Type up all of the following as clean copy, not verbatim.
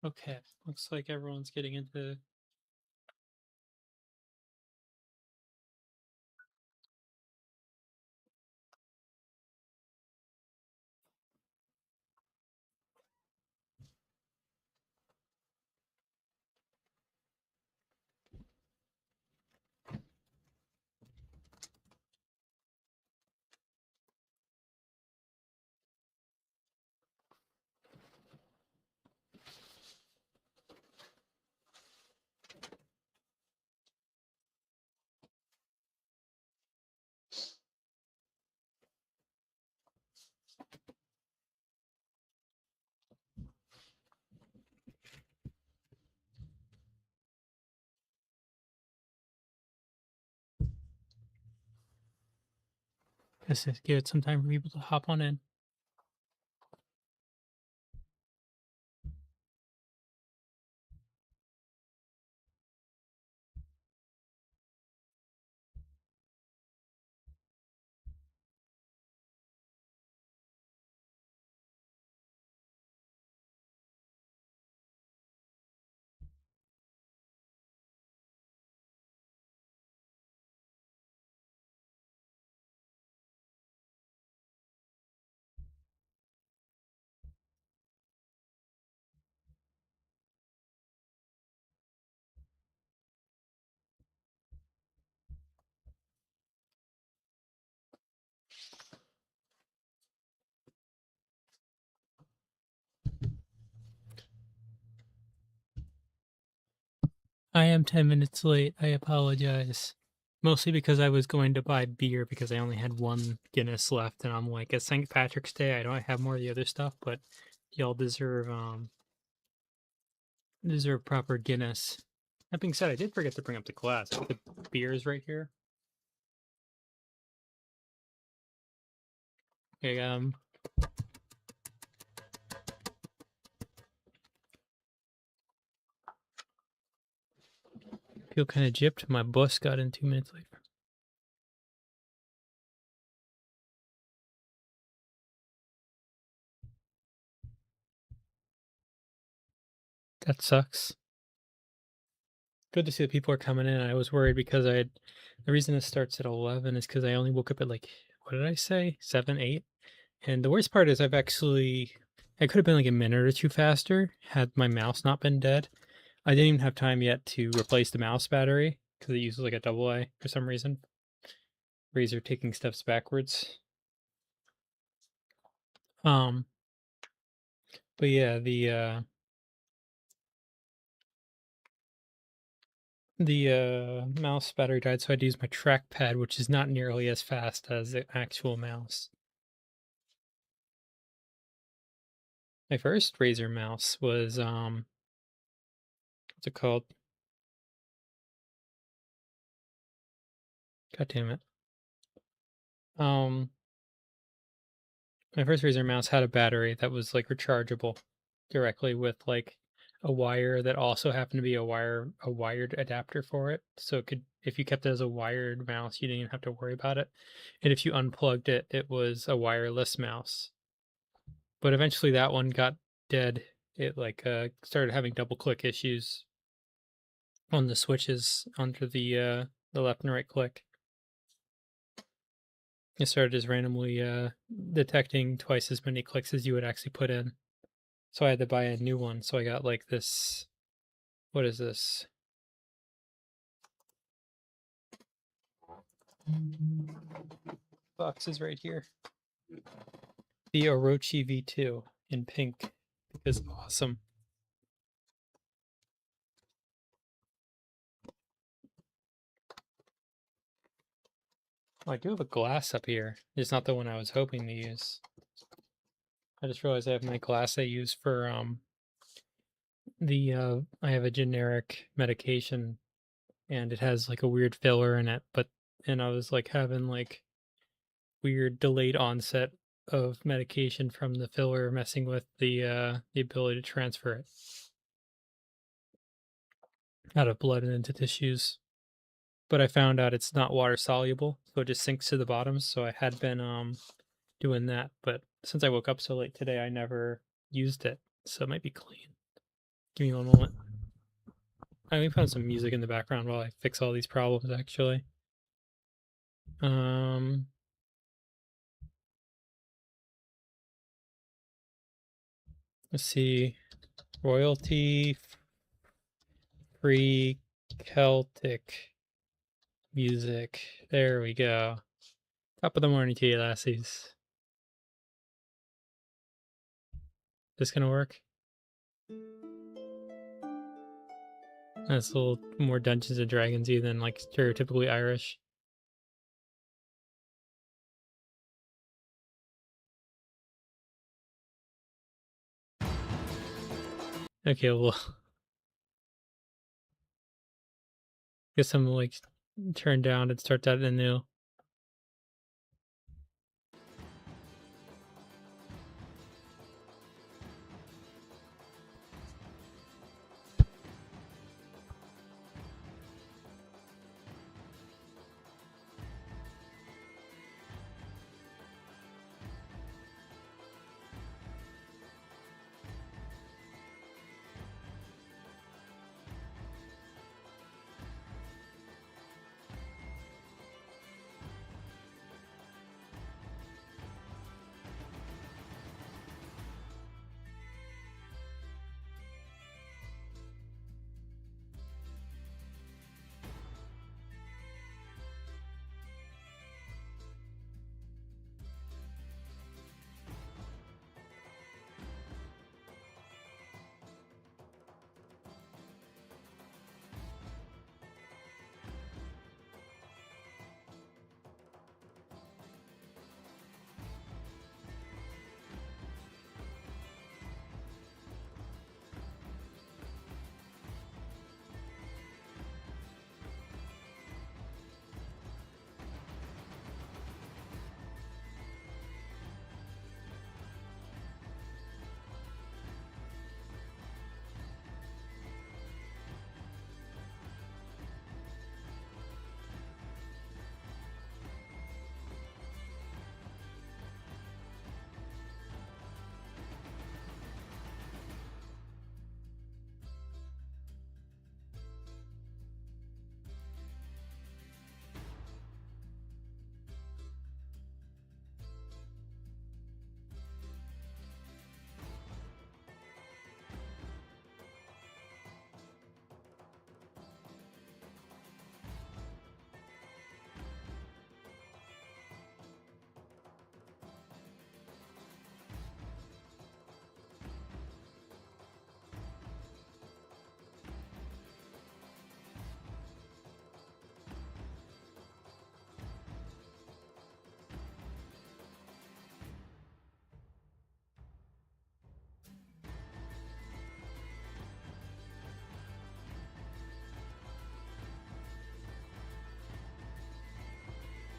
Okay, looks like everyone's getting into. Just give it some time for people to hop on in. I am 10 minutes late. I apologize. Mostly because I was going to buy beer because I only had one Guinness left, and I'm like, it's St. Patrick's Day. I know I have more of the other stuff, but y'all deserve proper Guinness. That being said, I did forget to bring up the glass. The beer is right here. Okay, feel kind of gypped. My bus got in 2 minutes later. That sucks. Good to see that people are coming in. I was worried because the reason it starts at 11 is because I only woke up at like, what did I say? 7, 8? And the worst part is I could have been like a minute or two faster had my mouse not been dead. I didn't even have time yet to replace the mouse battery because it uses like a double A for some reason. Razer taking steps backwards. Um, but yeah, the mouse battery died, so I had to use my trackpad, which is not nearly as fast as the actual mouse. My first Razer mouse was what's it called? God damn it. Um my first Razer mouse had a battery that was like rechargeable directly with like a wire that also happened to be a wired adapter for it. So it could, if you kept it as a wired mouse, you didn't even have to worry about it. And if you unplugged it, it was a wireless mouse. But eventually that one got dead. It like started having double click issues on the switches under the left and right click. It started just randomly detecting twice as many clicks as you would actually put in. So I had to buy a new one. So I got like this. What is this? Box is right here. The Orochi V2 in pink because awesome. Oh, I do have a glass up here. It's not the one I was hoping to use. I just realized I have my glass I use for I have a generic medication and it has like a weird filler in it, and I was like having like weird delayed onset of medication from the filler messing with the ability to transfer it out of blood and into tissues. But I found out it's not water soluble, so it just sinks to the bottom. So I had been doing that, but since I woke up so late today, I never used it, so it might be clean. Give me one moment. Let me put some music in the background while I fix all these problems, actually. Um, let's see. Royalty free Celtic music. There we go. Top of the morning to you, lassies. This gonna work? That's a little more Dungeons and Dragons-y than like stereotypically Irish. Okay, well, guess I'm like turn down and start that anew.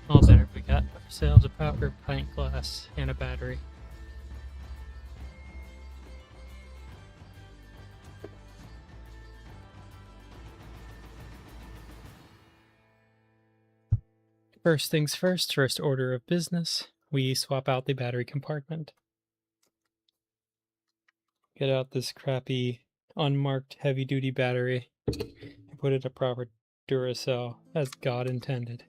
All better. We got ourselves a proper pint glass and a battery. First things first, first order of business, we swap out the battery compartment. Get out this crappy, unmarked heavy-duty battery and put it in a proper Duracell, as God intended.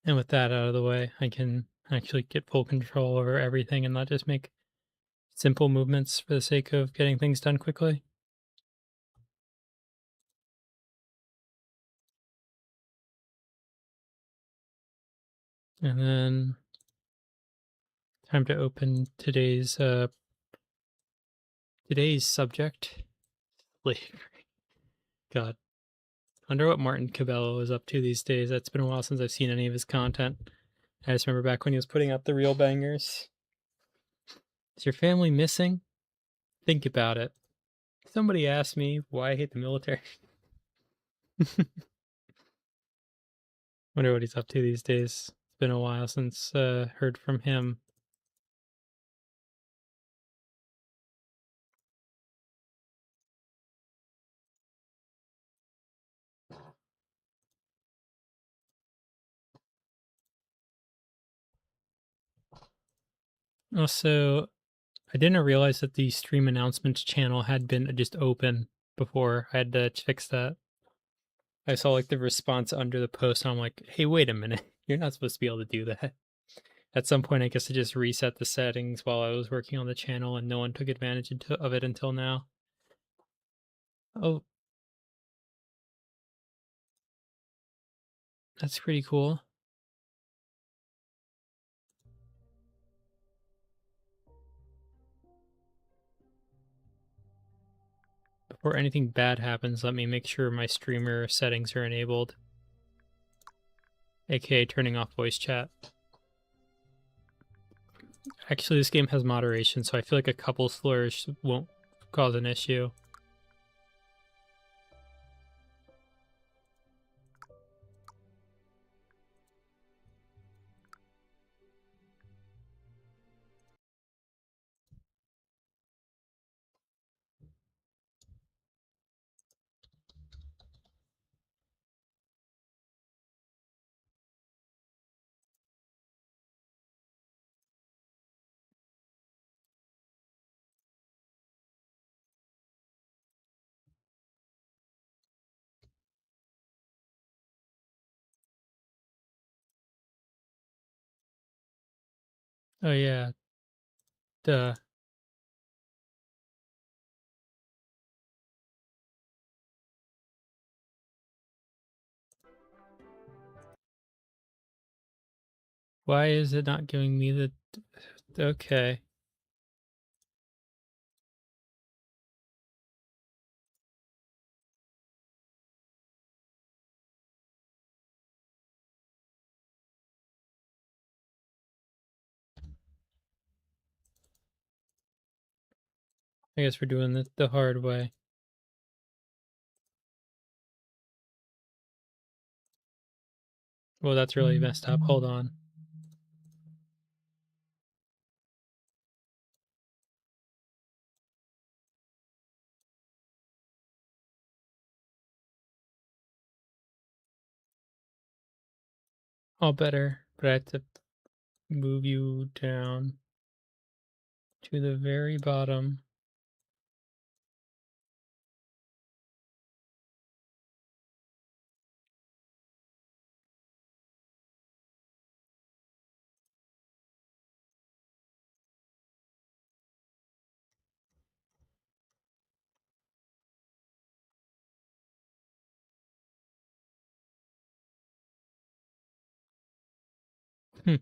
And with that out of the way, I can actually get full control over everything and not just make simple movements for the sake of getting things done quickly. And then time to open today's subject. Slavery. God. Wonder what Martin Cabello is up to these days. That's been a while since I've seen any of his content. I just remember back when he was putting out the real bangers. Is your family missing? Think about it. Somebody asked me why I hate the military. Wonder what he's up to these days. It's been a while since heard from him. Also, I didn't realize that the stream announcements channel had been just open before. I had to fix that. I saw like the response under the post, and I'm like, hey, wait a minute. You're not supposed to be able to do that. At some point, I guess I just reset the settings while I was working on the channel, and no one took advantage of it until now. Oh, that's pretty cool. Before anything bad happens, let me make sure my streamer settings are enabled, aka turning off voice chat. Actually, this game has moderation, so I feel like a couple slurs won't cause an issue. Oh yeah, duh. Why is it not giving me the... Okay. I guess we're doing it the hard way. Well, that's really messed up. Hold on. All better, but I have to move you down to the very bottom. Hmm.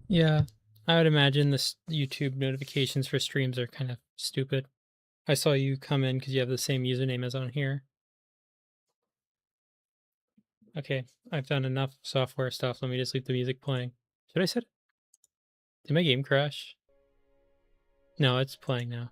Yeah, I would imagine this YouTube notifications for streams are kind of stupid. I saw you come in because you have the same username as on here. Okay, I've done enough software stuff. Let me just leave the music playing. Should I set it? Did my game crash? No, it's playing now.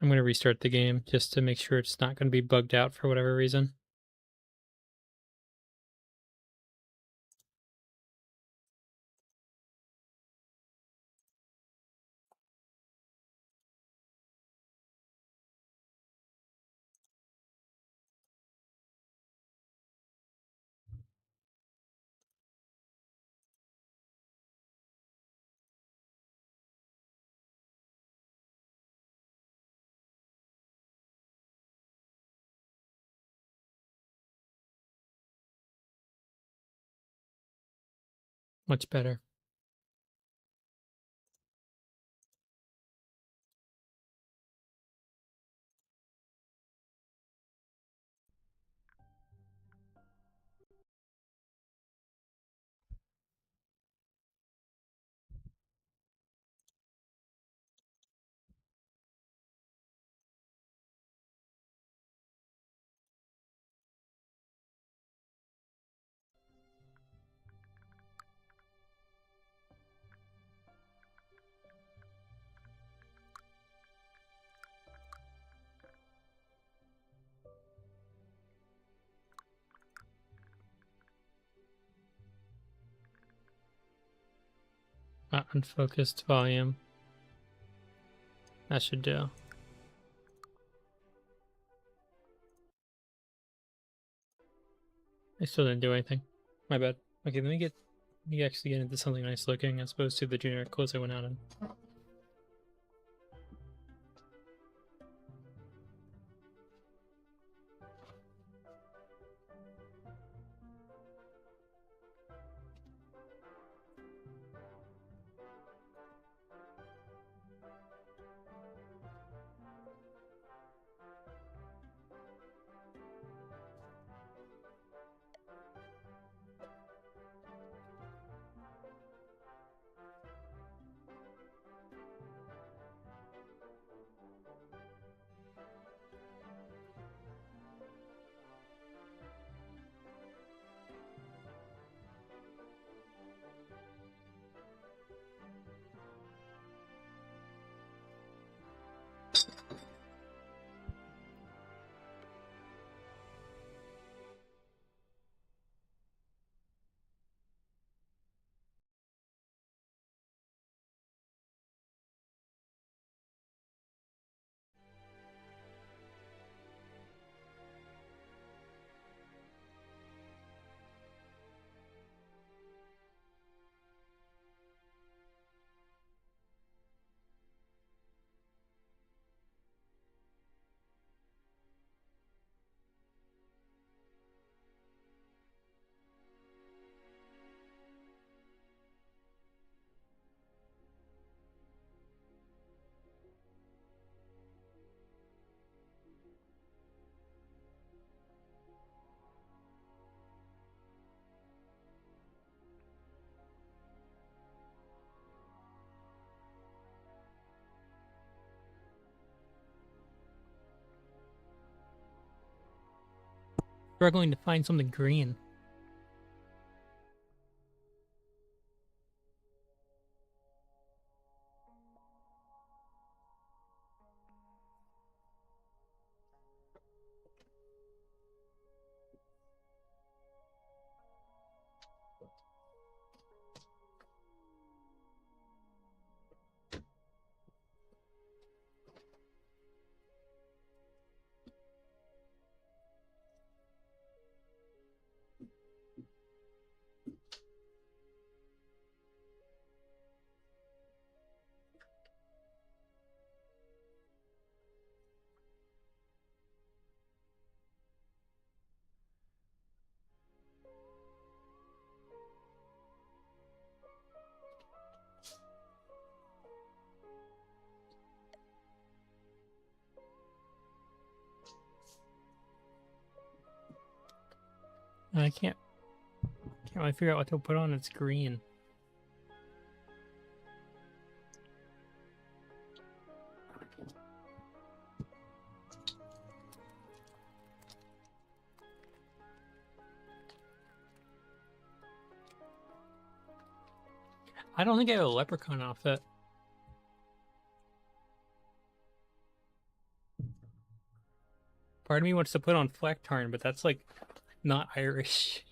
I'm going to restart the game just to make sure it's not going to be bugged out for whatever reason. Much better. Unfocused volume. That should do. I still didn't do anything. My bad. Okay, let me actually get into something nice looking as opposed to the generic clothes I went out in. Struggling to find something green. I can't really figure out what to put on. It's green. I don't think I have a leprechaun outfit. Part of me wants to put on Flecktarn, but that's like not Irish.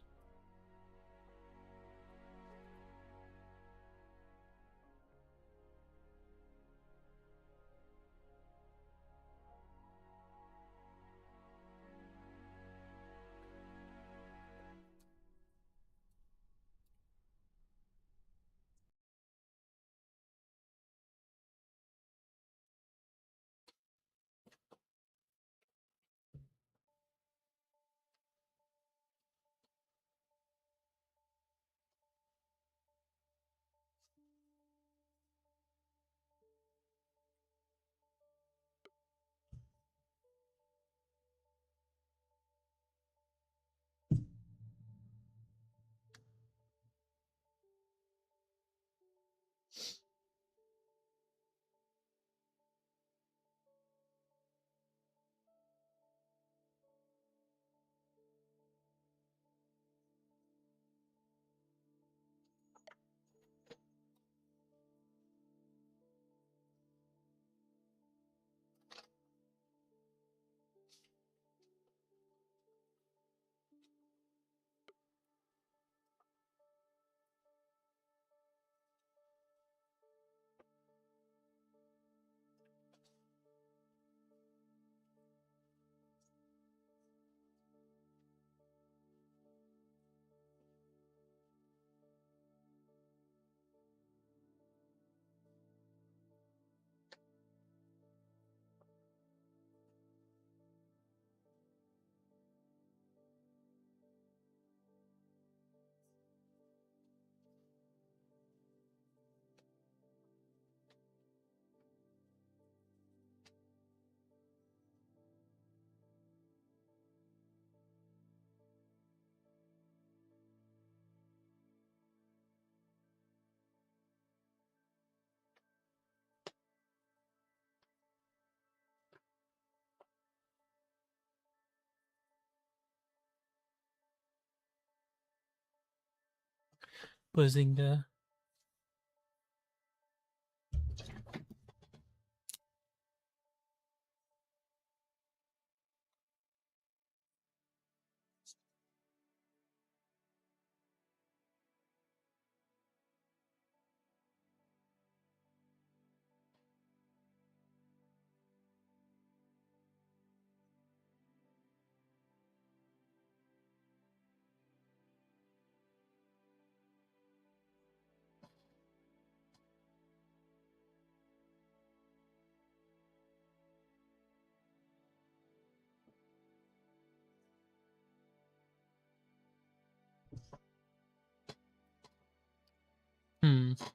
Bazinga.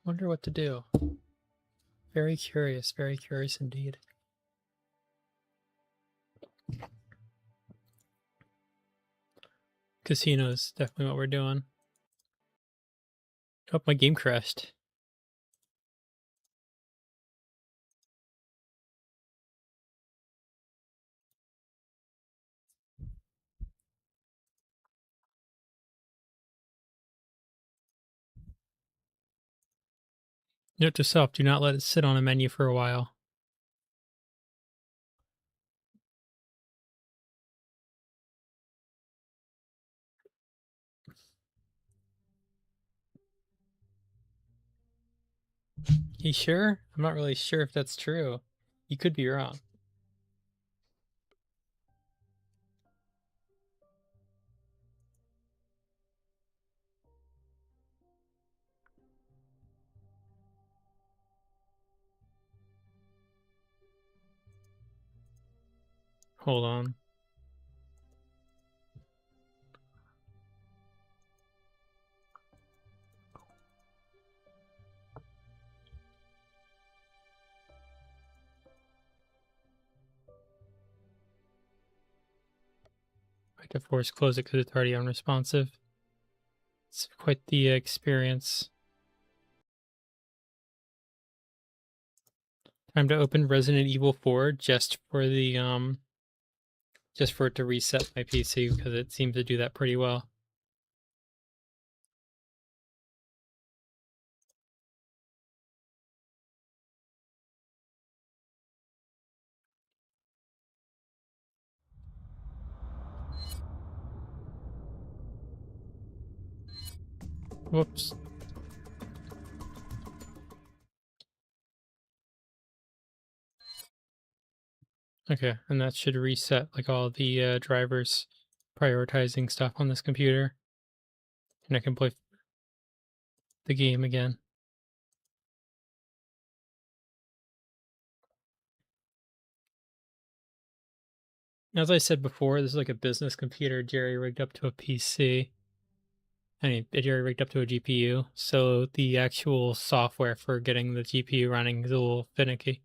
Wonder what to do. Very curious indeed. Casino's definitely what we're doing. Oh, my game crashed. Note to self, do not let it sit on a menu for a while. You sure? I'm not really sure if that's true. You could be wrong. Hold on. I have to force close it because it's already unresponsive. It's quite the experience. Time to open Resident Evil 4 just for the just for it to reset my PC because it seems to do that pretty well. Whoops. Okay, and that should reset like all the drivers prioritizing stuff on this computer. And I can play the game again. As I said before, this is like a business computer jerry rigged up to a PC. I mean, jerry rigged up to a GPU. So the actual software for getting the GPU running is a little finicky.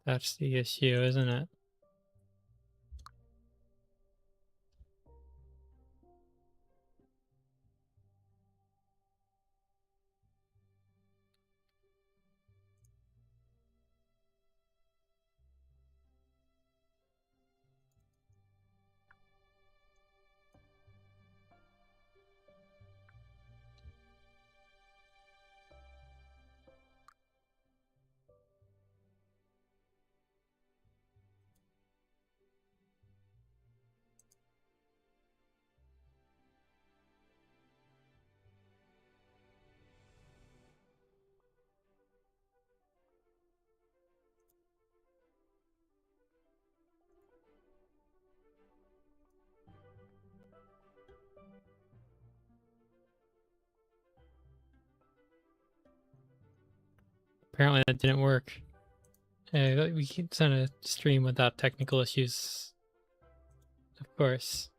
That's the issue, isn't it? Apparently that didn't work. We can send a stream without technical issues, of course.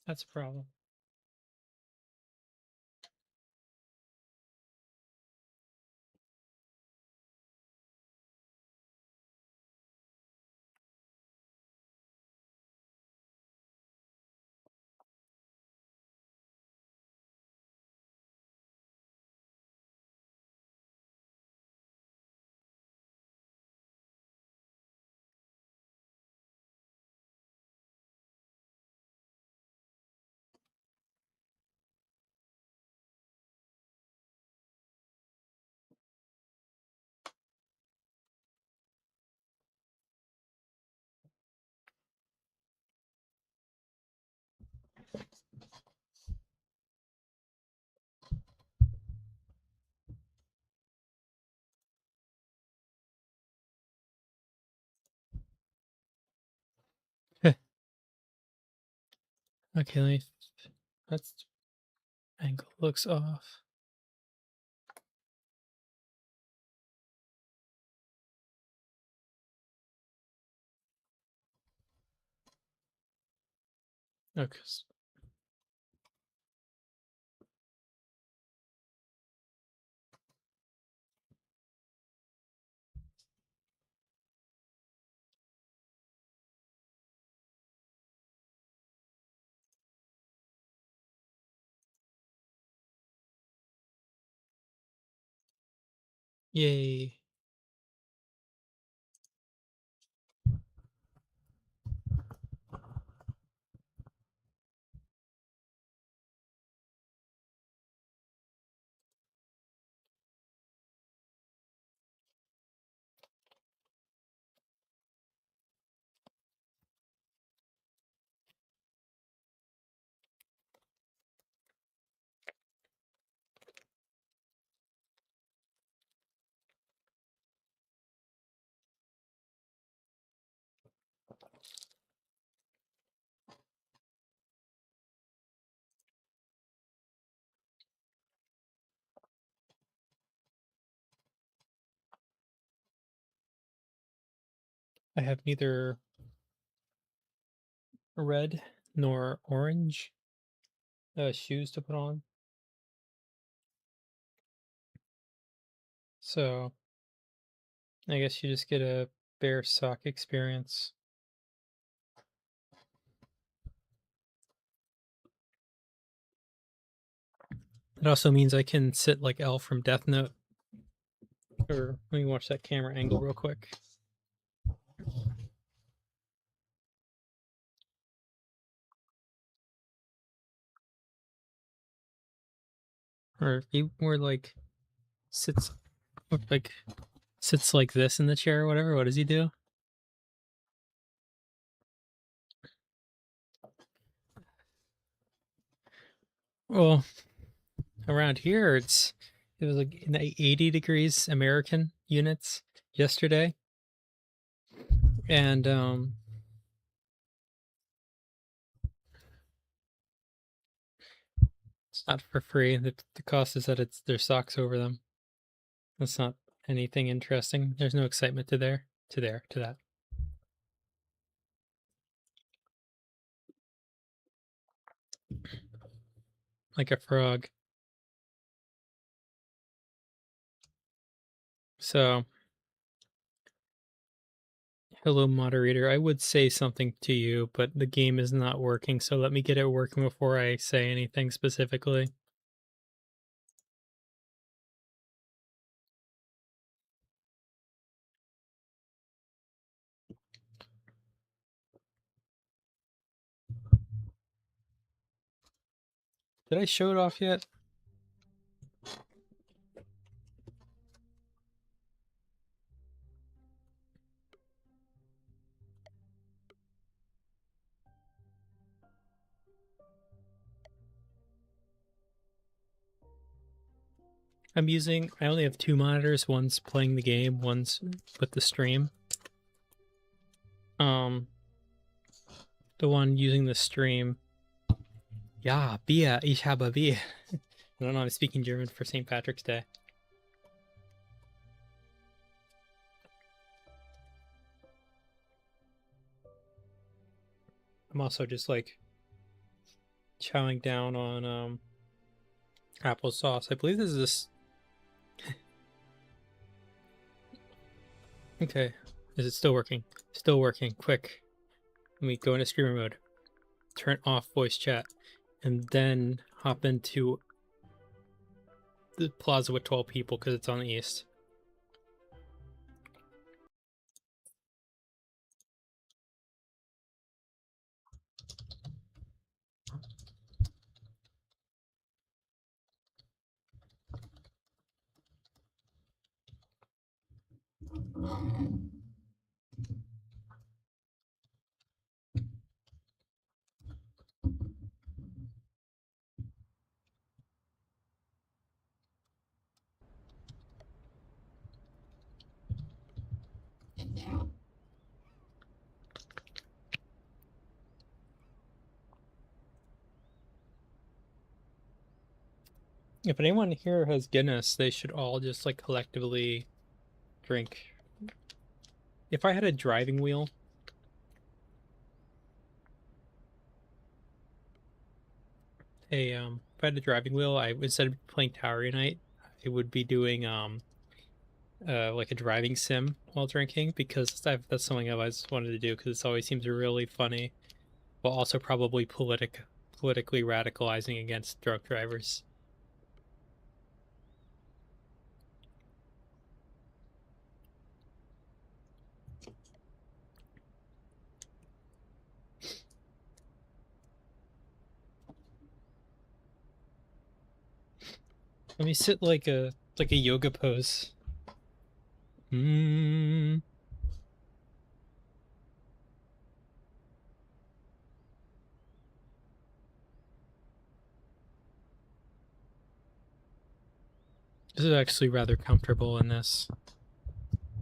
That's a problem. Okay, that's angle looks off. Okay. Yay. I have neither red nor orange shoes to put on. So I guess you just get a bare sock experience. It also means I can sit like L from Death Note. Or let me watch that camera angle real quick. Or he more like sits like sits like this in the chair or whatever. What does he do? Well, around here it was like in 80 degrees American units yesterday. And it's not for free. The cost is that there's socks over them. That's not anything interesting. There's no excitement to that. Like a frog. So, hello, moderator. I would say something to you, but the game is not working. So let me get it working before I say anything specifically. Did I show it off yet? I only have two monitors. One's playing the game, one's with the stream. Um, the one using the stream. Ja, Bier, ich habe Bier. I don't know, I'm speaking German for St. Patrick's Day. I'm also just like chowing down on applesauce. I believe this is this. Okay, is it still working? Still working. Quick, let me go into streamer mode. Turn off voice chat, and then hop into the plaza with 12 people because it's on the east. If anyone here has Guinness, they should all just like collectively drink. If I had a driving wheel, if I had a driving wheel, I instead of playing Tower Unite, I would be doing like a driving sim while drinking because that's something I've always wanted to do because it always seems really funny, while also probably politically radicalizing against drunk drivers. Let me sit like a yoga pose. Mm. This is actually rather comfortable in this,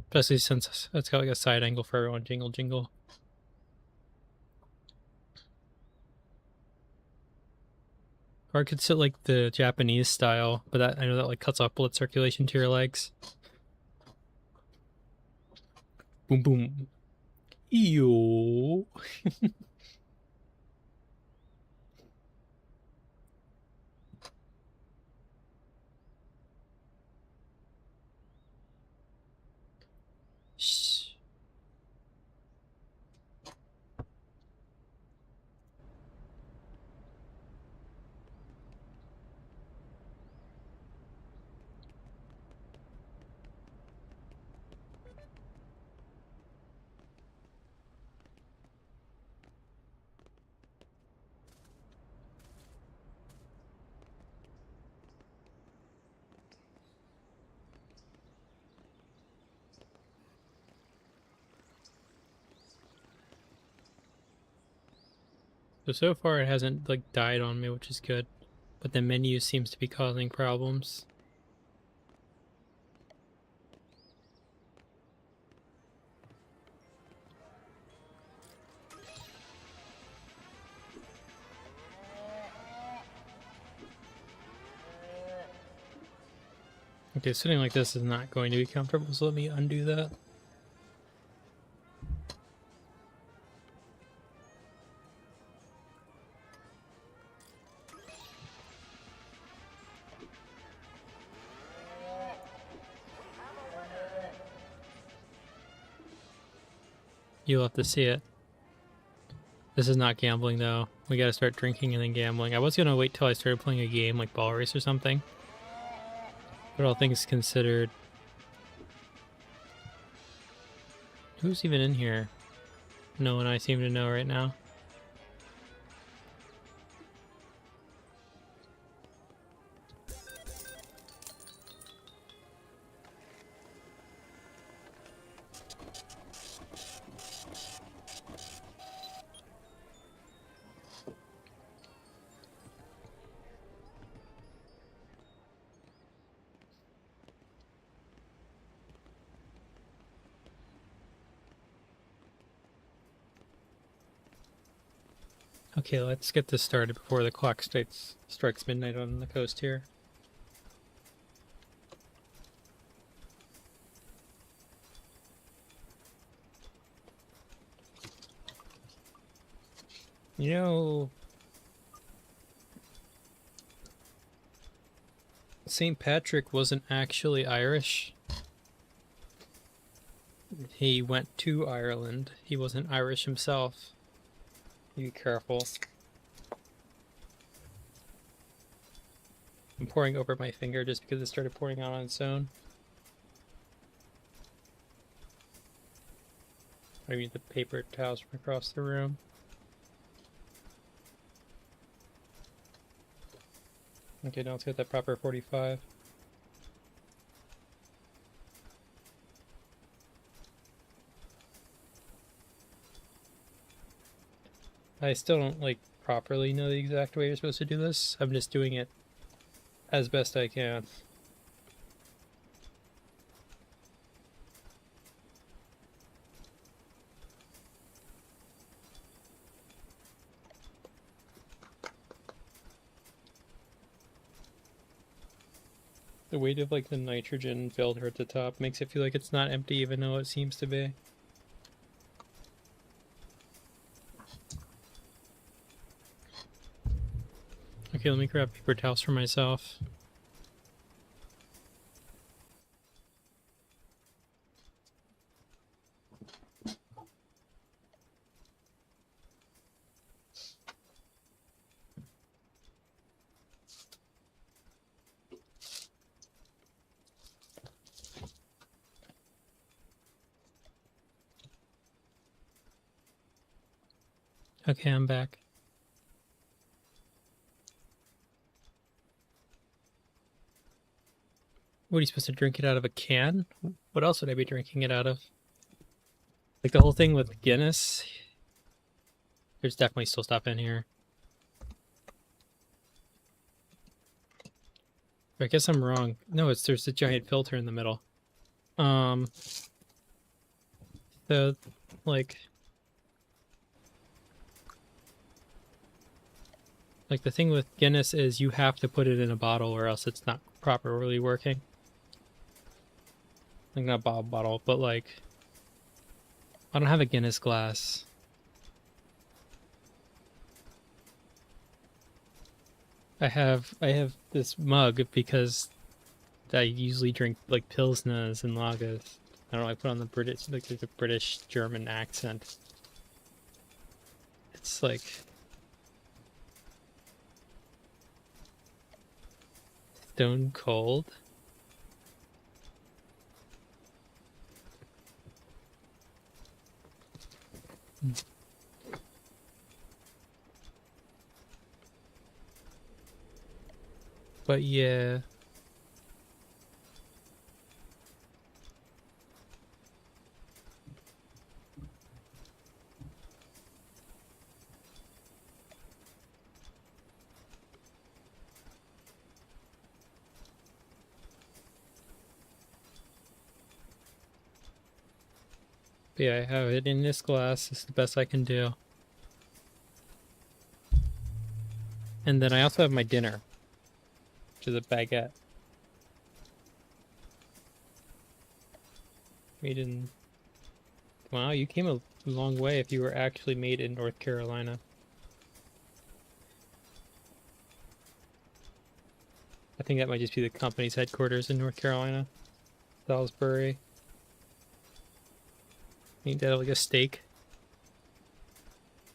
especially since it's got like a side angle for everyone. Jingle jingle. Or I could sit like the Japanese style, but that I know that like cuts off blood circulation to your legs. Boom boom. Ew. Shh. So far it hasn't like died on me, which is good. But the menu seems to be causing problems. Okay, sitting like this is not going to be comfortable, so let me undo that. You'll have to see it. This is not gambling though. We gotta start drinking and then gambling. I was gonna wait till I started playing a game like Ball Race or something. But all things considered... Who's even in here? No one I seem to know right now. Okay, let's get this started before the clock strikes midnight on the coast here. You know, St. Patrick wasn't actually Irish. He went to Ireland. He wasn't Irish himself. Be careful. I'm pouring over my finger just because it started pouring out on its own. I need the paper towels from across the room. Okay, now let's get that proper 45. I still don't, like, properly know the exact way you're supposed to do this. I'm just doing it as best I can. The weight of, like, the nitrogen filter at the top makes it feel like it's not empty even though it seems to be. Okay, let me grab paper towels for myself. Okay, I'm back. What, are you supposed to drink it out of a can? What else would I be drinking it out of? Like the whole thing with Guinness? There's definitely still stuff in here. I guess I'm wrong. No, there's a giant filter in the middle. The, like the thing with Guinness is you have to put it in a bottle or else it's not properly working. Like, not bottle, but like, I don't have a Guinness glass. I have this mug because I usually drink like pilsners and lagers. I don't know, I put on the British, like the British German accent. It's like stone cold. But yeah. But yeah, I have it in this glass. It's the best I can do. And then I also have my dinner, which is a baguette. Made in... Wow, you came a long way if you were actually made in North Carolina. I think that might just be the company's headquarters in North Carolina. Salisbury. Ain't that like a steak?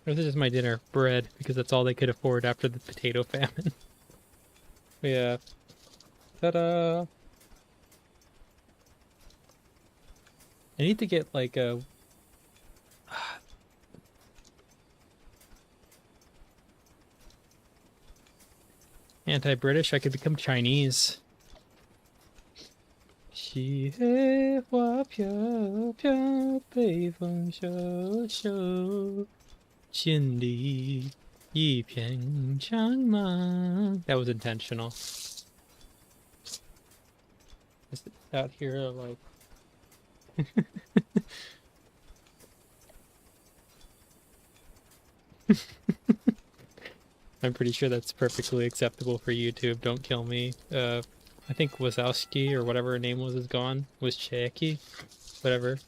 Or this is my dinner, bread, because that's all they could afford after the potato famine. Yeah. Ta-da! I need to get like a... anti-British, I could become Chinese. 西黑花飘飘，北风萧萧，千里一片苍茫. That was intentional. Just out here like... I'm pretty sure that's perfectly acceptable for YouTube. Don't kill me. I think Wazowski or whatever her name was is gone. Was Checky? Whatever.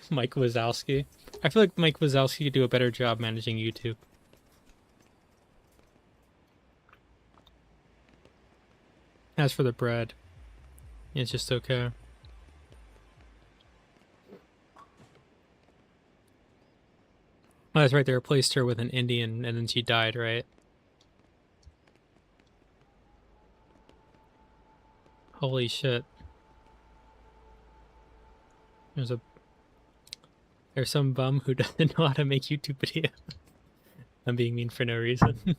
Mike Wazowski. I feel like Mike Wazowski could do a better job managing YouTube. As for the bread, it's just okay. Oh, that's right. They replaced her with an Indian, and then she died, right? Holy shit! There's a there's some bum who doesn't know how to make YouTube video. I'm being mean for no reason.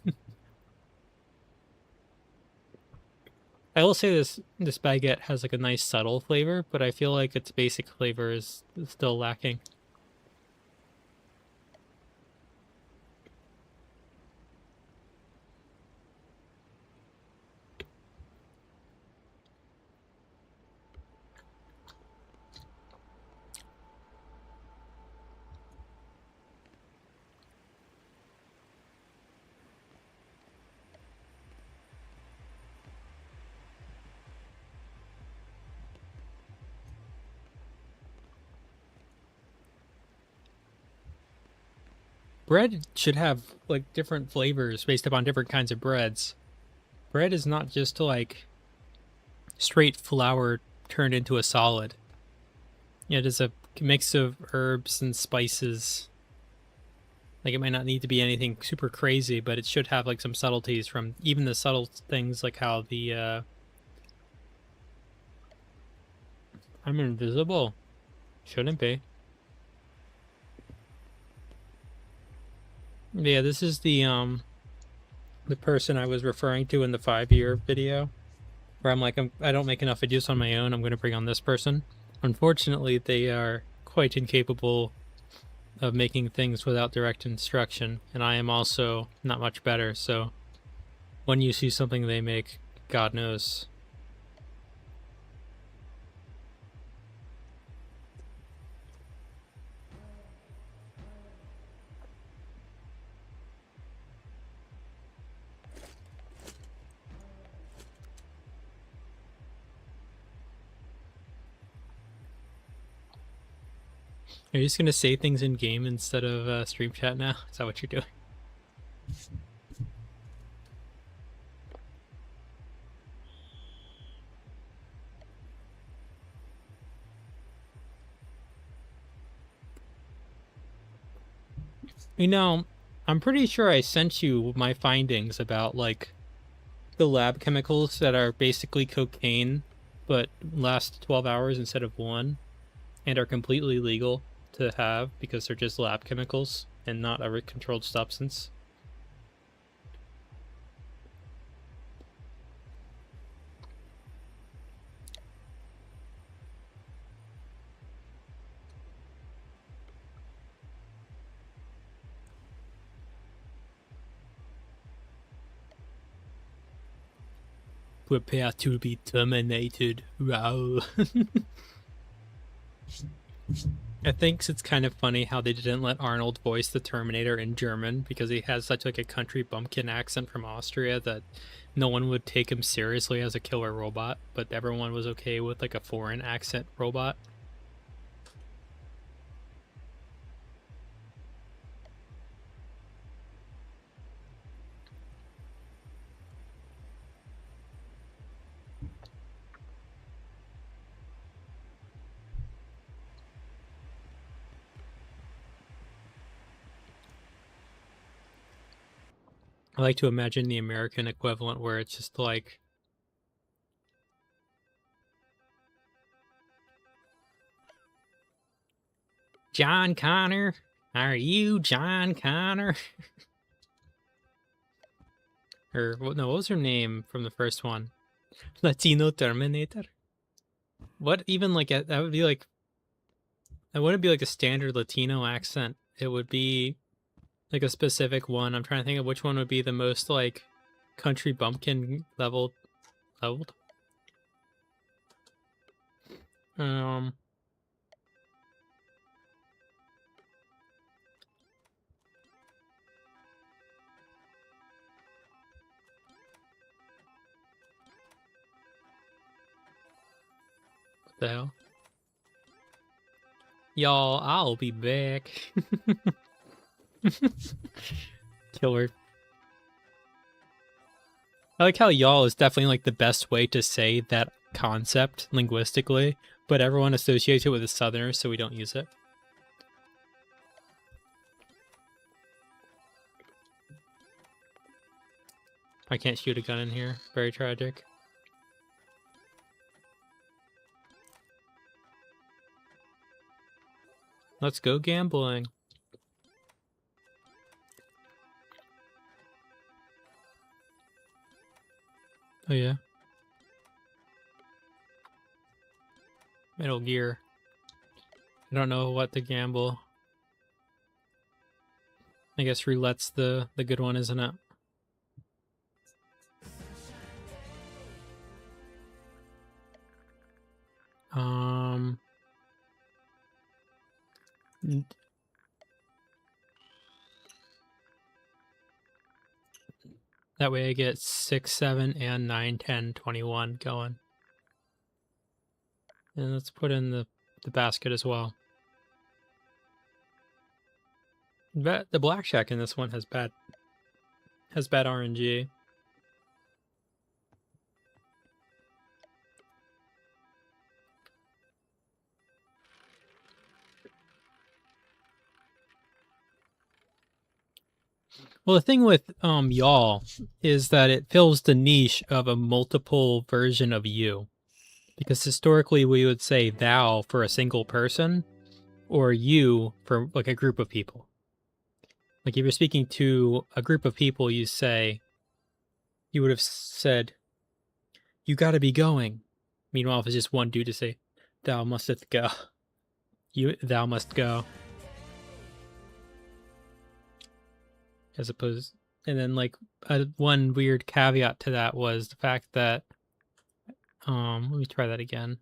I will say this baguette has like a nice subtle flavor, but I feel like its basic flavor is still lacking. Bread should have like different flavors based upon different kinds of breads. Bread is not just like straight flour turned into a solid. It is a mix of herbs and spices. Like it might not need to be anything super crazy, but it should have like some subtleties from even the subtle things like how the I'm invisible. Shouldn't be. Yeah, this is the person I was referring to in the 5-year video, where I'm like, I don't make enough videos on my own. I'm going to bring on this person. Unfortunately, they are quite incapable of making things without direct instruction, and I am also not much better. So when you see something they make, God knows. Are you just gonna say things in game instead of stream chat now? Is that what you're doing? You know, I'm pretty sure I sent you my findings about like the lab chemicals that are basically cocaine but last 12 hours instead of one and are completely legal to have because they're just lab chemicals and not a controlled substance. Prepare to be terminated. Wow. I think it's kind of funny how they didn't let Arnold voice the Terminator in German because he has such like a country bumpkin accent from Austria that no one would take him seriously as a killer robot, but everyone was okay with like a foreign accent robot. I like to imagine the American equivalent where it's just like, John Connor? Are you John Connor? Or, no, what was her name from the first one? Latino Terminator? What even, like, that would be like, that wouldn't be like a standard Latino accent. It would be like a specific one. I'm trying to think of which one would be the most, like, country bumpkin leveled. Um, what the hell? Y'all, I'll be back. Killer. I like how y'all is definitely like the best way to say that concept linguistically, but everyone associates it with the Southerners, so we don't use it. I can't shoot a gun in here. Very tragic. Let's go gambling. Oh yeah. Metal Gear. I don't know what to gamble. I guess roulette's the good one, isn't it? That way I get 6, 7, and 9, 10, 21 going. And let's put in the basket as well. The blackjack in this one has bad RNG. Well, the thing with y'all is that it fills the niche of a multiple version of you. Because historically we would say thou for a single person or you for like a group of people. Like if you're speaking to a group of people, you would have said, you gotta be going. Meanwhile, if it's just one dude to say, thou musteth go. Thou must go. As opposed, and then like one weird caveat to that was the fact that, let me try that again.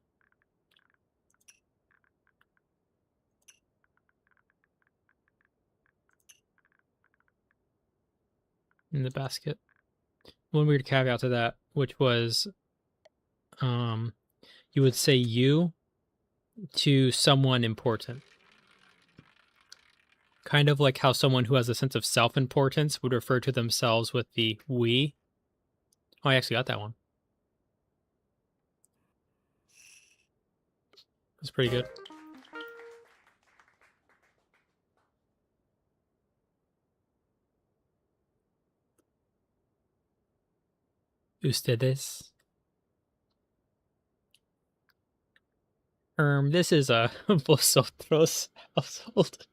In the basket. One weird caveat to that, which was, you would say you to someone important. Kind of like how someone who has a sense of self-importance would refer to themselves with the we. Oh, I actually got that one. That's pretty good. Ustedes. This is a vosotros household.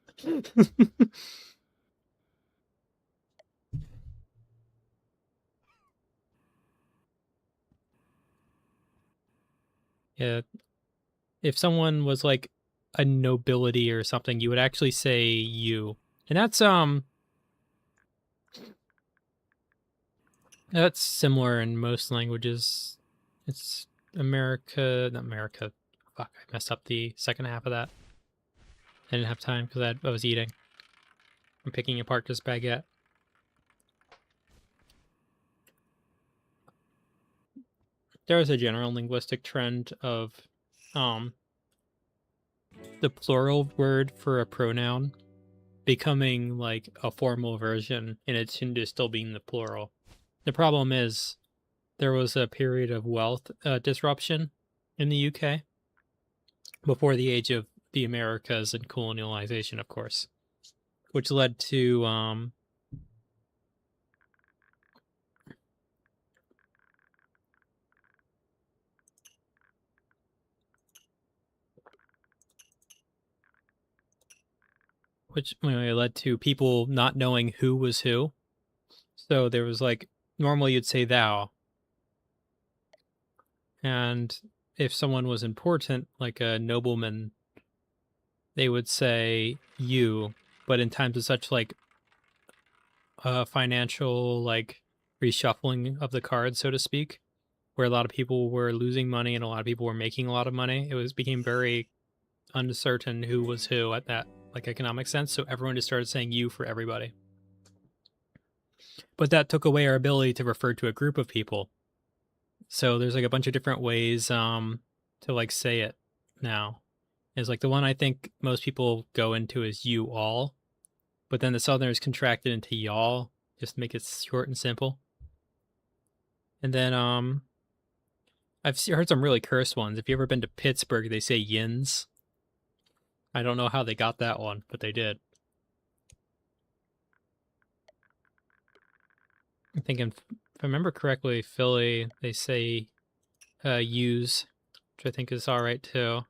Yeah. If someone was like a nobility or something, you would actually say you. And that's similar in most languages. It's not America. Fuck, I messed up the second half of that. I didn't have time because I was eating. I'm picking apart this baguette. There is a general linguistic trend of the plural word for a pronoun becoming like a formal version and it shouldn't just still being the plural. The problem is there was a period of wealth disruption in the UK before the age of the Americas and colonialization, of course, which led to people not knowing who was who. So there was like, normally you'd say thou. And if someone was important, like a nobleman, they would say you. But in times of such like financial like reshuffling of the cards, so to speak, where a lot of people were losing money and a lot of people were making a lot of money, became very uncertain who was who at that like economic sense. So everyone just started saying you for everybody. But that took away our ability to refer to a group of people. So there's like a bunch of different ways to like say it now. Is like the one I think most people go into is you all, but then the Southerners contracted into y'all, just to make it short and simple. And then I've heard some really cursed ones. If you ever been to Pittsburgh, they say yins. I don't know how they got that one, but they did. I'm thinking, if I remember correctly, Philly, they say use, which I think is all right too.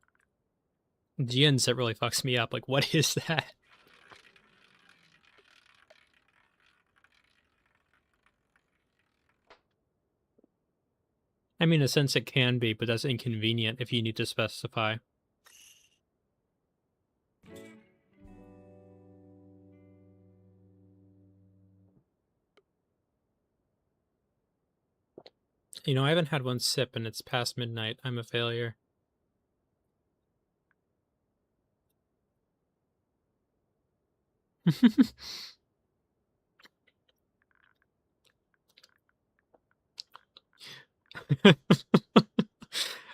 Yins, that really fucks me up. Like, what is that? I mean, in a sense it can be, but that's inconvenient if you need to specify. You know, I haven't had one sip and it's past midnight. I'm a failure.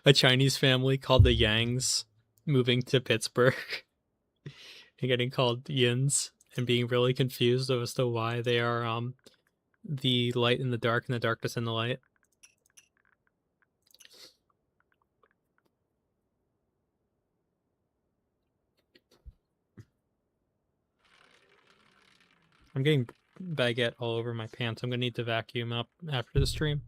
A Chinese family called the Yangs moving to Pittsburgh and getting called Yins and being really confused as to why they are the light in the dark and the darkness in the light. I'm getting baguette all over my pants. I'm gonna need to vacuum up after the stream.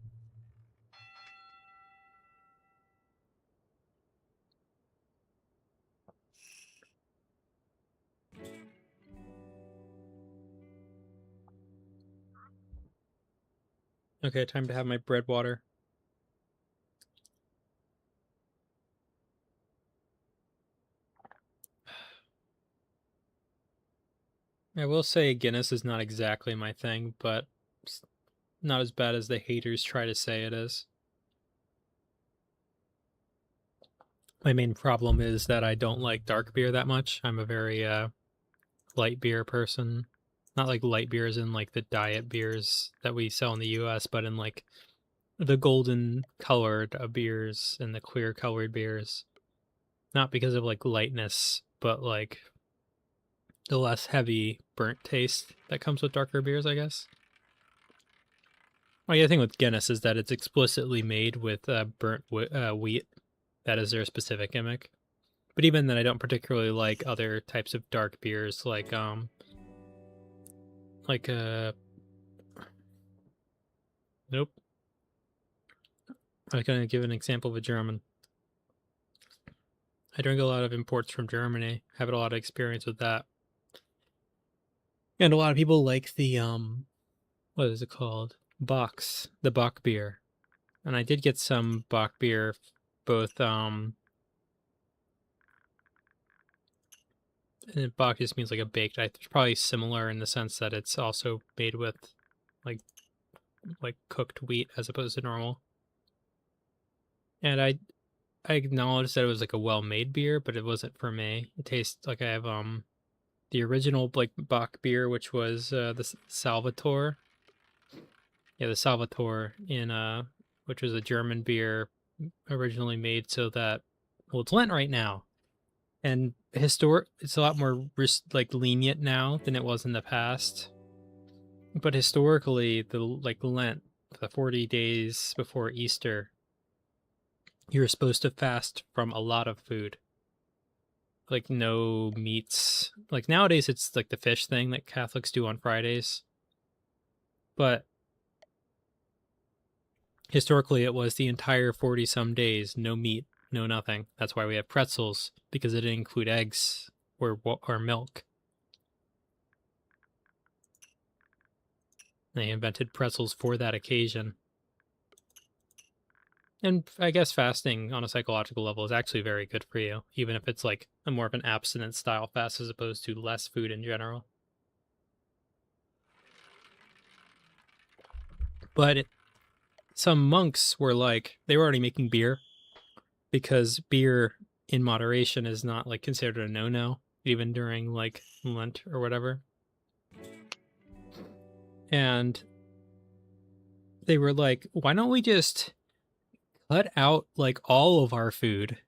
Okay, time to have my bread water. I will say Guinness is not exactly my thing, but it's not as bad as the haters try to say it is. My main problem is that I don't like dark beer that much. I'm a very light beer person. Not like light beers in like the diet beers that we sell in the US, but in like the golden colored beers and the clear colored beers. Not because of like lightness, but like the less heavy burnt taste that comes with darker beers, I guess. Well, yeah, the thing with Guinness is that it's explicitly made with burnt wheat. That is their specific gimmick. But even then, I don't particularly like other types of dark beers, like nope. I was gonna give an example of a German. I drink a lot of imports from Germany. Have a lot of experience with that. And a lot of people like the what is it called? Box, the Bock beer. And I did get some Bock beer, both and Bock just means like a baked. It's probably similar in the sense that it's also made with like cooked wheat as opposed to normal. And I acknowledged that it was like a well-made beer, but it wasn't for me. It tastes like I have the original like Bock beer, which was the Salvatore. Yeah, the Salvatore in which was a German beer originally made so that, well, it's Lent right now, and it's a lot more like lenient now than it was in the past. But historically, the like Lent, the 40 days before Easter, you're supposed to fast from a lot of food. Like no meats. Like nowadays it's like the fish thing that Catholics do on Fridays. But historically it was the entire 40 some days, no meat, no nothing. That's why we have pretzels, because it didn't include eggs or milk. They invented pretzels for that occasion. And I guess fasting on a psychological level is actually very good for you, even if it's like a more of an abstinence style fast as opposed to less food in general. But some monks were like, they were already making beer, because beer in moderation is not like considered a no-no, even during like Lent or whatever. And they were like, why don't we just cut out like all of our food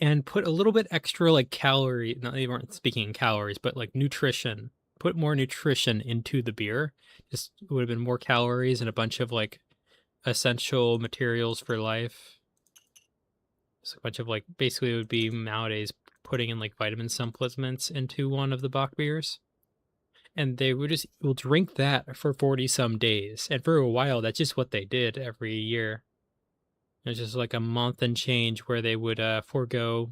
and put a little bit extra like calorie. No, they weren't speaking in calories, but like nutrition. Put more nutrition into the beer. Just would have been more calories and a bunch of like essential materials for life. It's a bunch of like basically it would be nowadays putting in like vitamin supplements into one of the Bock beers. And they would just will drink that for 40 some days. And for a while, that's just what they did every year. It was just like a month and change where they would forego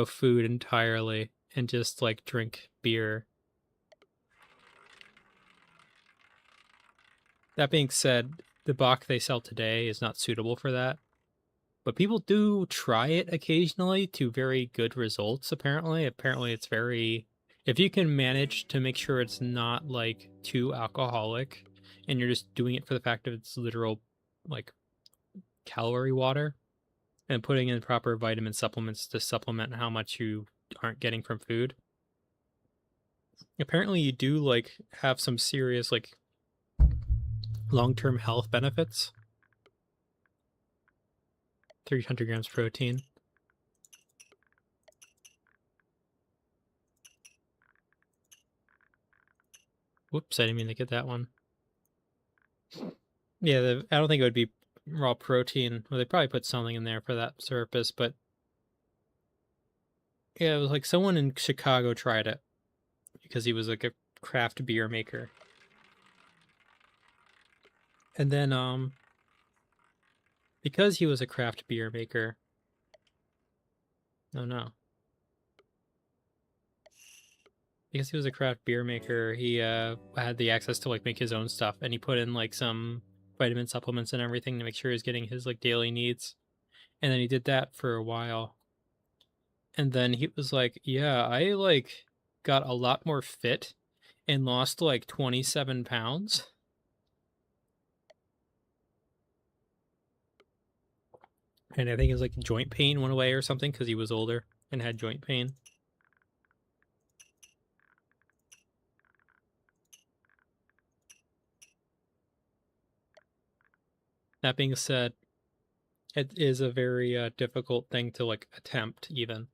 food entirely and just like drink beer. That being said, the Bock they sell today is not suitable for that. But people do try it occasionally to very good results, apparently. Apparently, it's very. If you can manage to make sure it's not like too alcoholic and you're just doing it for the fact of it's literal like calorie water and putting in proper vitamin supplements to supplement how much you aren't getting from food. Apparently, you do like have some serious like long-term health benefits. 300 grams protein. Whoops, I didn't mean to get that one. Yeah, I don't think it would be raw protein. Well, they probably put something in there for that purpose, but yeah, it was like someone in Chicago tried it because he was like a craft beer maker. And then because he was a craft beer maker. Oh no. Because he was a craft beer maker, he had the access to like make his own stuff and he put in like some vitamin supplements and everything to make sure he's getting his like daily needs. And then he did that for a while. And then he was like, "Yeah, I like got a lot more fit and lost like 27 pounds." And I think his like joint pain went away or something because he was older and had joint pain. That being said, it is a very difficult thing to like attempt even.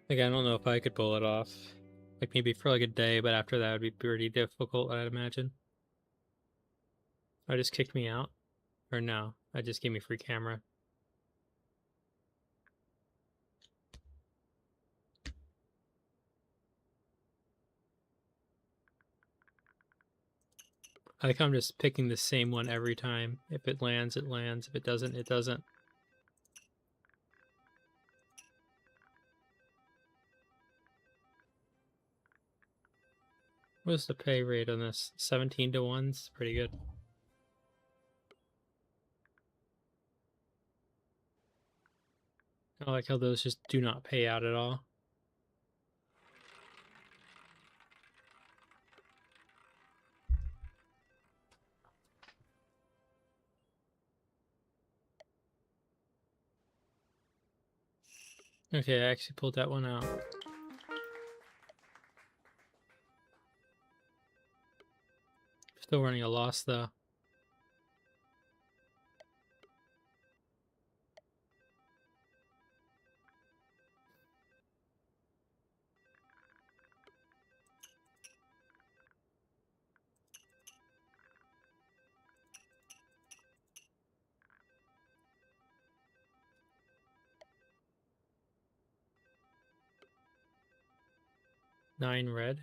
Like I don't know if I could pull it off. Like maybe for like a day, but after that would be pretty difficult, I'd imagine. I just kicked me out. Or no, I just gave me free camera. I like I'm just picking the same one every time. If it lands, it lands. If it doesn't, it doesn't. What's the pay rate on this? 17 to 1's pretty good. I like how those just do not pay out at all. Okay, I actually pulled that one out. Still running a loss though. Nine red.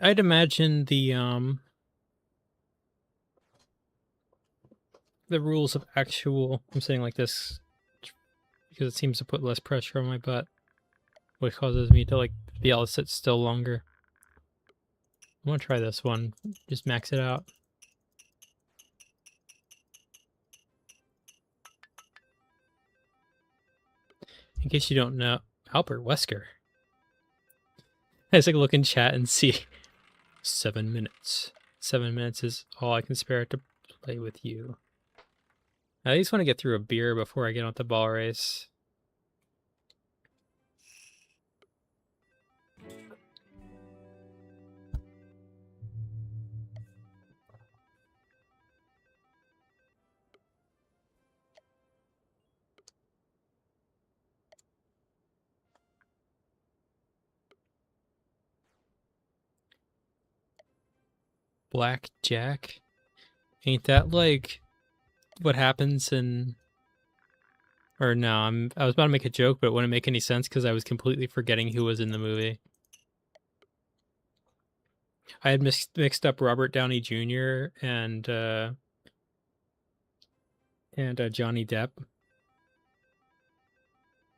I'd imagine the rules of actual. I'm saying like this because it seems to put less pressure on my butt, which causes me to like be able to sit still longer. I'm gonna try this one. Just max it out. In case you don't know, Albert Wesker. I just like look in chat and see 7 minutes. 7 minutes is all I can spare to play with you. I at least want to get through a beer before I get on the ball race. Blackjack? Ain't that like what happens in? Or no, I was about to make a joke, but it wouldn't make any sense because I was completely forgetting who was in the movie. I had mixed up Robert Downey Jr. and Johnny Depp.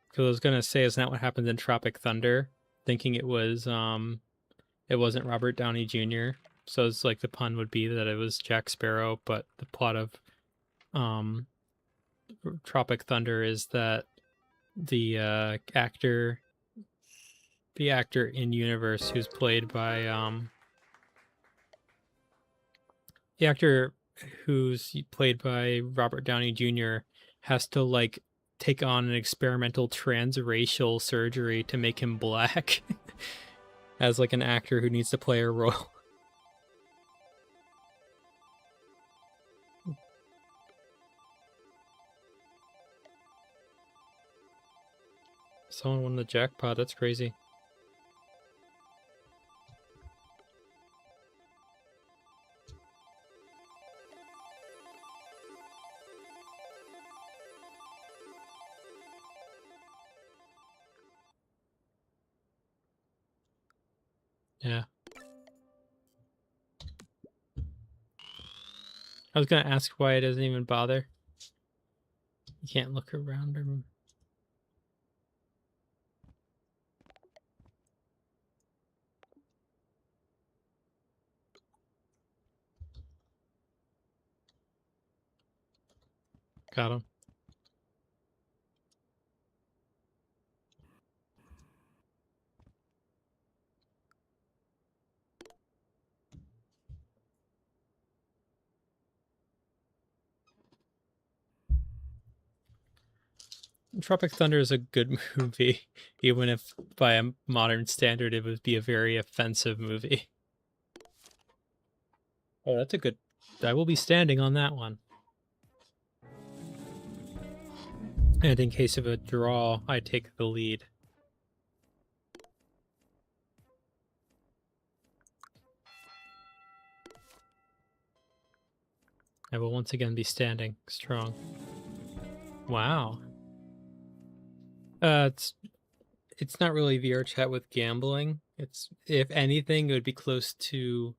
Because I was gonna say, isn't that what happens in Tropic Thunder? Thinking it wasn't Robert Downey Jr. So it's like the pun would be that it was Jack Sparrow, but the plot of um Tropic Thunder is that the actor in universe who's played by the actor who's played by Robert Downey Jr. has to like take on an experimental transracial surgery to make him black as like an actor who needs to play a role. Someone won the jackpot. That's crazy. Yeah. I was gonna ask why it doesn't even bother. You can't look around him. Got him. Tropic Thunder is a good movie, even if by a modern standard it would be a very offensive movie. Oh, that's a good. I will be standing on that one. And in case of a draw, I take the lead. I will once again be standing strong. Wow. It's not really VR chat with gambling. It's, if anything, it would be close to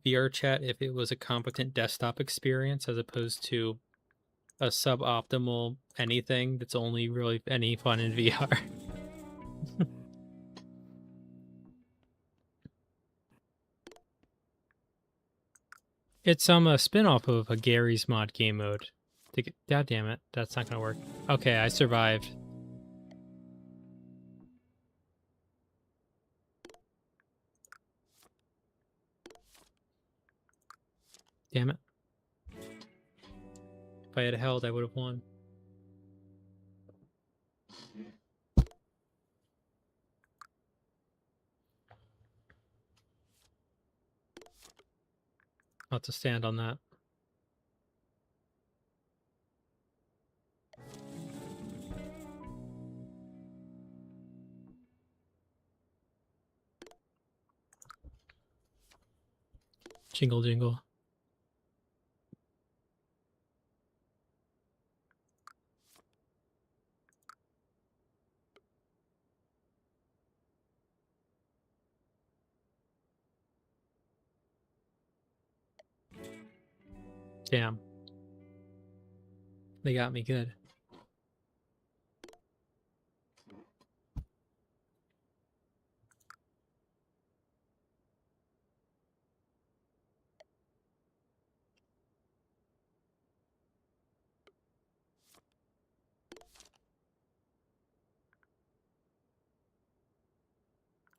VR chat if it was a competent desktop experience as opposed to a suboptimal anything that's only really any fun in VR. It's a spin-off of a Gary's Mod game mode. God damn it, that's not gonna work. Okay, I survived. Damn it. If I had held, I would have won. I'll have to stand on that. Jingle jingle. Damn. They got me good.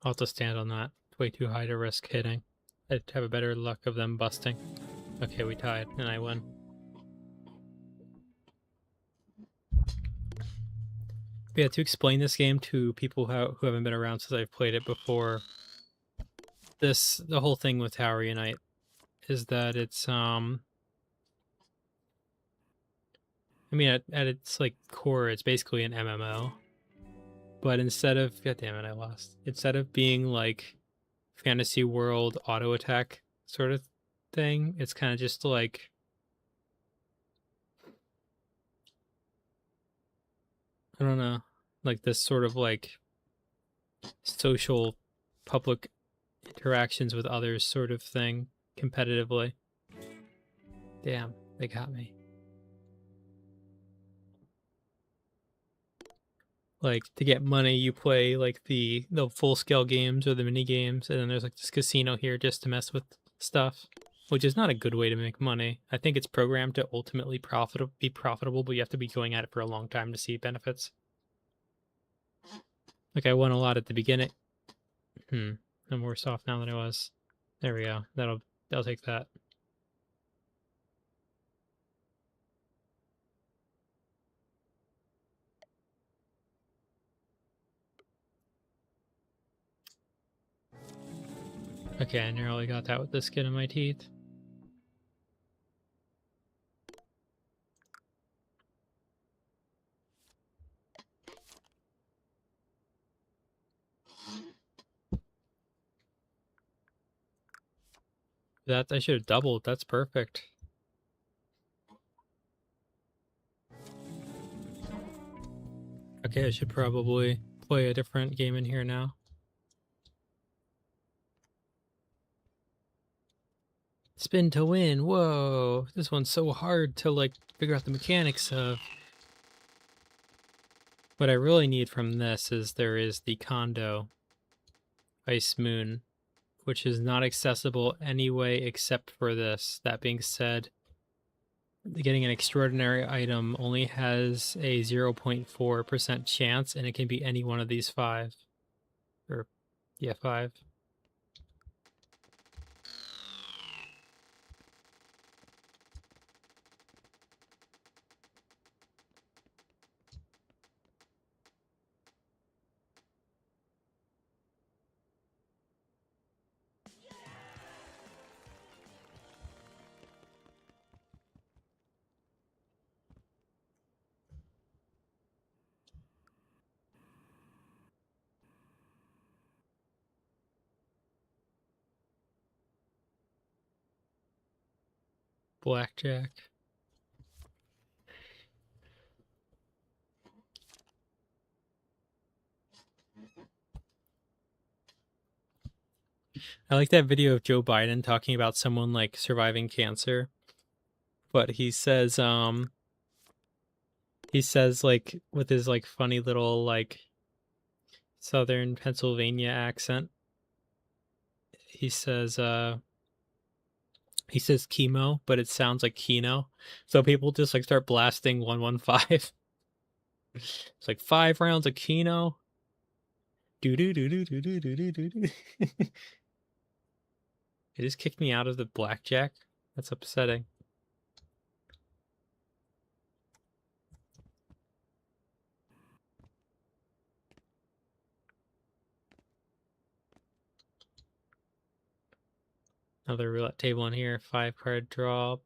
I'll have to stand on that. It's way too high to risk hitting. I'd have a better luck of them busting. Okay, we tied, and I win. But yeah, to explain this game to people who haven't been around since I've played it before, the whole thing with Tower Unite is that it's I mean at its like core it's basically an MMO. But instead of god damn it, I lost. Instead of being like fantasy world auto attack sort of thing, it's kind of just like I don't know, like this sort of like social public interactions with others sort of thing competitively. Damn, they got me. Like to get money, you play like the full scale games or the mini games, and then there's like this casino here just to mess with stuff, which is not a good way to make money. I think it's programmed to ultimately be profitable, but you have to be going at it for a long time to see benefits. Like I won a lot at the beginning. I'm worse off now than I was. There we go. That'll take that. Okay, I nearly got that with the skin of my teeth. That I should have doubled. That's perfect. Okay, I should probably play a different game in here now. Spin to win. Whoa, this one's so hard to like figure out the mechanics of. What I really need from this is there is the condo Ice Moon, which is not accessible anyway except for this. That being said, getting an extraordinary item only has a 0.4% chance, and it can be any one of these five. Or, yeah, five. Blackjack. I like that video of Joe Biden talking about someone like surviving cancer. But he says like with his like funny little like southern Pennsylvania accent. He says chemo, but it sounds like Kino. So people just like start blasting 115. It's like 5 rounds of Kino. Do do do do do do do do do. It just kicked me out of the blackjack. That's upsetting. Another roulette table in here. 5-card draw.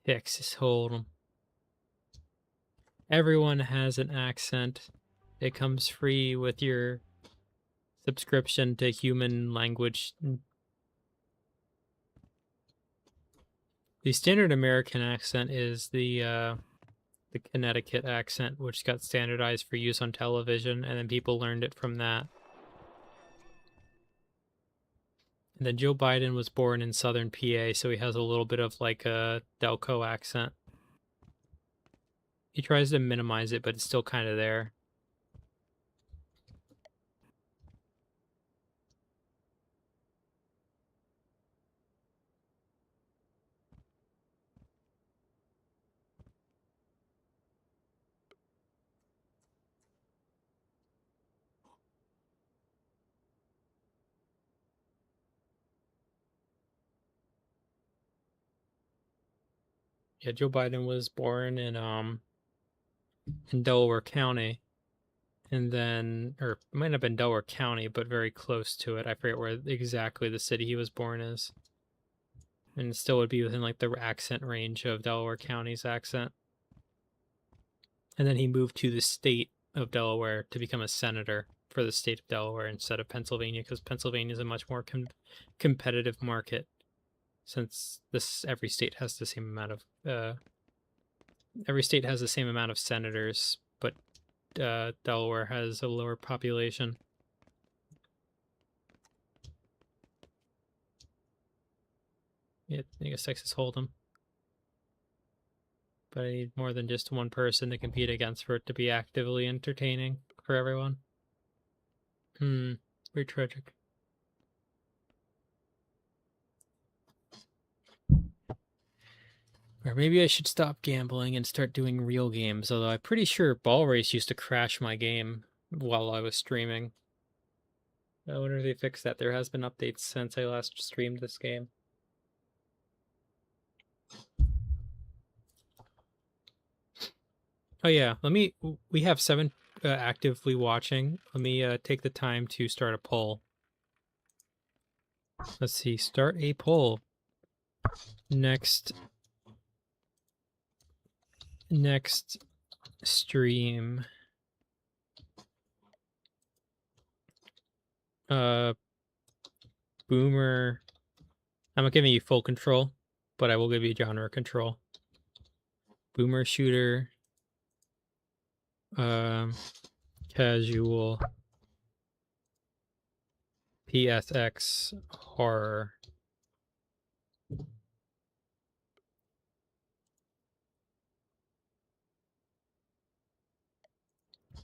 Texas Hold'em. Everyone has an accent. It comes free with your subscription to human language. The standard American accent is the Connecticut accent, which got standardized for use on television, and then people learned it from that. And then Joe Biden was born in southern PA, so he has a little bit of like a Delco accent. He tries to minimize it, but it's still kind of there. Yeah, Joe Biden was born in Delaware County, and then, or it might not have been Delaware County, but very close to it. I forget where exactly the city he was born is, and it still would be within like the accent range of Delaware County's accent. And then he moved to the state of Delaware to become a senator for the state of Delaware instead of Pennsylvania, because Pennsylvania is a much more competitive market, since this every state has the same amount of senators, but Delaware has a lower population. Yeah, I guess Texas Hold'em. But I need more than just one person to compete against for it to be actively entertaining for everyone. Very tragic. Or maybe I should stop gambling and start doing real games, although I'm pretty sure Ball Race used to crash my game while I was streaming. I wonder if they fixed that. There has been updates since I last streamed this game. Oh yeah, we have 7 actively watching. Let me take the time to start a poll. Let's see, start a poll. Next stream. Boomer. I'm not giving you full control, but I will give you genre control. Boomer shooter. Casual. PSX horror.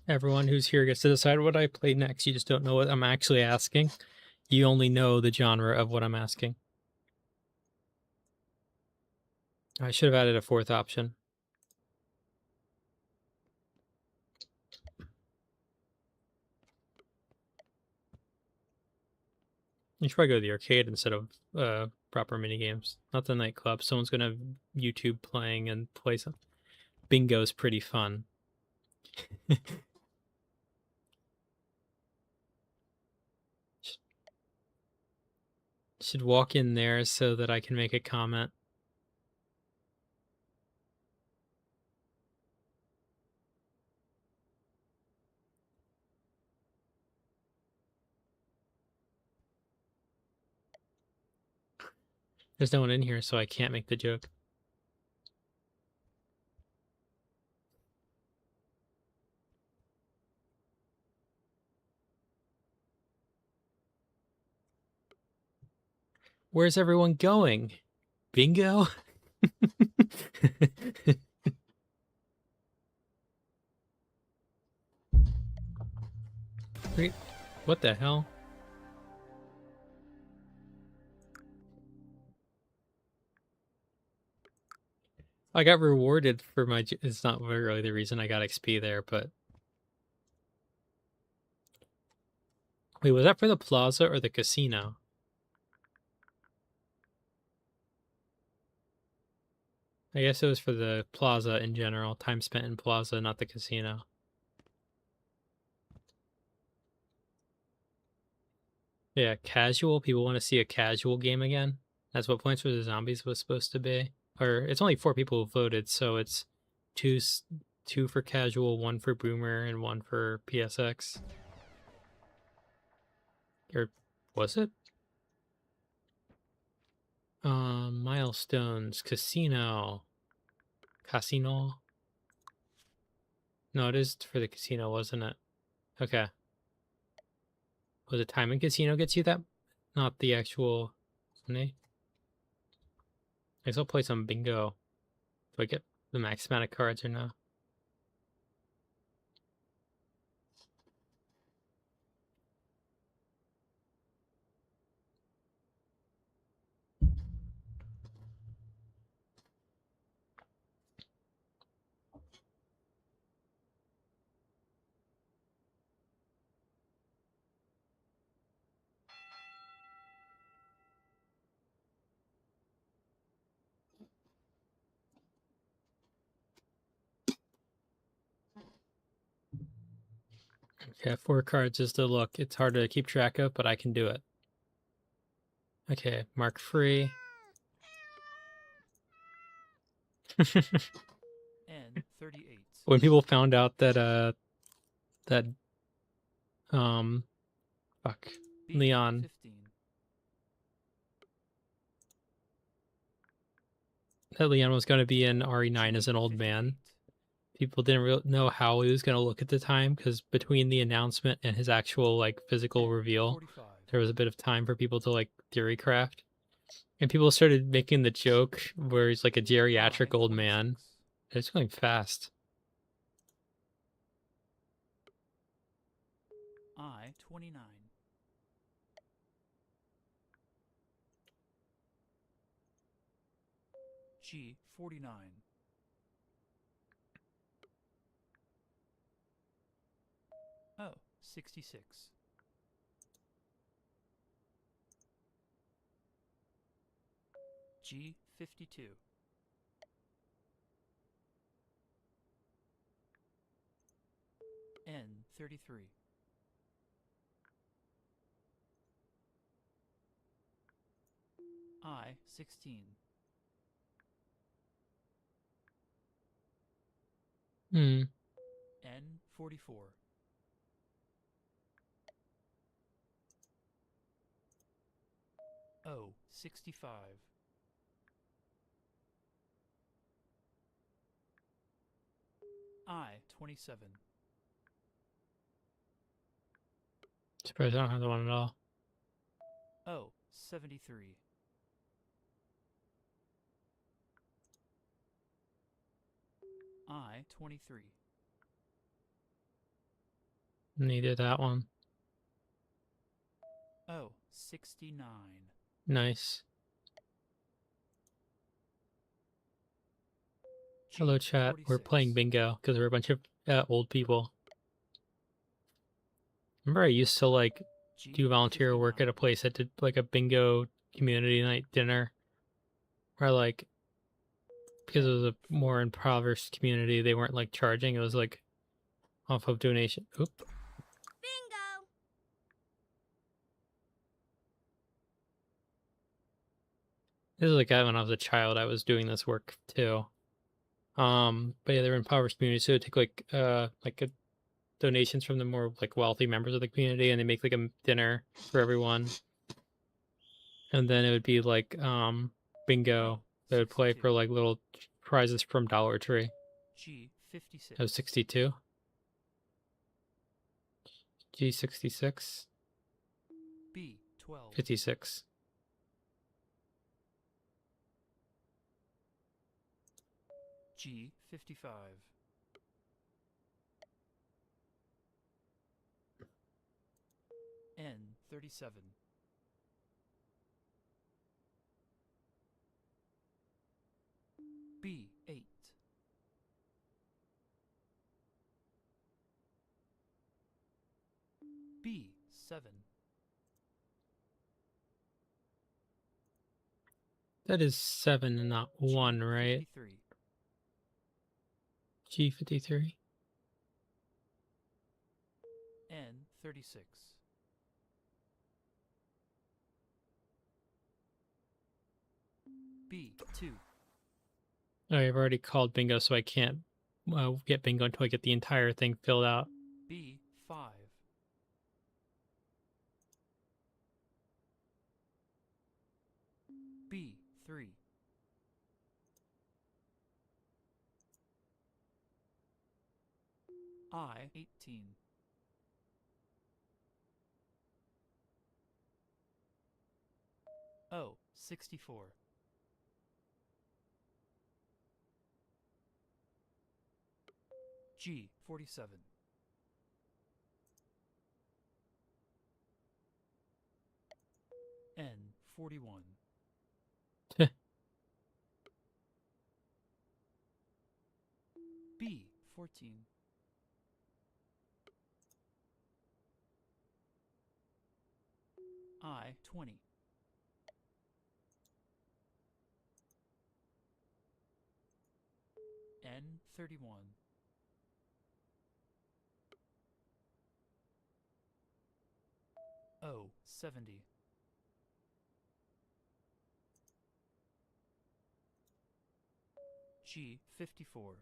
Everyone who's here gets to decide what I play next. You just don't know what I'm actually asking. You only know the genre of what I'm asking. I should have added a 4th option. You should probably go to the arcade instead of proper mini games. Not the nightclub. Someone's gonna YouTube playing and play some. Bingo's pretty fun. Should walk in there so that I can make a comment. There's no one in here, so I can't make the joke. Where's everyone going? Bingo? Wait, what the hell? I got rewarded for my... It's not really the reason I got XP there, but... Wait, was that for the plaza or the casino? I guess it was for the plaza in general. Time spent in plaza, not the casino. Yeah, casual. People want to see a casual game again. That's what Plants vs. Zombies was supposed to be. Or it's only 4 people who voted, so it's two for casual, 1 for Boomer, and 1 for PSX. Or was it? Milestones, casino. No, it is for the casino, wasn't it? Okay. Was it time in casino gets you that not the actual money. I guess I'll play some bingo. Do I get the max amount of cards or no? Okay, 4 cards is the look. It's hard to keep track of, but I can do it. Okay, mark free. N38. When people found out that that fuck Leon B15. that Leon was going to be in RE9 as an old man, people didn't know how he was going to look at the time, because between the announcement and his actual like physical reveal, 45. there was a bit of time for people to like theory craft, and people started making the joke where he's like a geriatric old man. It's going fast. I29. G49. Oh, 66. G52. N33. I16. Hmm. N44. O65. I27. Surprised I don't have the one at all. O73. I23. Needed that one. O69. Nice. Hello, chat. We're playing bingo because we're a bunch of old people. Remember, I used to like do volunteer work at a place that did like a bingo community night dinner, where like, because it was a more impoverished community, they weren't like charging. It was like off of donation. Oop. Bingo. This is like when I was a child, I was doing this work too. But yeah, they were impoverished communities, so it take like a donations from the more like wealthy members of the community, and they make like a dinner for everyone. And then it would be like bingo. They would play for like little prizes from Dollar Tree. G56. That was 62. G66. B12. 56. G55. N37. B8. B7. That is 7 and not 1, right? G53. N36. B2. Oh, I've already called bingo, so I can't get bingo until I get the entire thing filled out. B5. B3. I18. O 64. G 47. N 41. B 14. I 20. N 31. O 70. G 54.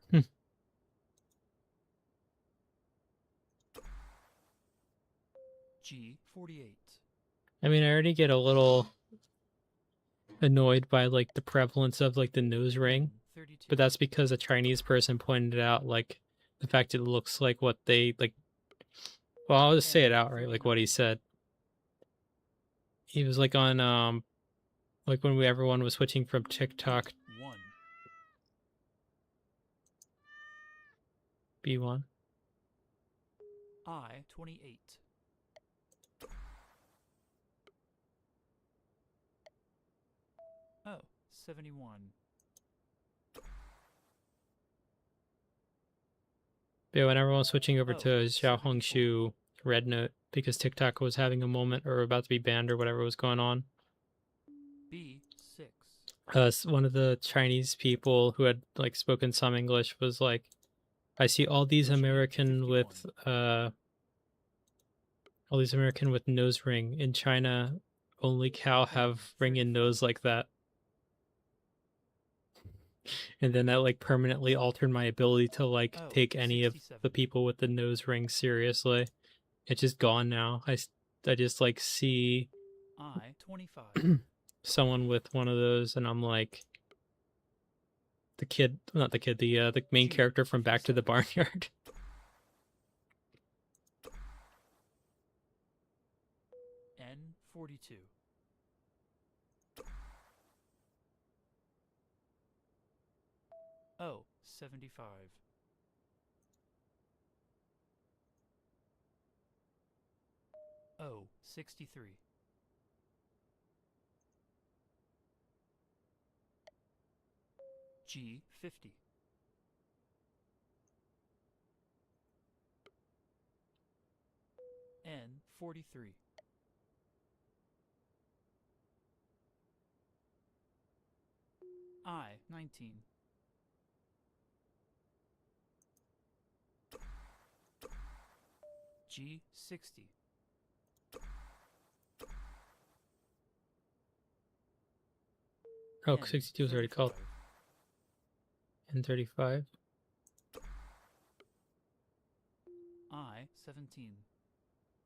G 48. I mean, I already get a little annoyed by like the prevalence of like the nose ring, N 32. but that's because a Chinese person pointed out like the fact it looks like what they like. Well, I'll just say it N outright, like what he 39. said. He was like on like when everyone was switching from TikTok 1. B1. I 28. O 71. But when everyone was switching over to Oh, Xiao 74. Hongshu Red Note because TikTok was having a moment or about to be banned or whatever was going on. B 6. One of the Chinese people who had like spoken some English was like, I see all these G American 51. with nose ring. In China, only cow have ring and nose like that. And then that like permanently altered my ability to like Oh, take any of 67. the people with the nose ring seriously. It's just gone now. I just like see I 25. someone with one of those and I'm like the kid, not the kid, the main G character from Back to the 57. Barnyard. N 42. O 75. O 63. G 50. N 43. I 19. G 60. Oh, N 62 was already called. 35. N35. I 17.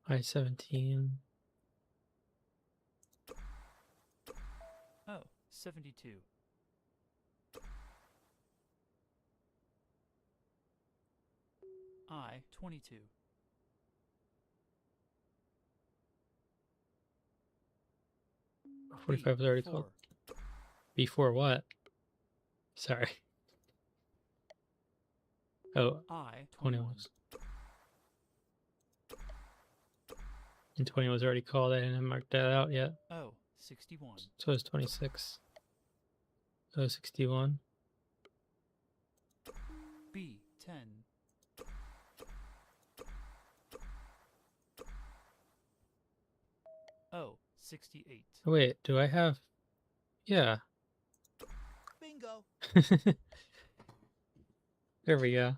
I-17. O 72. I 22. 45 was already called. 4. Before what? Sorry. Oh, I 20 21. was. And 20 was already called. I didn't mark that out yet. O 61. So it's 26. Oh, 61. B 10. O 68. Oh, wait, do I have... Yeah. Bingo. There we go.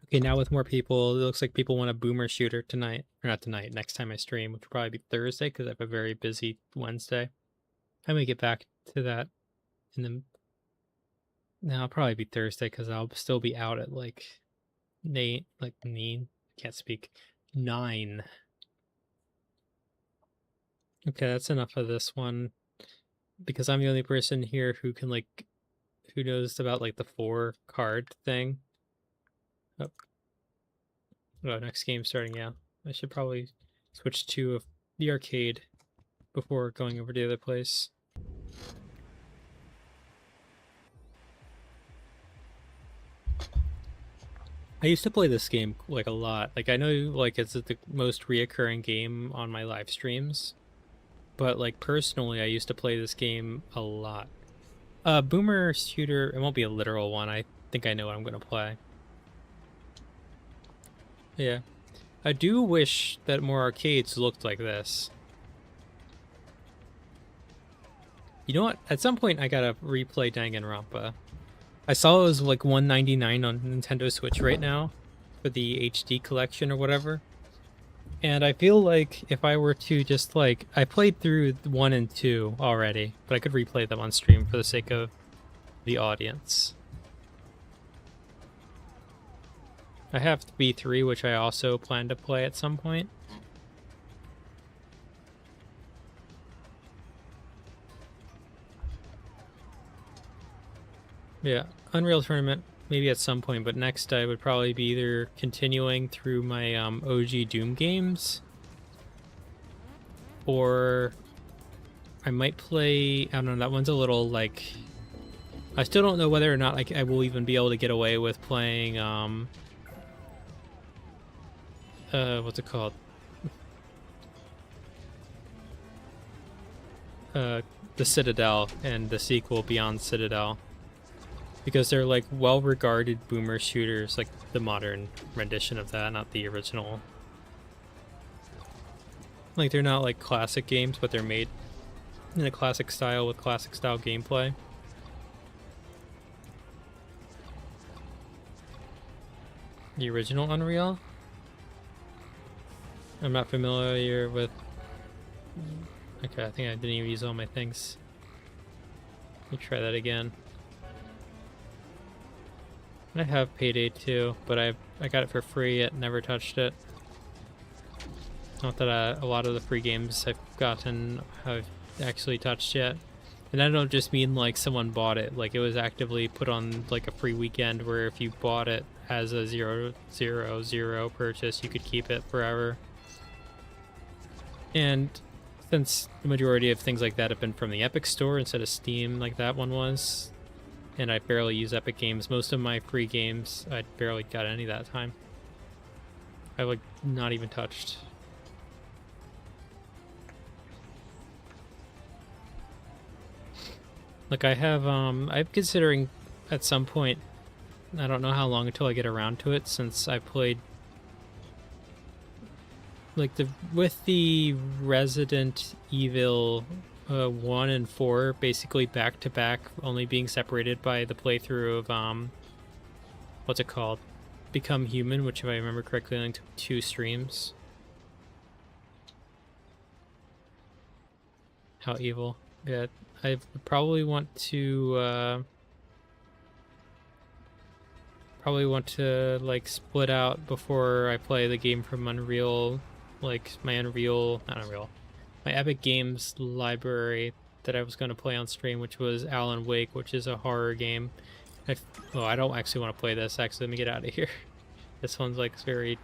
Okay, now with more people, it looks like people want a boomer shooter tonight. Or not tonight, next time I stream, which will probably be Thursday because I have a very busy Wednesday. I may get back to that in the... No, I'll probably be Thursday because I'll still be out at like... Can't speak. 9. Okay, that's enough of this one. Because I'm the only person here who can like... Who knows about like the 4 card thing. Oh, next game starting, yeah. I should probably switch to the arcade before going over to the other place. I used to play this game like a lot. Like I know like it's the most reoccurring game on my live streams, but like personally I used to play this game a lot. Boomer shooter, it won't be a literal one. I think I know what I'm gonna play. Yeah. I do wish that more arcades looked like this. You know what? At some point I gotta replay Danganronpa. I saw it was like $1.99 on Nintendo Switch right now for the HD collection or whatever. And I feel like if I were to just like, I played through 1 and 2 already, but I could replay them on stream for the sake of the audience. I have B3, which I also plan to play at some point. Yeah, Unreal Tournament, maybe at some point, but next I would probably be either continuing through my OG Doom games, or I might play, I don't know, that one's a little like, I still don't know whether or not I will even be able to get away with playing, what's it called? The Citadel and the sequel Beyond Citadel. Because they're like well-regarded boomer shooters, like the modern rendition of that, not the original. Like they're not like classic games, but they're made in a classic style with classic style gameplay. The original Unreal? I'm not familiar with... Okay, I think I didn't even use all my things. Let me try that again. I have Payday 2, but I got it for free, yet never touched it. Not that a lot of the free games I've gotten have actually touched yet. And I don't just mean like someone bought it, like it was actively put on like a free weekend where if you bought it as a 000 purchase, you could keep it forever. And since the majority of things like that have been from the Epic Store instead of Steam like that one was, and I barely use Epic Games. Most of my free games, I barely got any that time. I like not even touched. Like I have, I'm considering at some point, I don't know how long until I get around to it, since I played like with the Resident Evil 1 and 4 basically back to back, only being separated by the playthrough of what's it called? Become Human, which if I remember correctly only took 2 streams. How evil. Yeah, I probably want to like split out before I play the game from Unreal, like my my Epic Games library that I was going to play on stream, which was Alan Wake, which is a horror game. Oh, I don't actually want to play this. Actually, let me get out of here. This one's like very...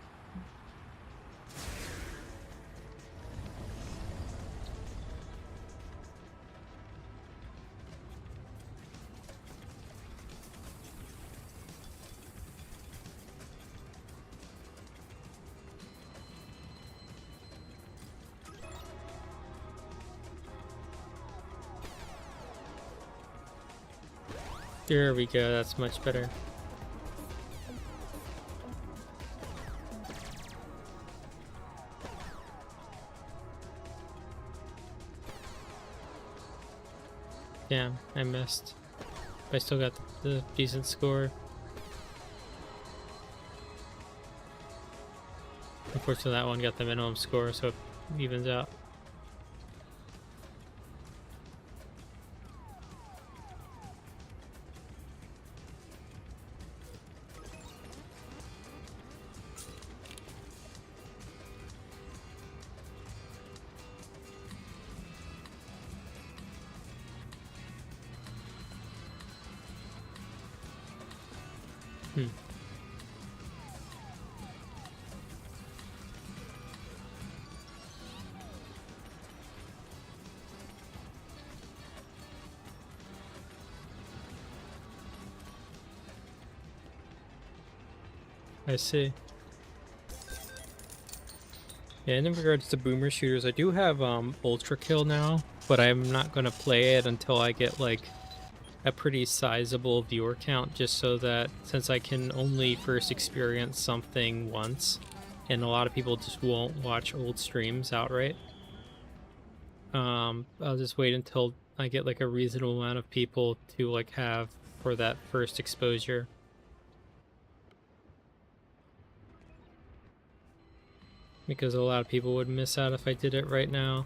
There we go, that's much better. Damn, I missed. But I still got the decent score. Unfortunately, that one got the minimum score, so it evens out. I see. Yeah, and in regards to boomer shooters, I do have Ultra Kill now, but I'm not gonna play it until I get like a pretty sizable viewer count, just so that since I can only first experience something once, and a lot of people just won't watch old streams outright. I'll just wait until I get like a reasonable amount of people to like have for that first exposure. Because a lot of people would miss out if I did it right now.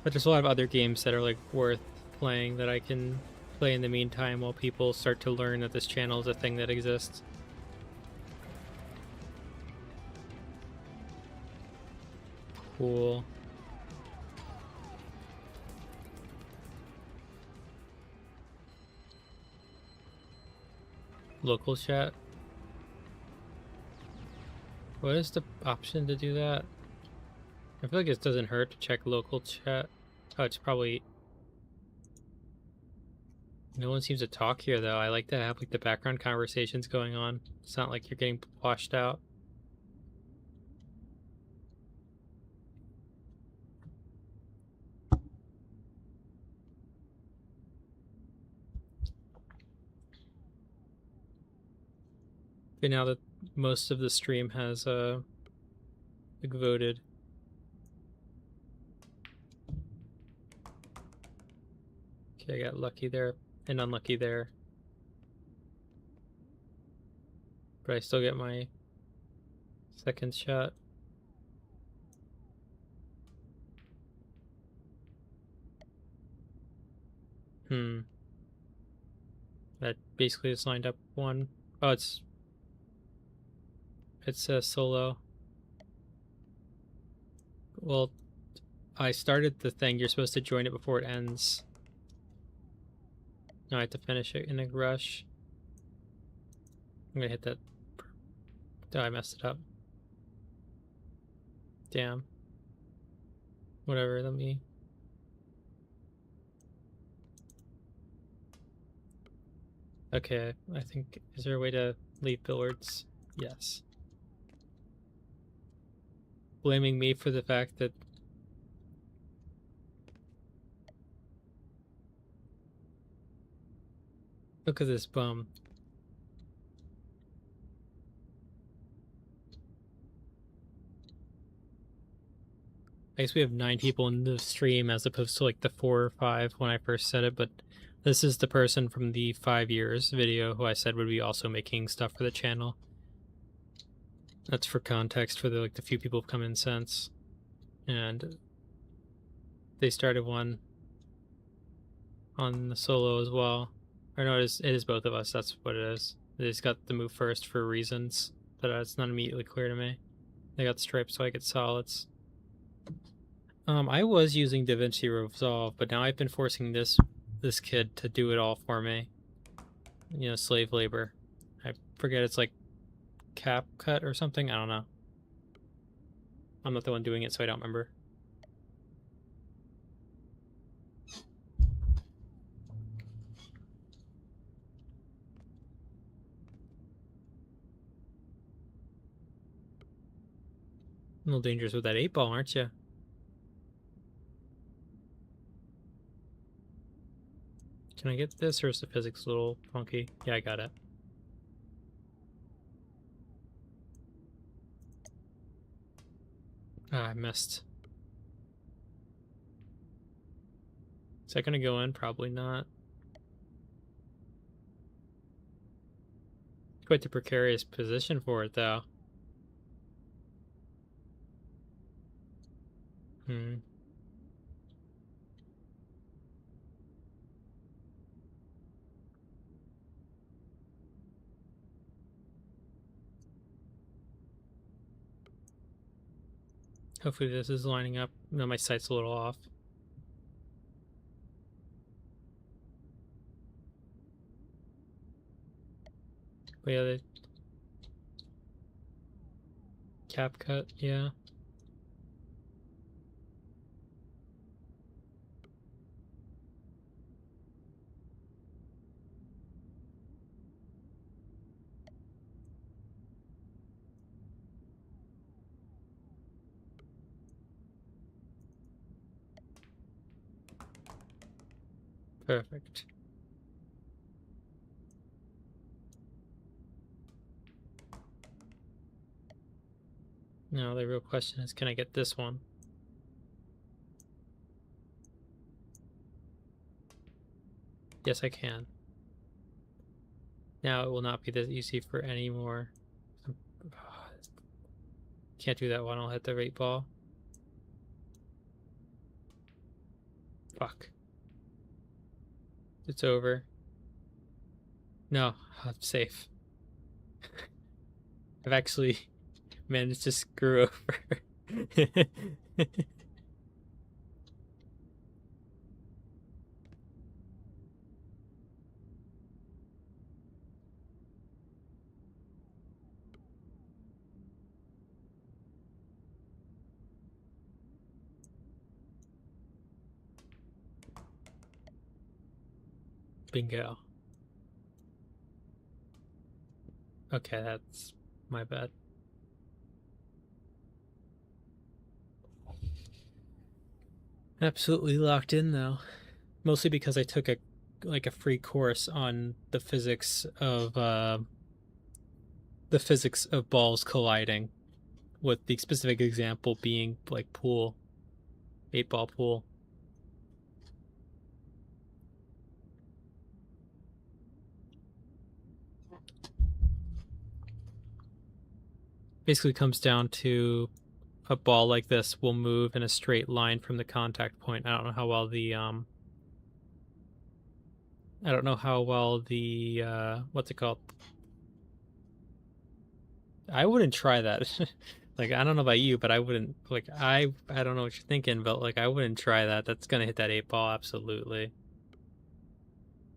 But there's a lot of other games that are like worth playing that I can play in the meantime while people start to learn that this channel is a thing that exists. Cool. Local chat. What is the option to do that? I feel like it doesn't hurt to check local chat. Oh, it's probably... No one seems to talk here, though. I like to have like the background conversations going on. It's not like you're getting washed out. Okay, now that most of the stream has like voted. Okay, I got lucky there and unlucky there. But I still get my second shot. That basically just lined up one. Oh, it's a solo. Well, I started the thing. You're supposed to join it before it ends. No, I have to finish it in a rush. I'm gonna hit that. Oh, I messed it up. Damn. Whatever, let me... Okay, I think... Is there a way to leave billiards? Yes. Blaming me for the fact that... Look at this bum. I guess we have 9 people in the stream as opposed to like the 4 or 5 when I first said it, but this is the person from the 5 years video who I said would be also making stuff for the channel. That's for context for the like the few people who've come in since. And they started one on the solo as well. Or no, it is both of us, that's what it is. They just got the move first for reasons that it's not immediately clear to me. They got stripes so I get solids. I was using DaVinci Resolve, but now I've been forcing this kid to do it all for me. You know, slave labor. I forget, it's like CapCut or something. I don't know. I'm not the one doing it, so I don't remember. A little dangerous with that 8-ball, aren't you? Can I get this, or is the physics a little funky? Yeah, I got it. Ah, I missed. Is that gonna go in? Probably not. Quite the precarious position for it, though. Hopefully this is lining up. No, my sight's a little off. But yeah, the cap cut, yeah. Perfect. Now the real question is, can I get this one? Yes, I can. Now it will not be this easy for any more. Can't do that one. I'll hit the rate ball. Fuck. It's over. No, I'm safe. I've actually managed to screw over. Bingo. Okay, that's my bad. Absolutely locked in though. Mostly because I took a free course on the physics of balls colliding, with the specific example being like pool, 8-ball pool. Basically comes down to a ball like this will move in a straight line from the contact point. I don't know how well the what's it called? I wouldn't try that. Like, I don't know about you, but I wouldn't, like, I don't know what you're thinking, but like I wouldn't try that. That's gonna hit that 8-ball absolutely.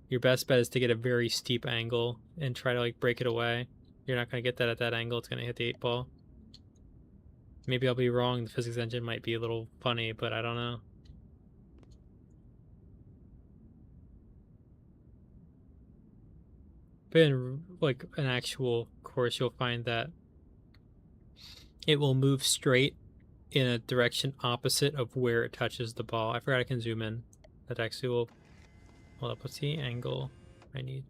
Your best bet is to get a very steep angle and try to like break it away. You're not gonna get that at that angle. It's gonna hit the 8-ball. Maybe I'll be wrong. The physics engine might be a little funny, but I don't know. But in like an actual course, you'll find that it will move straight in a direction opposite of where it touches the ball. I forgot I can zoom in. That actually will... Hold up, what's the angle I need?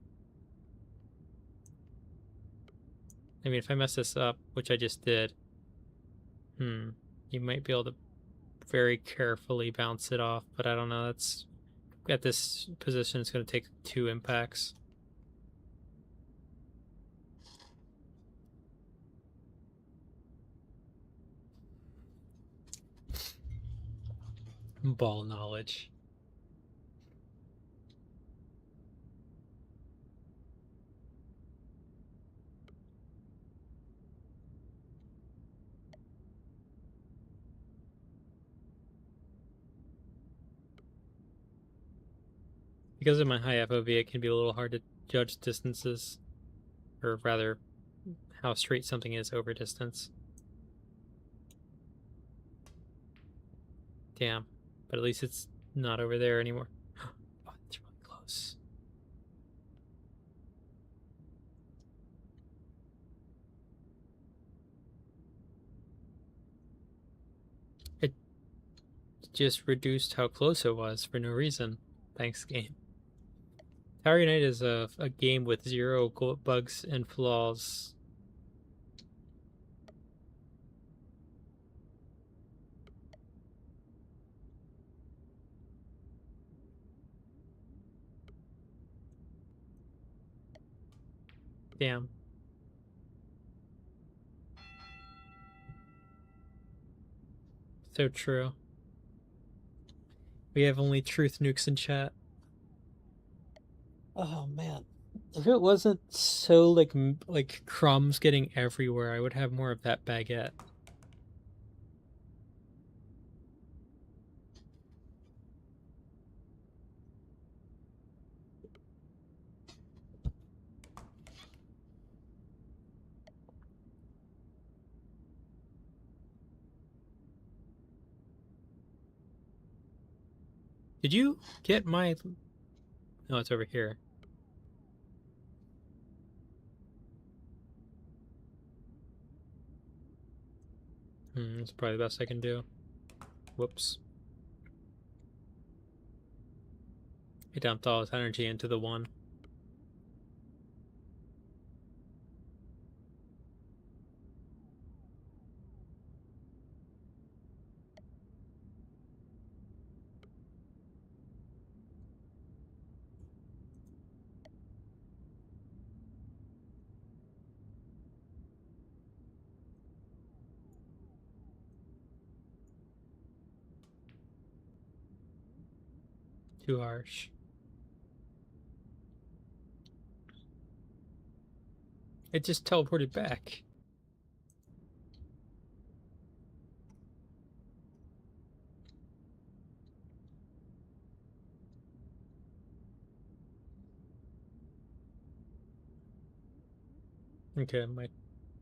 I mean, if I mess this up, which I just did, you might be able to very carefully bounce it off, but I don't know. That's... At this position, it's going to take 2 impacts. Ball knowledge. Because of my high FOV, it can be a little hard to judge distances, or rather, how straight something is over distance. Damn. But at least it's not over there anymore. Oh, it's really close. It just reduced how close it was for no reason. Thanks, game. Tower Unite is a game with 0 bugs and flaws. Damn. So true. We have only truth nukes in chat. Oh man. If it wasn't so like crumbs getting everywhere, I would have more of that baguette. Did you get my... No, it's over here. That's probably the best I can do. Whoops. He dumped all his energy into the one. Too harsh. It just teleported back. Okay,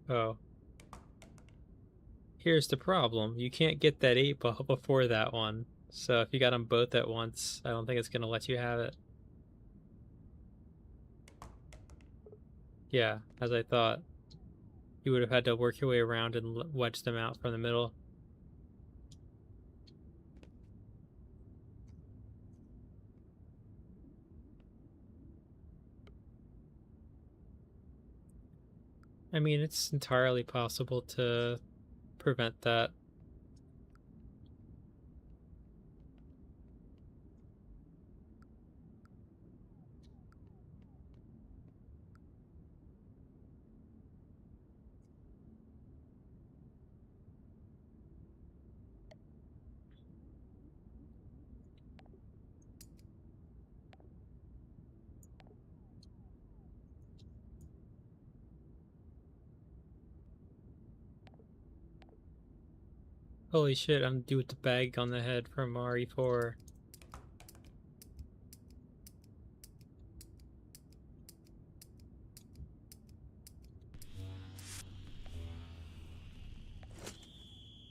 oh. Here's the problem. You can't get that 8 ball before that one. So if you got them both at once, I don't think it's gonna let you have it. Yeah, as I thought. You would have had to work your way around and wedge them out from the middle. I mean, it's entirely possible to prevent that. Holy shit, I'm due with the bag on the head from RE4.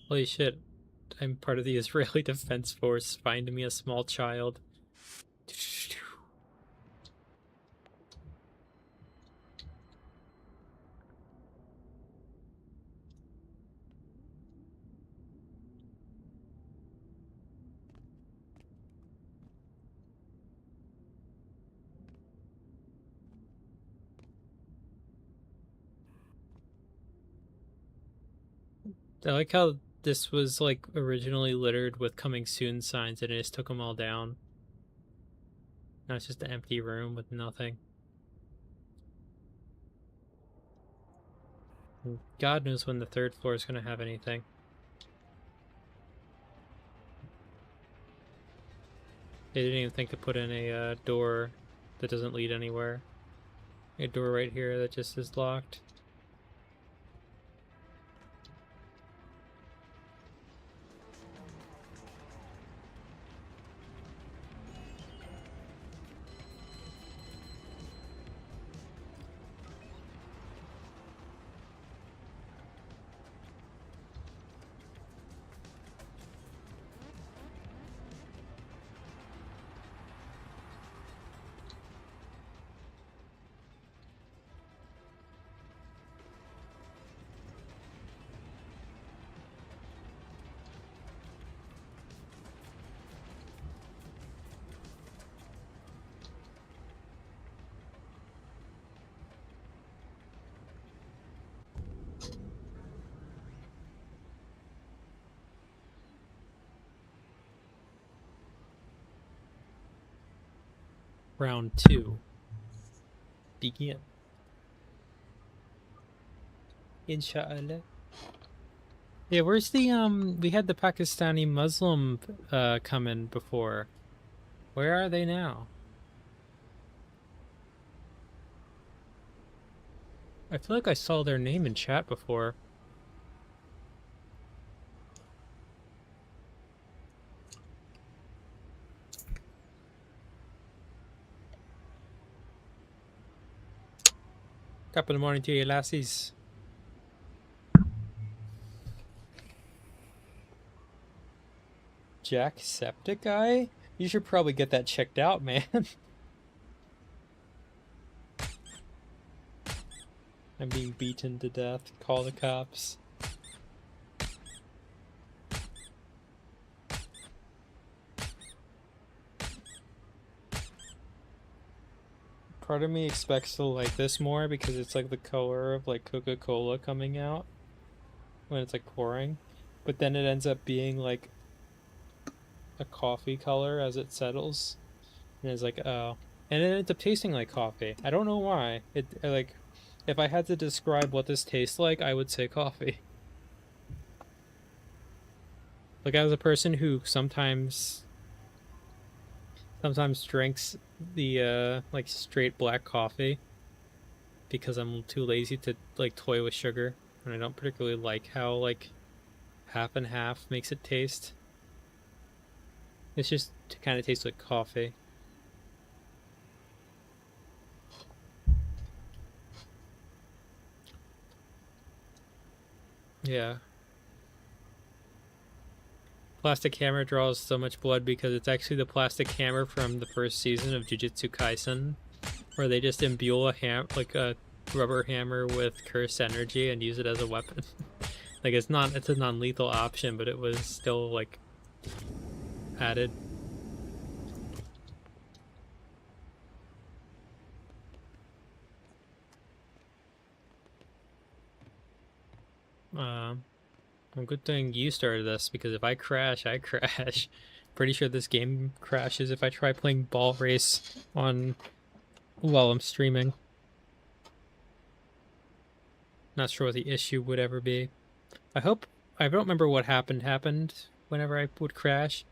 Holy shit, I'm part of the Israeli Defense Force. Find me a small child. I like how this was like originally littered with coming soon signs and it just took them all down. Now it's just an empty room with nothing. And God knows when the third floor is going to have anything. They didn't even think to put in a door that doesn't lead anywhere. A door right here that just is locked. Round 2. Begin. Inshallah. Yeah, where's the we had the Pakistani Muslim come in before. Where are they now? I feel like I saw their name in chat before. Top of the morning to you, lassies. Jacksepticeye? You should probably get that checked out, man. I'm being beaten to death. Call the cops. Part of me expects to like this more because it's like the color of like Coca-Cola coming out when it's like pouring, but then it ends up being like a coffee color as it settles, and it's like, oh, and it ends up tasting like coffee. I don't know why. Like, if I had to describe what this tastes like, I would say coffee. Like, as a person who sometimes drinks the like straight black coffee because I'm too lazy to like toy with sugar, and I don't particularly like how like half and half makes it taste. It's just to kind of taste like coffee. Yeah. Plastic hammer draws so much blood because it's actually the plastic hammer from the first season of Jujutsu Kaisen, where they just imbue like a rubber hammer with cursed energy and use it as a weapon. Like it's a non-lethal option, but it was still like added. Well, good thing you started this because if I crash, I crash. Pretty sure this game crashes if I try playing ball race on while I'm streaming. Not sure what the issue would ever be. I don't remember what happened whenever I would crash.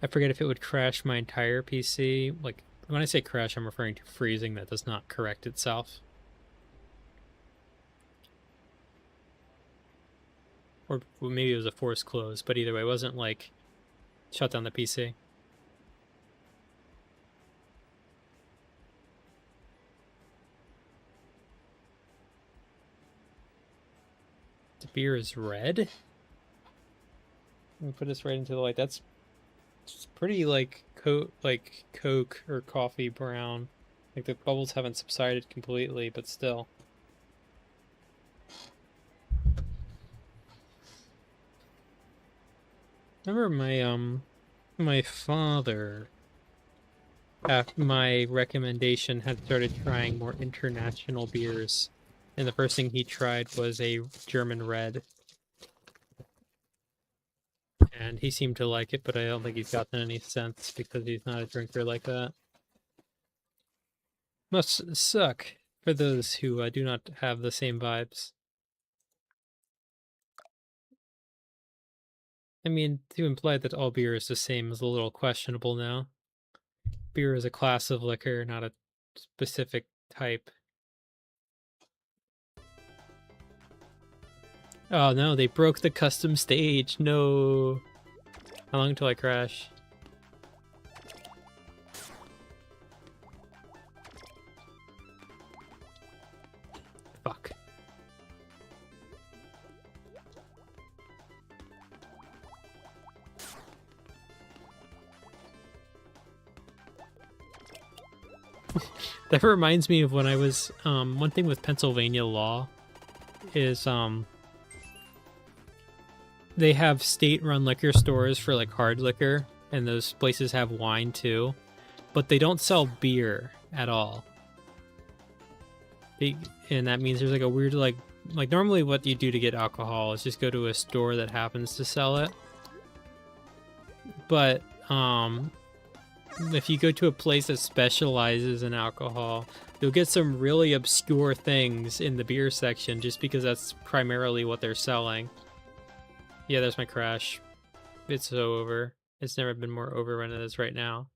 I forget if it would crash my entire PC. Like when I say crash, I'm referring to freezing that does not correct itself. Or well, maybe it was a forced close, but either way, it wasn't like shut down the PC. The beer is red. Let me put this right into the light. That's pretty like Coke or coffee brown. Like the bubbles haven't subsided completely, but still. Remember my father at my recommendation had started trying more international beers, and the first thing he tried was a German red, and he seemed to like it, but I don't think he's gotten any sense because he's not a drinker like that. Must suck for those who do not have the same vibes. I mean, to imply that all beer is the same is a little questionable now. Beer is a class of liquor, not a specific type. Oh no, they broke the custom stage. No. How long till I crash? Fuck. That reminds me of when I was one thing with Pennsylvania law is they have state-run liquor stores for like hard liquor, and those places have wine too, but they don't sell beer at all. And that means there's like a weird like normally what you do to get alcohol is just go to a store that happens to sell it. But if you go to a place that specializes in alcohol, you'll get some really obscure things in the beer section just because that's primarily what they're selling. Yeah, there's my crash. It's so over. It's never been more over than it is right now.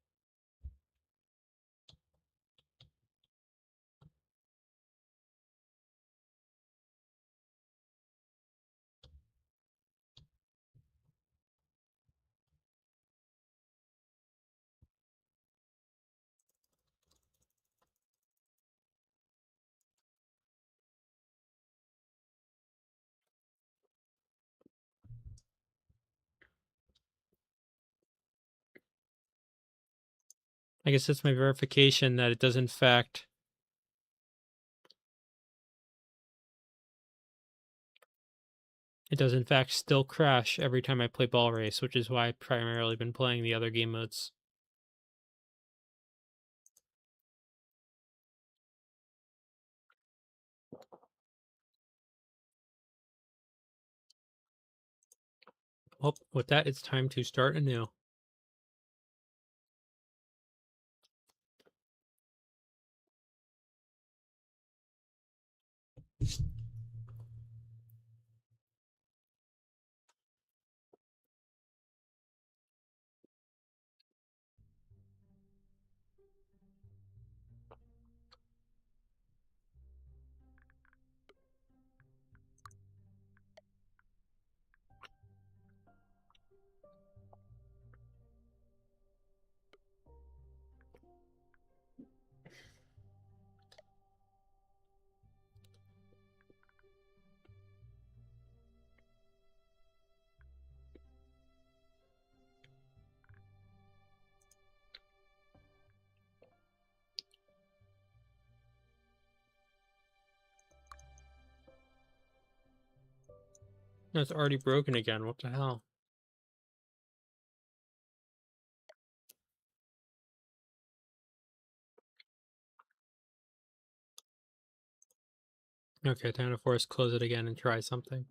I guess that's my verification that it does in fact still crash every time I play ball race, which is why I've primarily been playing the other game modes. Oh, with that, it's time to start anew. No, it's already broken again. What the hell? Okay, time to force close it again and try something.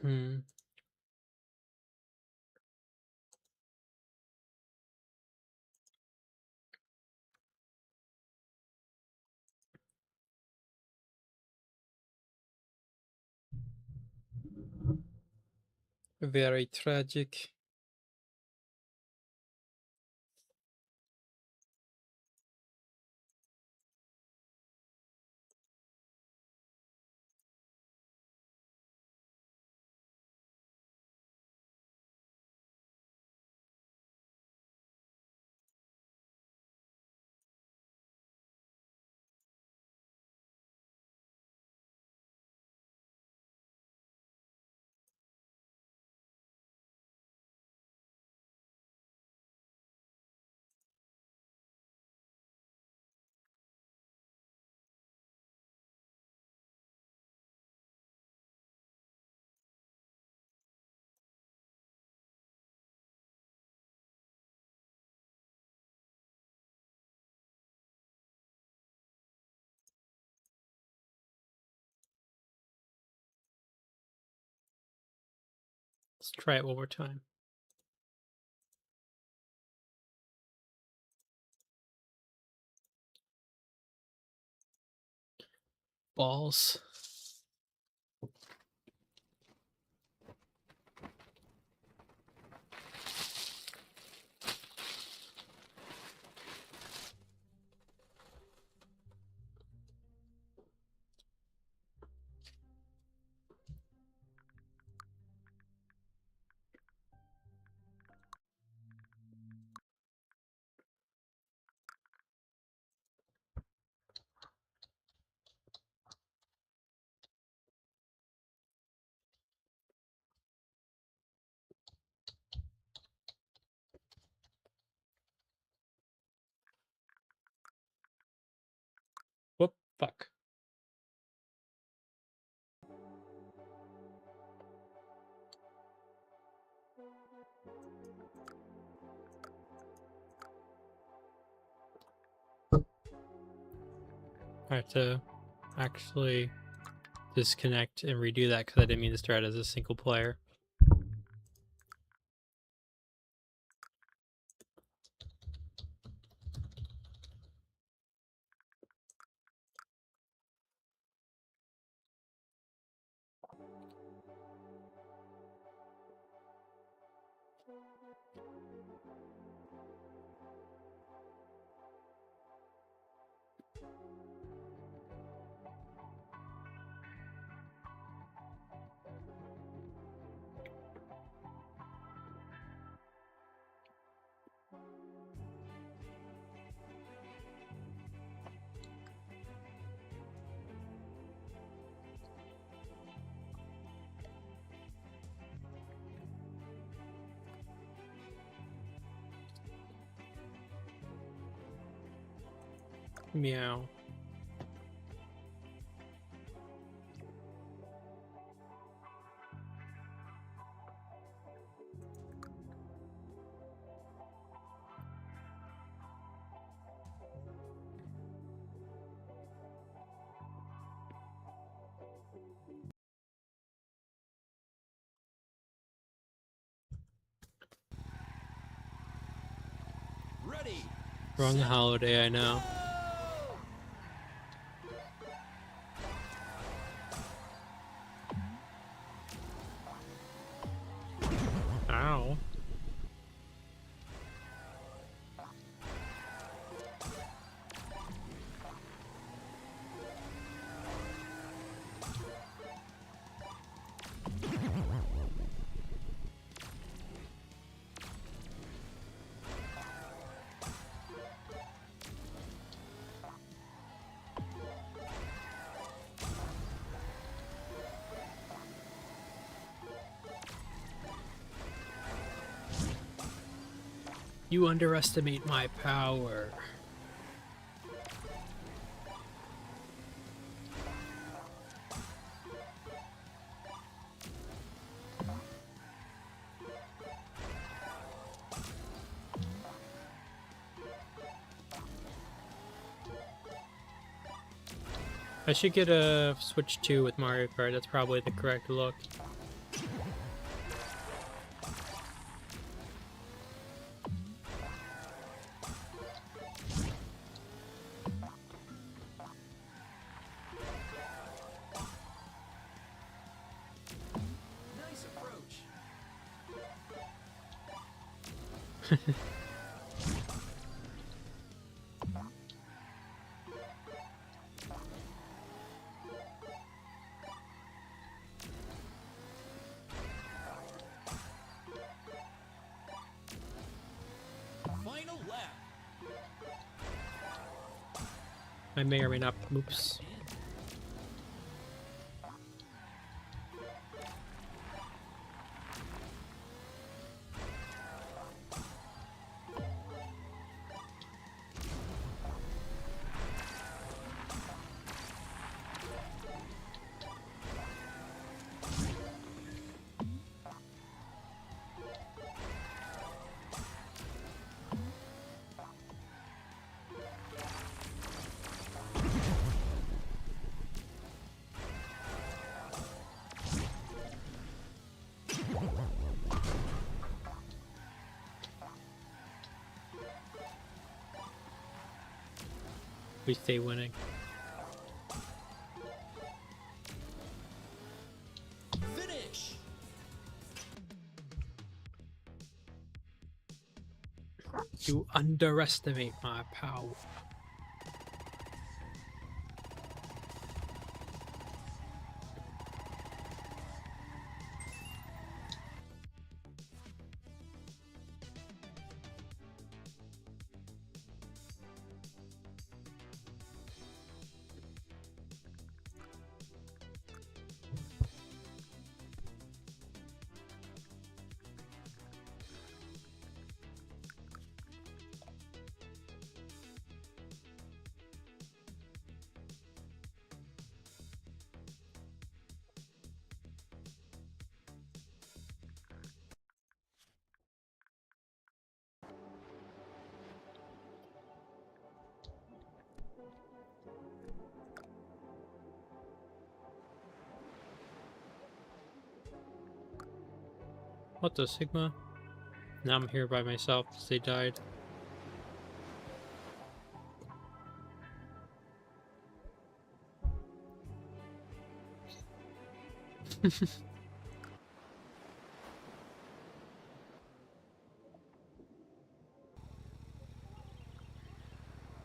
Hmm. Very tragic. Let's try it one more time. Balls. Whoop, fuck. I have to actually disconnect and redo that because I didn't mean to start as a single player. Meow. Ready. Wrong Set. holiday, I know. Ow. You underestimate my power. I should get a Switch 2 with Mario Kart. That's probably the correct look. Nice approach. Final lap. I may or may not. Oops. We stay winning. Finish. You underestimate my power. What the Sigma? Now I'm here by myself because they died.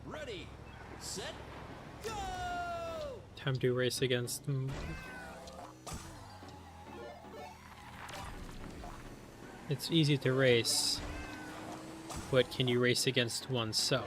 Ready, set, go! Time to race against them. It's easy to race, but can you race against oneself?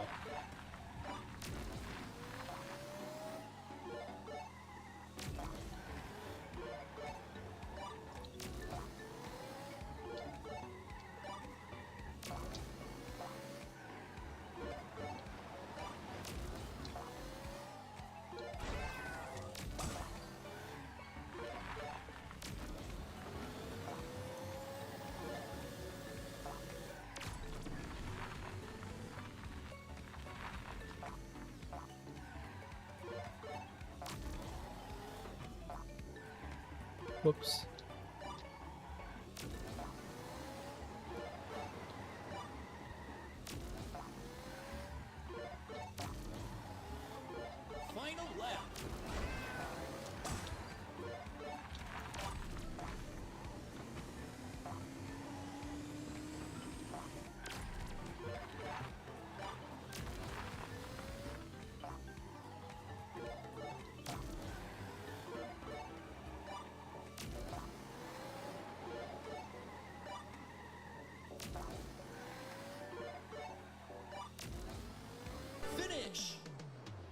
Whoops. Final lap. Finish.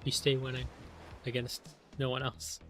You stay winning against no one else.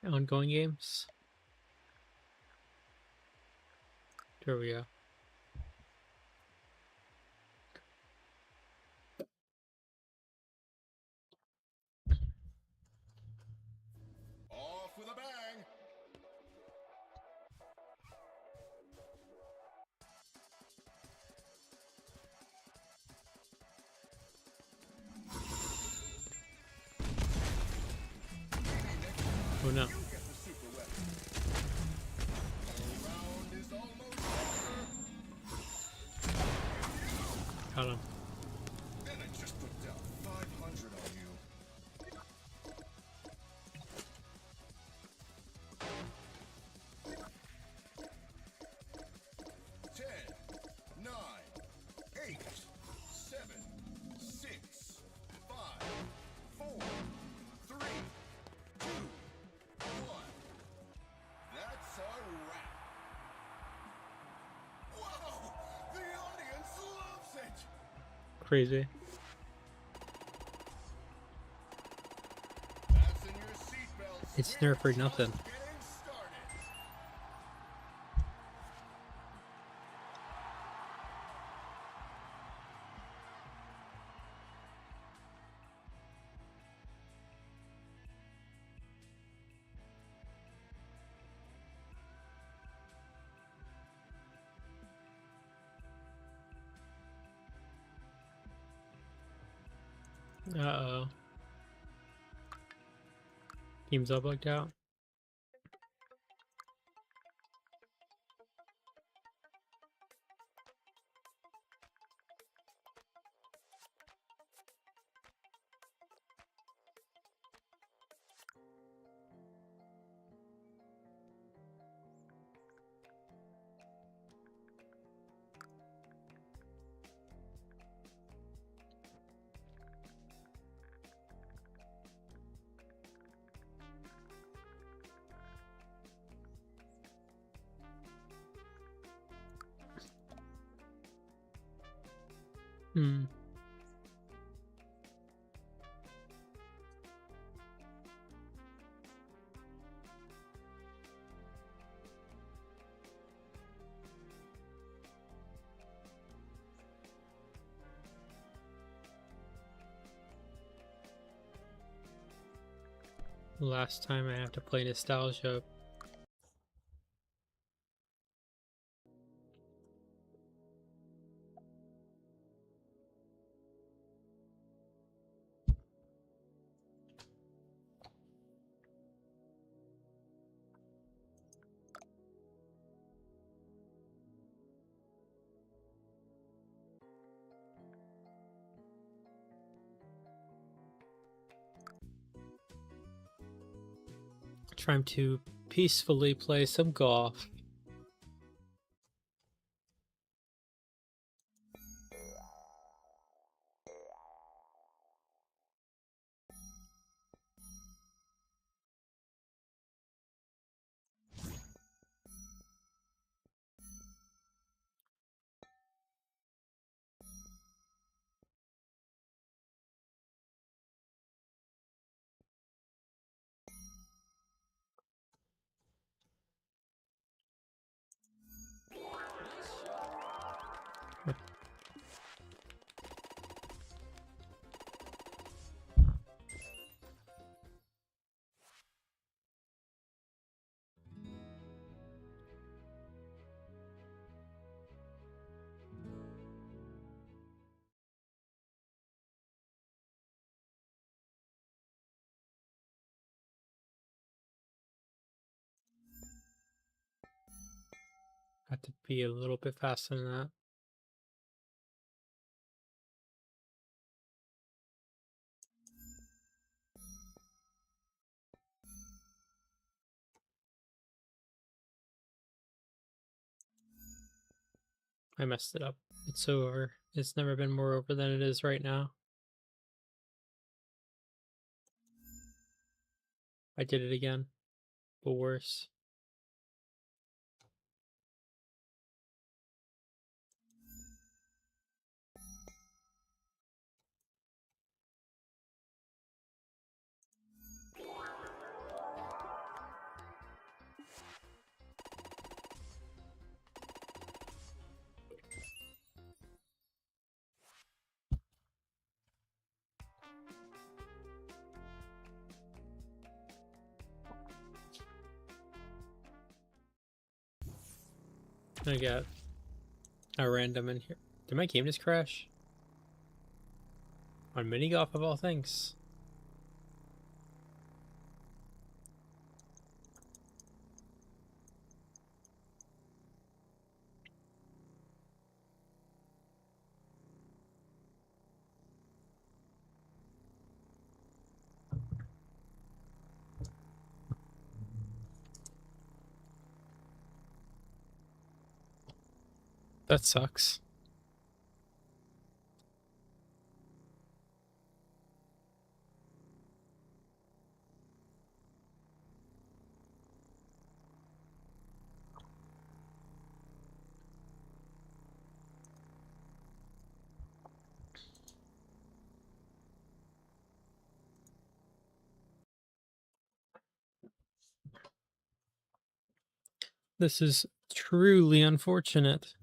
Ongoing games. There we go. Off with a bang! Oh no. You get the super weapon. The round is almost over. Got him. And I just put down 500 on you. 10, 9, 8, 7, 6, 5, 4, 3, 2, 1. That's a wrap. Whoa! The audience loves it! Crazy. Fasten your seatbelts. It's We're nerf for nothing. just getting started. Uh-oh. Teams all bugged out. Hmm. Last time I have to play nostalgia. Trying to peacefully play some golf. Nice shot. Have to be a little bit faster than that. I messed it up. It's over. It's never been more over than it is right now. I did it again, but worse. I got a random in here. Did my game just crash? On mini golf of all things. That sucks. This is truly unfortunate.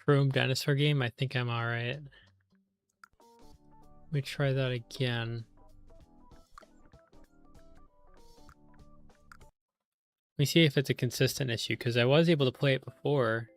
Chrome dinosaur game, I think I'm alright. Let me try that again. Let me see if it's a consistent issue, because I was able to play it before.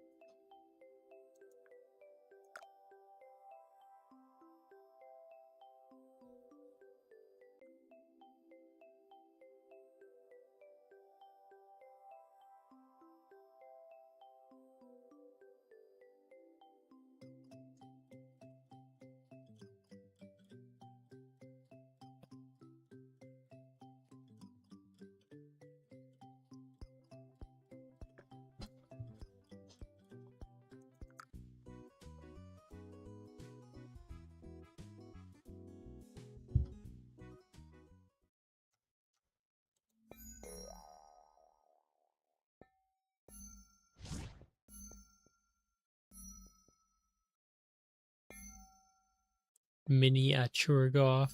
Miniature golf.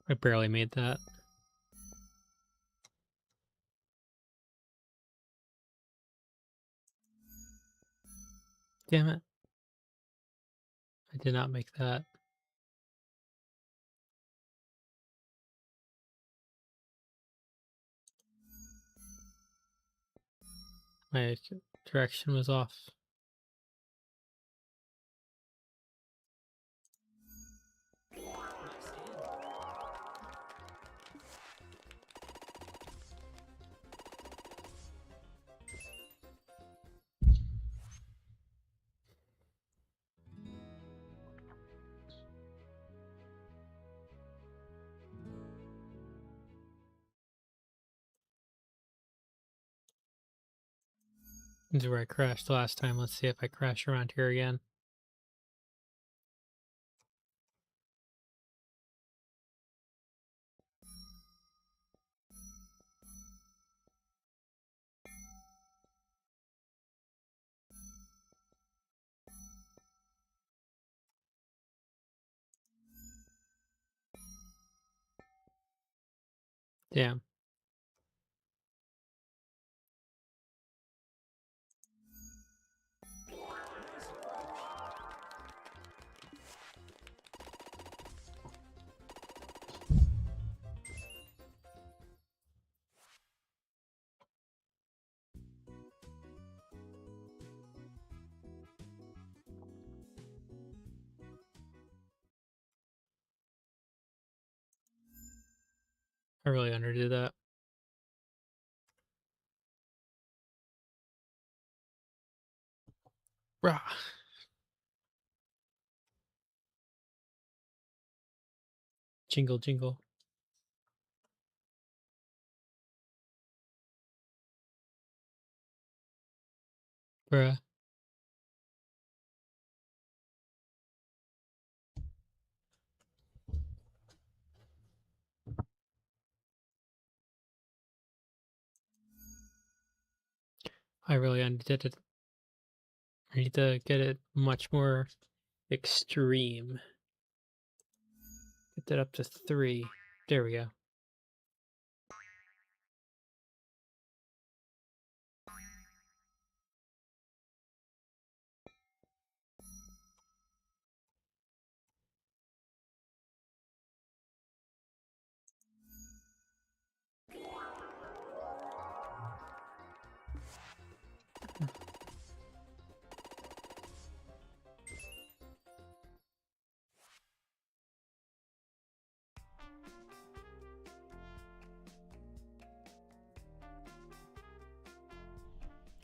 I barely made that. Damn it. I did not make that. My direction was off. This is where I crashed last time. Let's see if I crash around here again. Damn. I really underdid that. Rah. Jingle, jingle. Bruh. I really undid it. I need to get it much more extreme. Get that up to 3. There we go.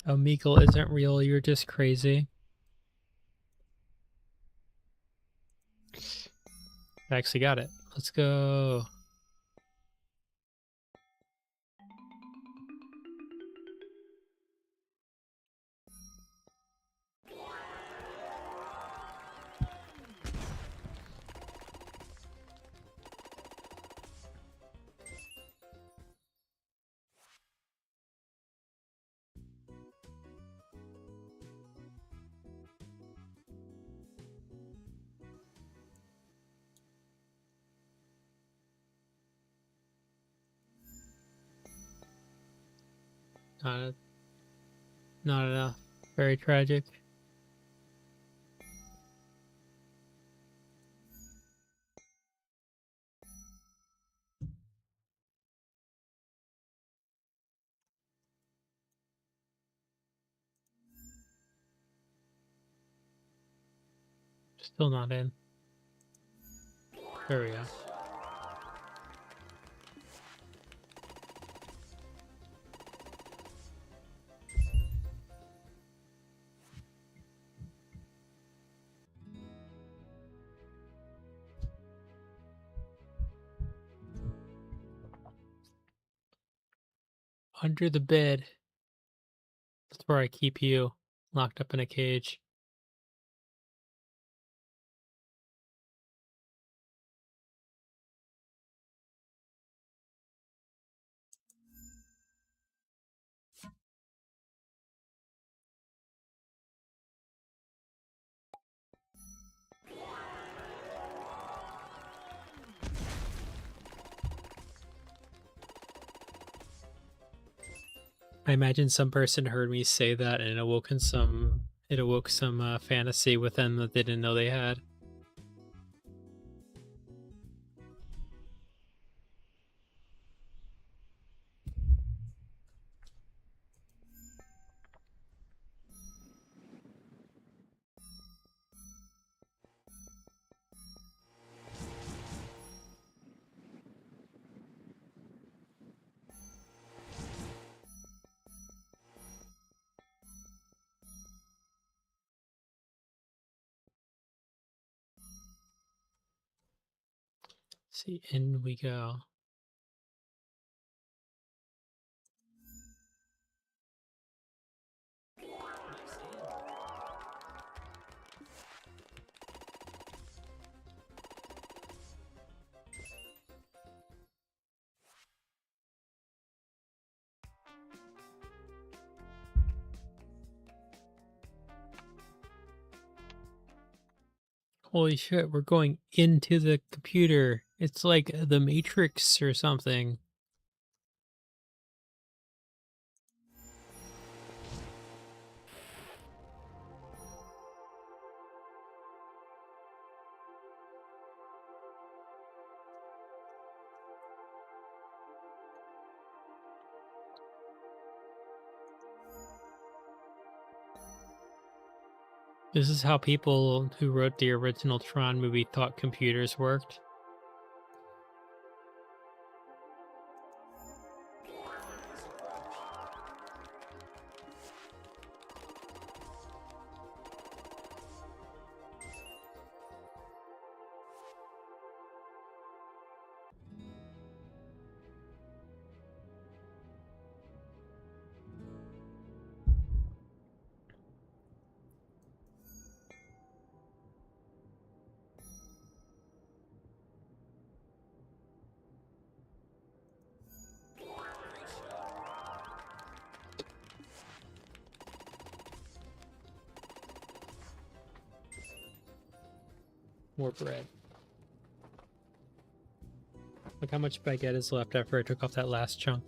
Omegle isn't real, you're just crazy. I actually got it. Let's go. Not not enough. Very tragic. Still not in. There we go. Under the bed. That's where I keep you, locked up in a cage. I imagine some person heard me say that and it awoke some fantasy within that they didn't know they had. See, in we go. Holy shit, we're going into the computer. It's like the Matrix or something. This is how people who wrote the original Tron movie thought computers worked. More bread. Look how much baguette is left after I took off that last chunk.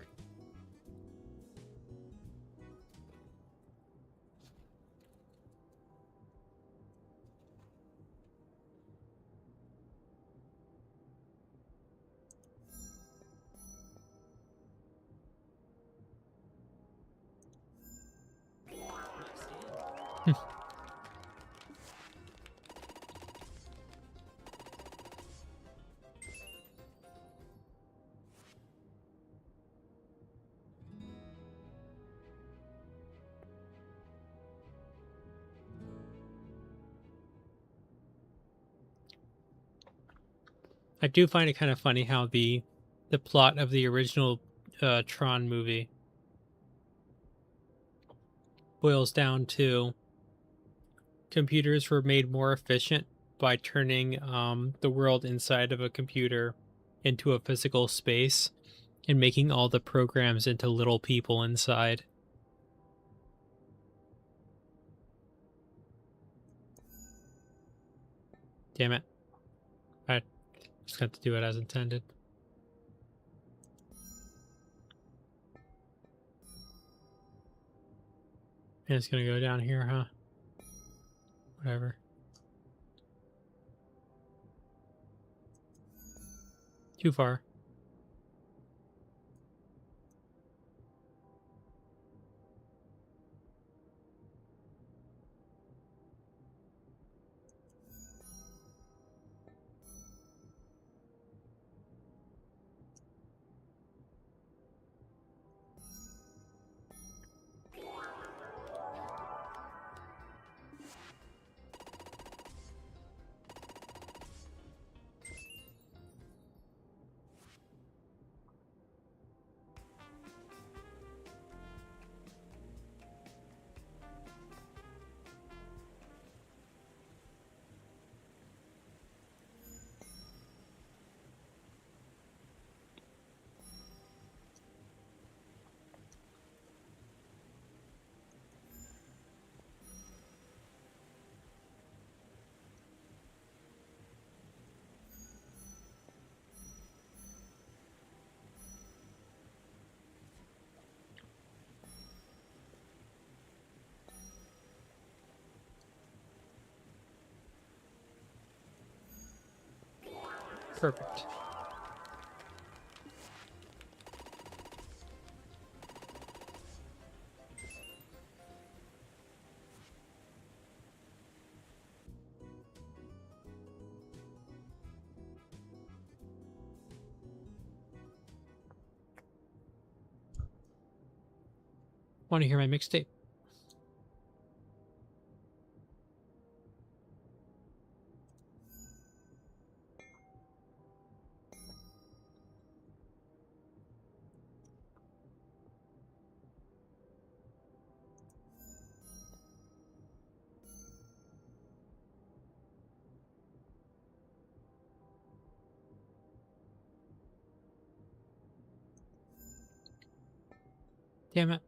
I do find it kind of funny how the plot of the original Tron movie boils down to computers were made more efficient by turning the world inside of a computer into a physical space and making all the programs into little people inside. Damn it. I just got to do it as intended. And it's gonna go down here, huh? Whatever. Too far. Perfect. Want to hear my mixtape? Damn it.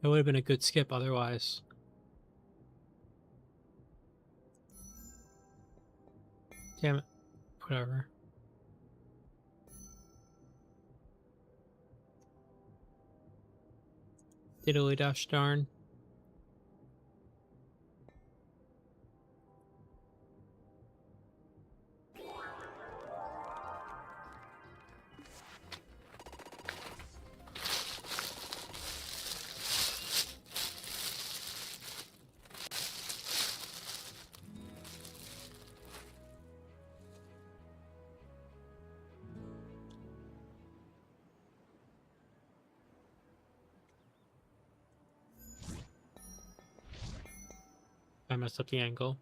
It would have been a good skip otherwise. Damn it. Whatever. Diddly dash darn. I messed up the angle.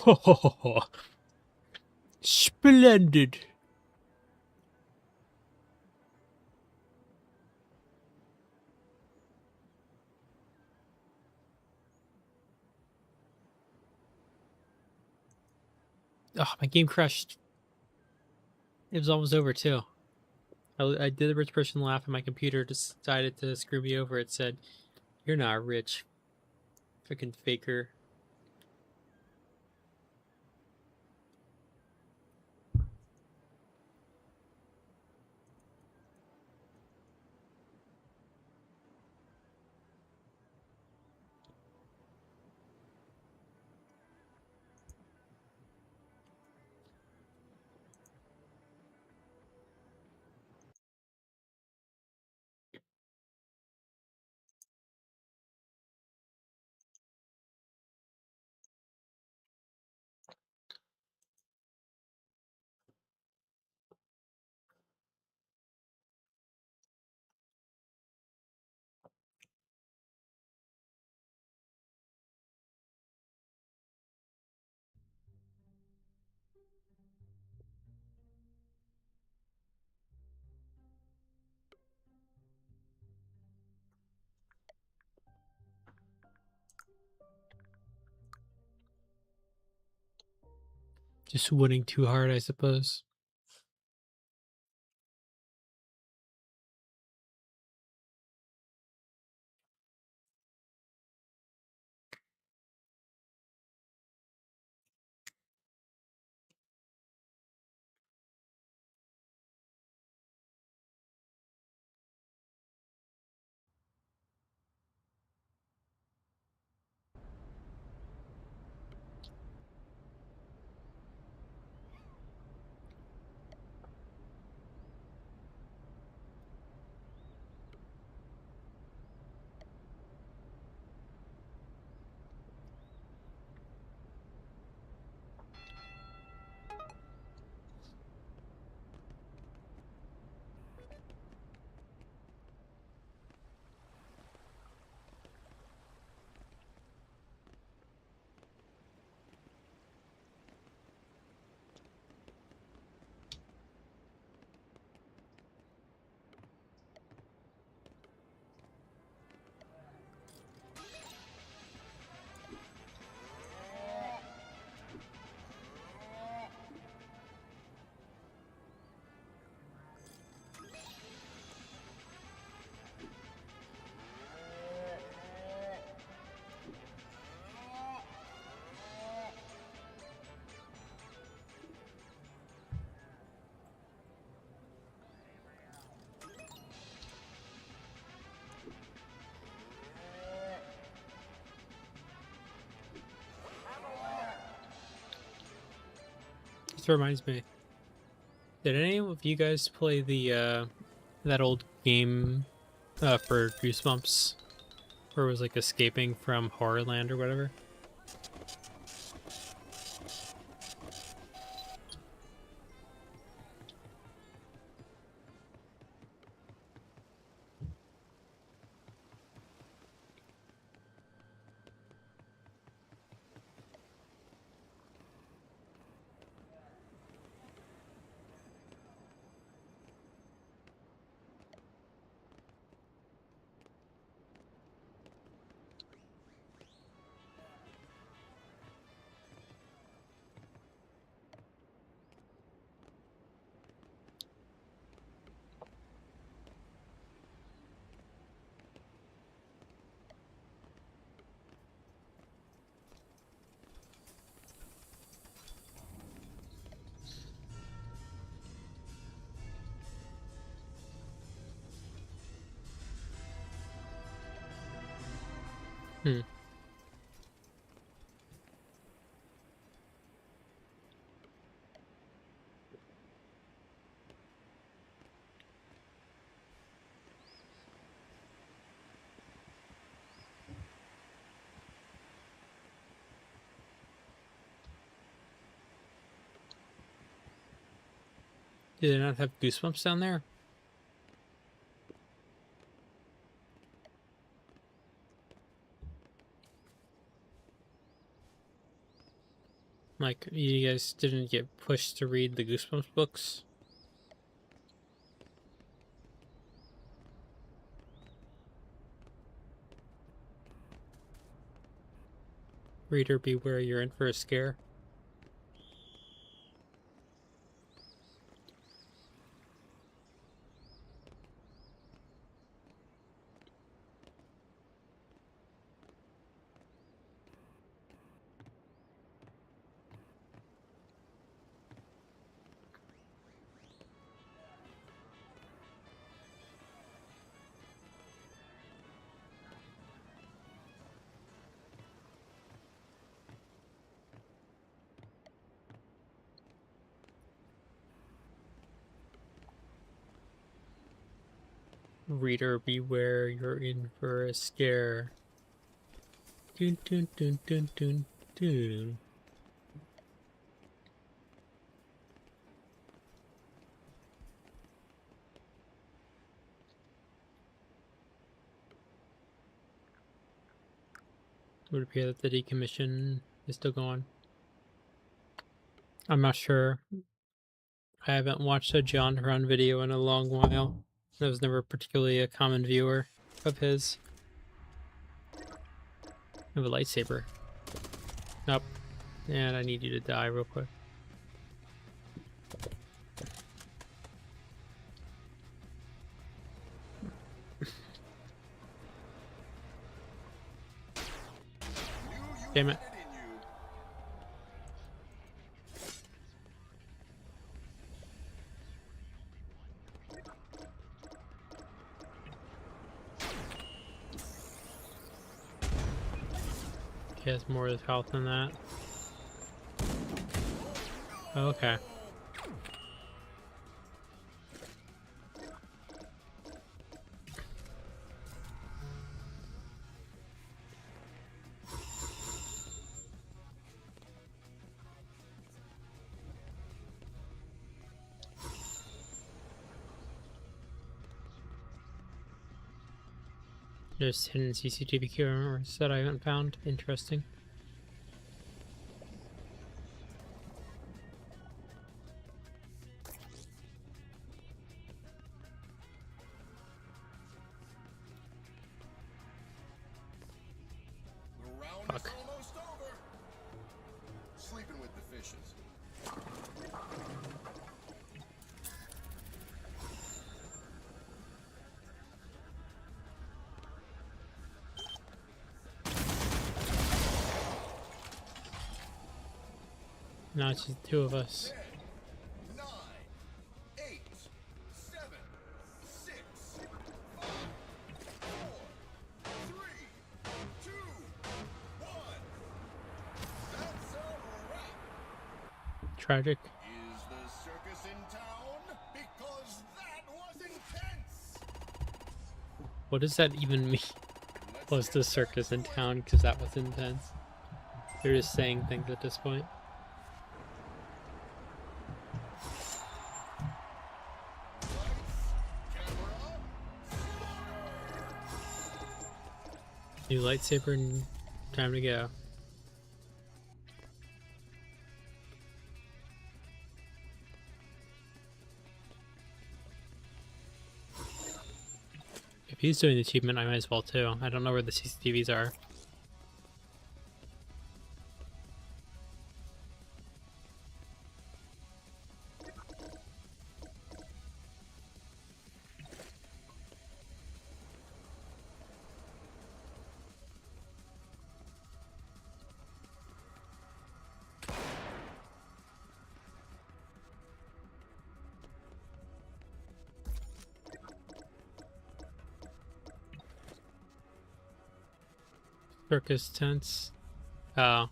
Ho ho ho ho. Splendid. Oh, my game crashed. It was almost over too. I did the rich person laugh and my computer decided to screw me over. It said, "You're not rich. Freaking faker." Just winning too hard, I suppose. This reminds me. Did any of you guys play the that old game for Goosebumps, where it was like escaping from Horrorland or whatever? Hmm. Did they not have Goosebumps down there? Like, you guys didn't get pushed to read the Goosebumps books? Reader beware, you're in for a scare. Reader beware, you're in for a scare. Dun dun dun dun dun dun. It would appear that the decommission is still going. I'm not sure. I haven't watched a John Run video in a long while. I was never particularly a common viewer of his. I have a lightsaber. Nope. And I need you to die real quick. Damn it. He has more health than that. Okay. There's hidden CCTV cameras that I haven't found. Interesting. The round Fuck. is almost over. Sleeping with the fishes. Now it's just the two of us. 10, 9, 8, 7, 6, 5, 4, 3, 2, 1. That's a wrap. Tragic. Is the circus in town? Because that was intense. What does that even mean? Let's Was get the back circus to in it. town? Because that was intense. They're just saying things at this point. New lightsaber and time to go. If he's doing the achievement, I might as well too. I don't know where the CCTVs are. Circus tents. Oh.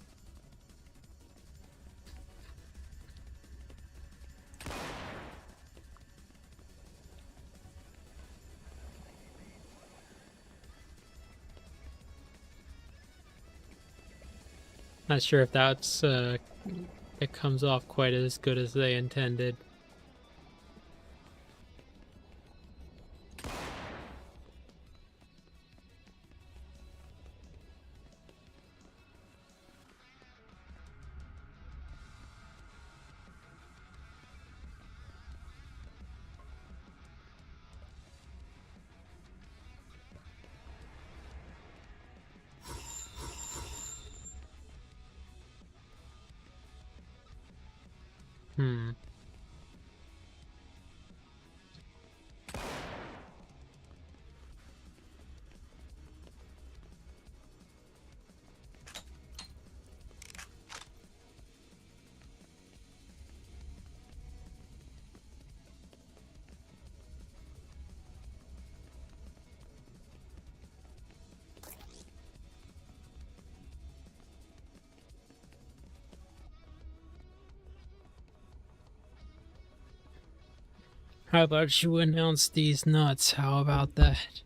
Not sure if that's it comes off quite as good as they intended. Hmm. How about you announce these nuts? How about that?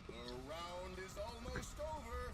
The round is almost over.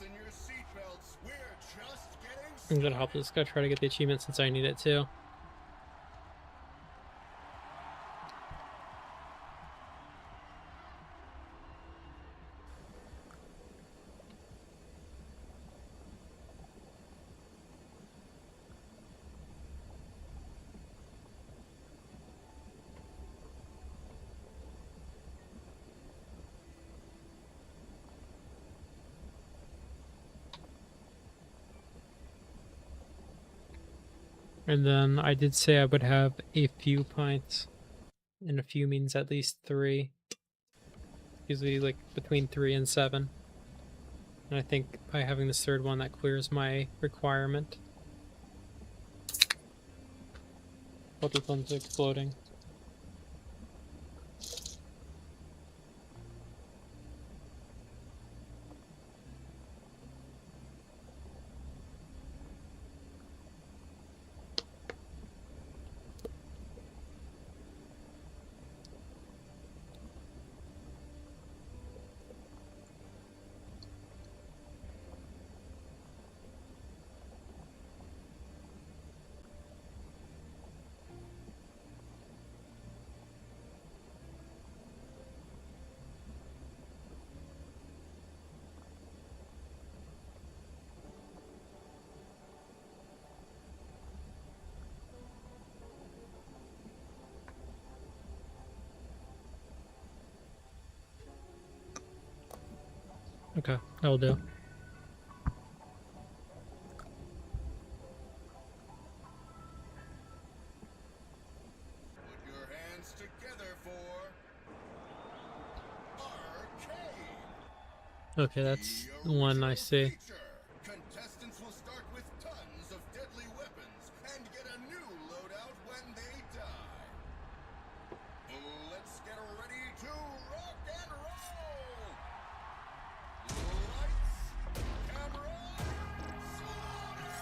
Fasten your seatbelts. We're just getting I'm started. gonna help this guy try to get the achievement since I need it too. And then I did say I would have a few pints. And a few means at least 3. Usually like between 3 and 7. And I think by having this third one that clears my requirement. Both the thumbs exploding. Okay, that'll do. Put your hands together for arcade. Okay, that's the one I see. Feature. Contestants will start with tons of deadly weapons and get a new loadout when they die. Let's get ready to rock and roll. Lights, camera, slaughter!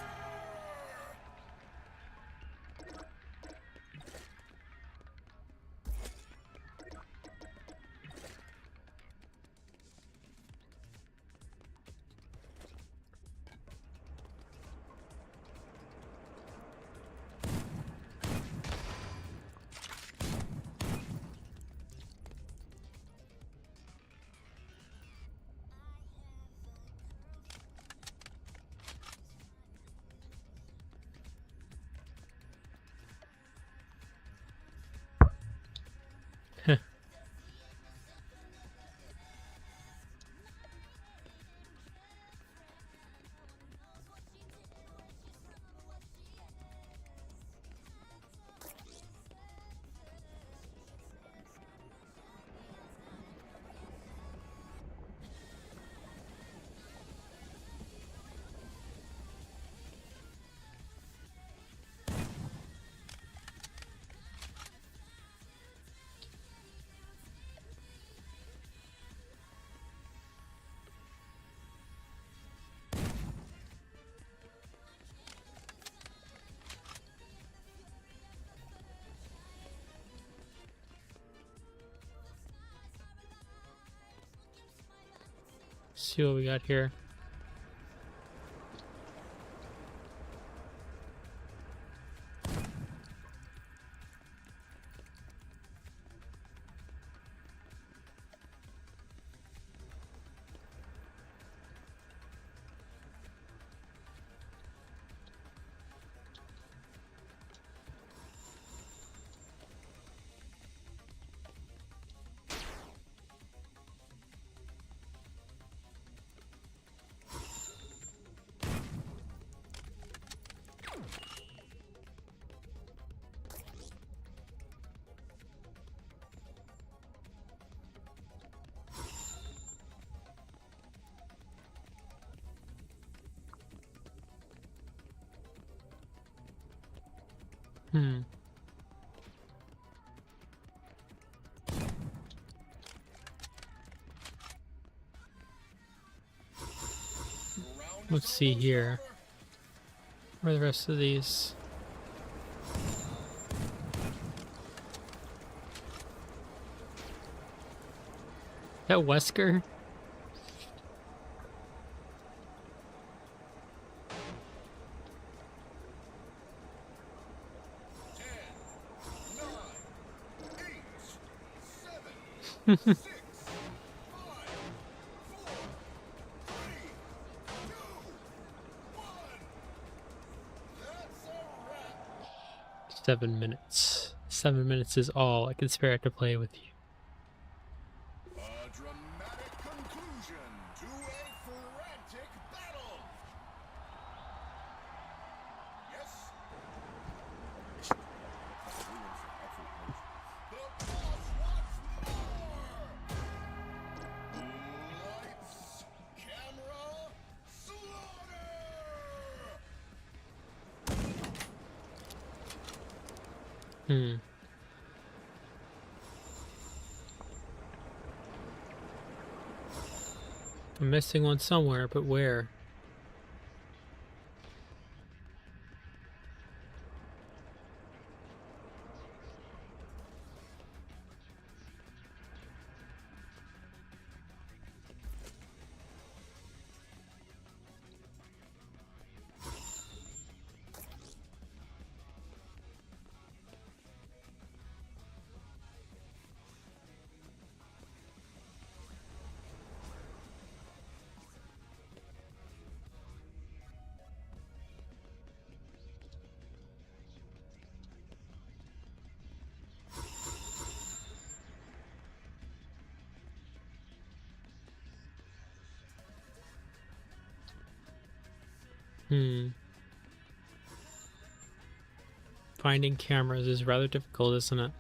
See what we got here. Hmm. Let's see here. Where are the rest of these? That Wesker? 6, 5, 4, 3, 2, 1. That's a wrap. 7 minutes. 7 minutes is all I can spare to play with you. A dramatic conclusion to a frantic battle. Yes? The boss wants more! Lights, camera, slaughter! Hmm. I'm missing one somewhere, but where? Hmm. Finding cameras is rather difficult, isn't it?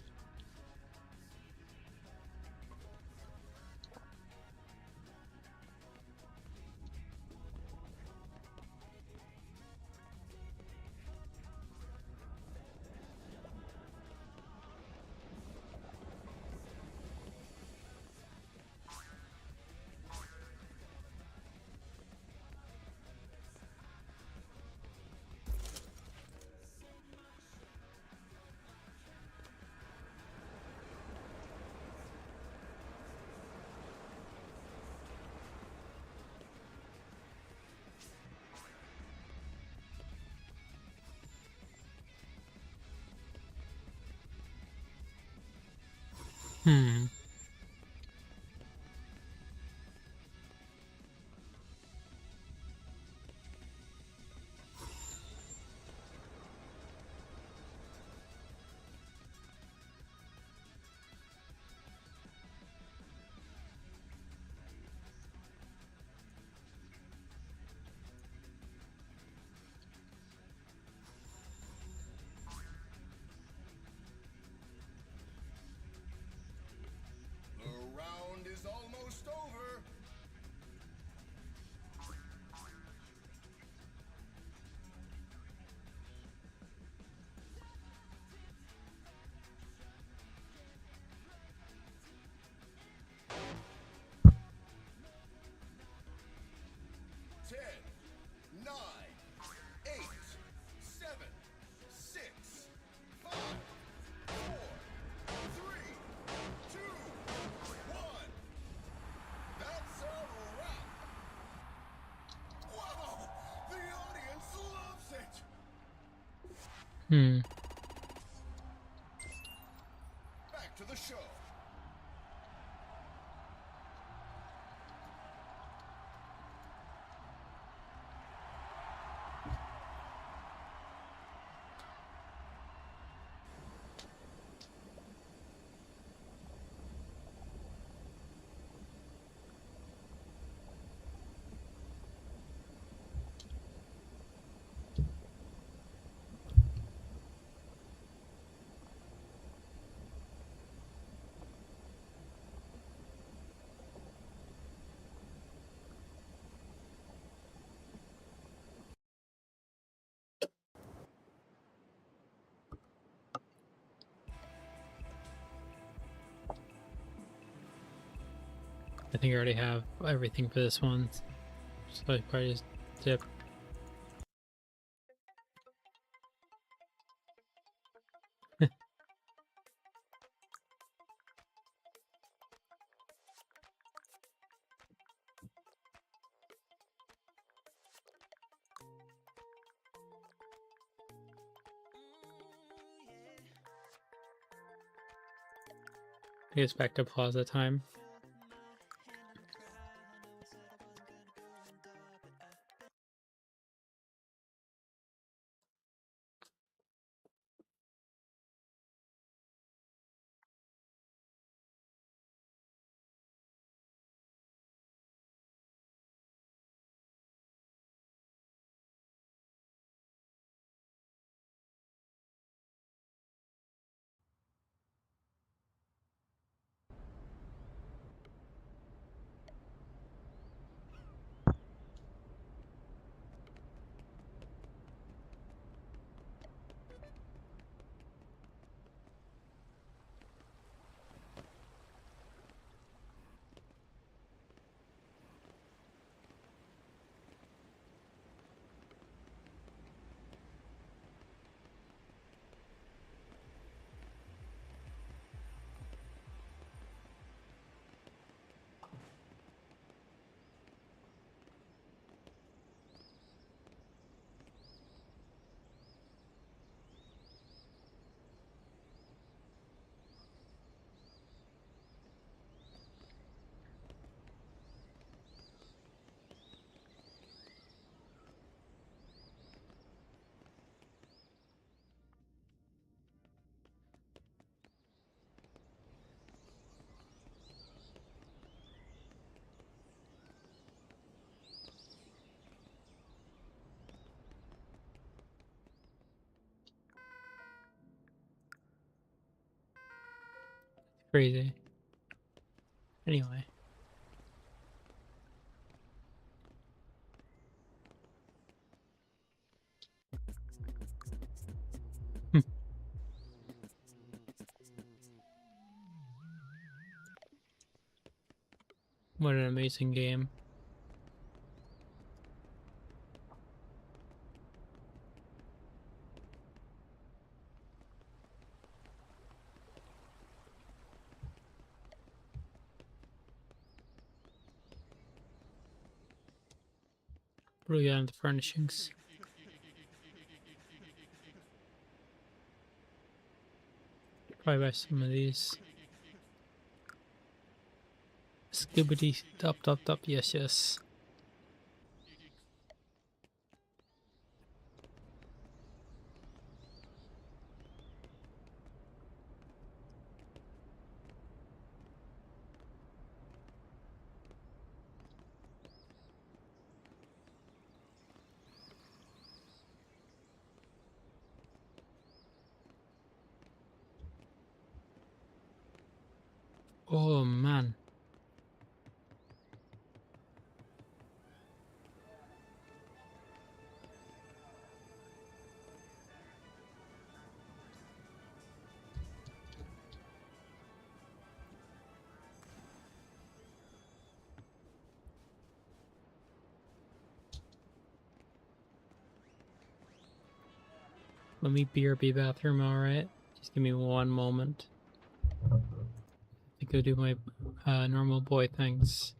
Hmm. The round is almost over. 10, 9, 8, 7, 6, 5, 4, 3, 2, 1. That's a wrap. Wow! The audience loves it. Hmm. Back to the show. I think I already have everything for this one, so I probably just dip. I guess back to plaza time. Crazy. Anyway. Hmm. What an amazing game. Really good on the furnishings. Probably buy some of these. Skibbity top. Yes. Oh man. Let me BRB bathroom, alright? Just give me one moment. I go do my normal boy things.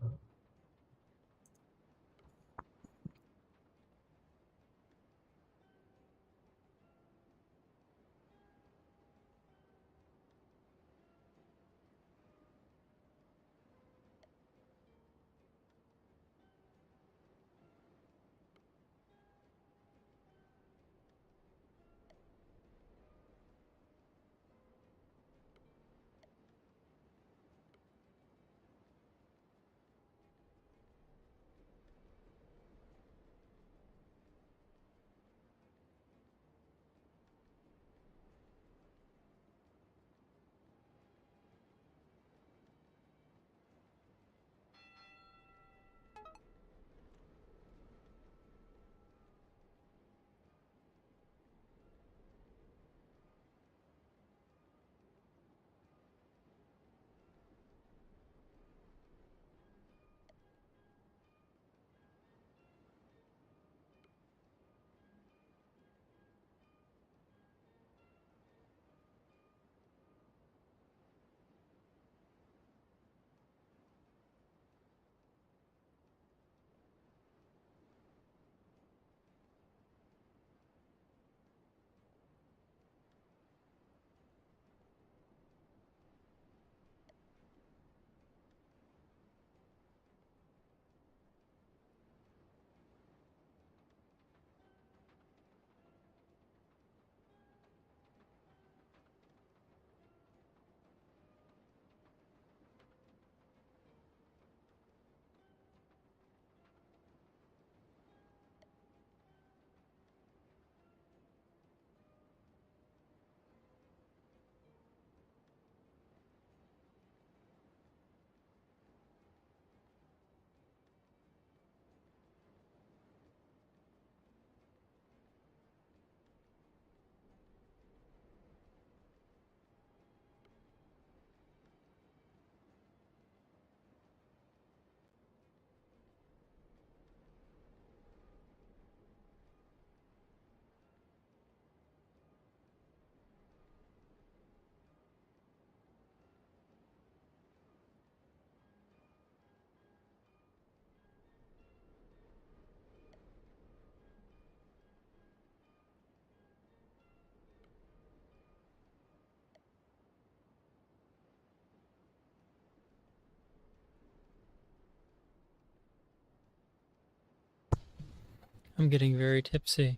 I'm getting very tipsy.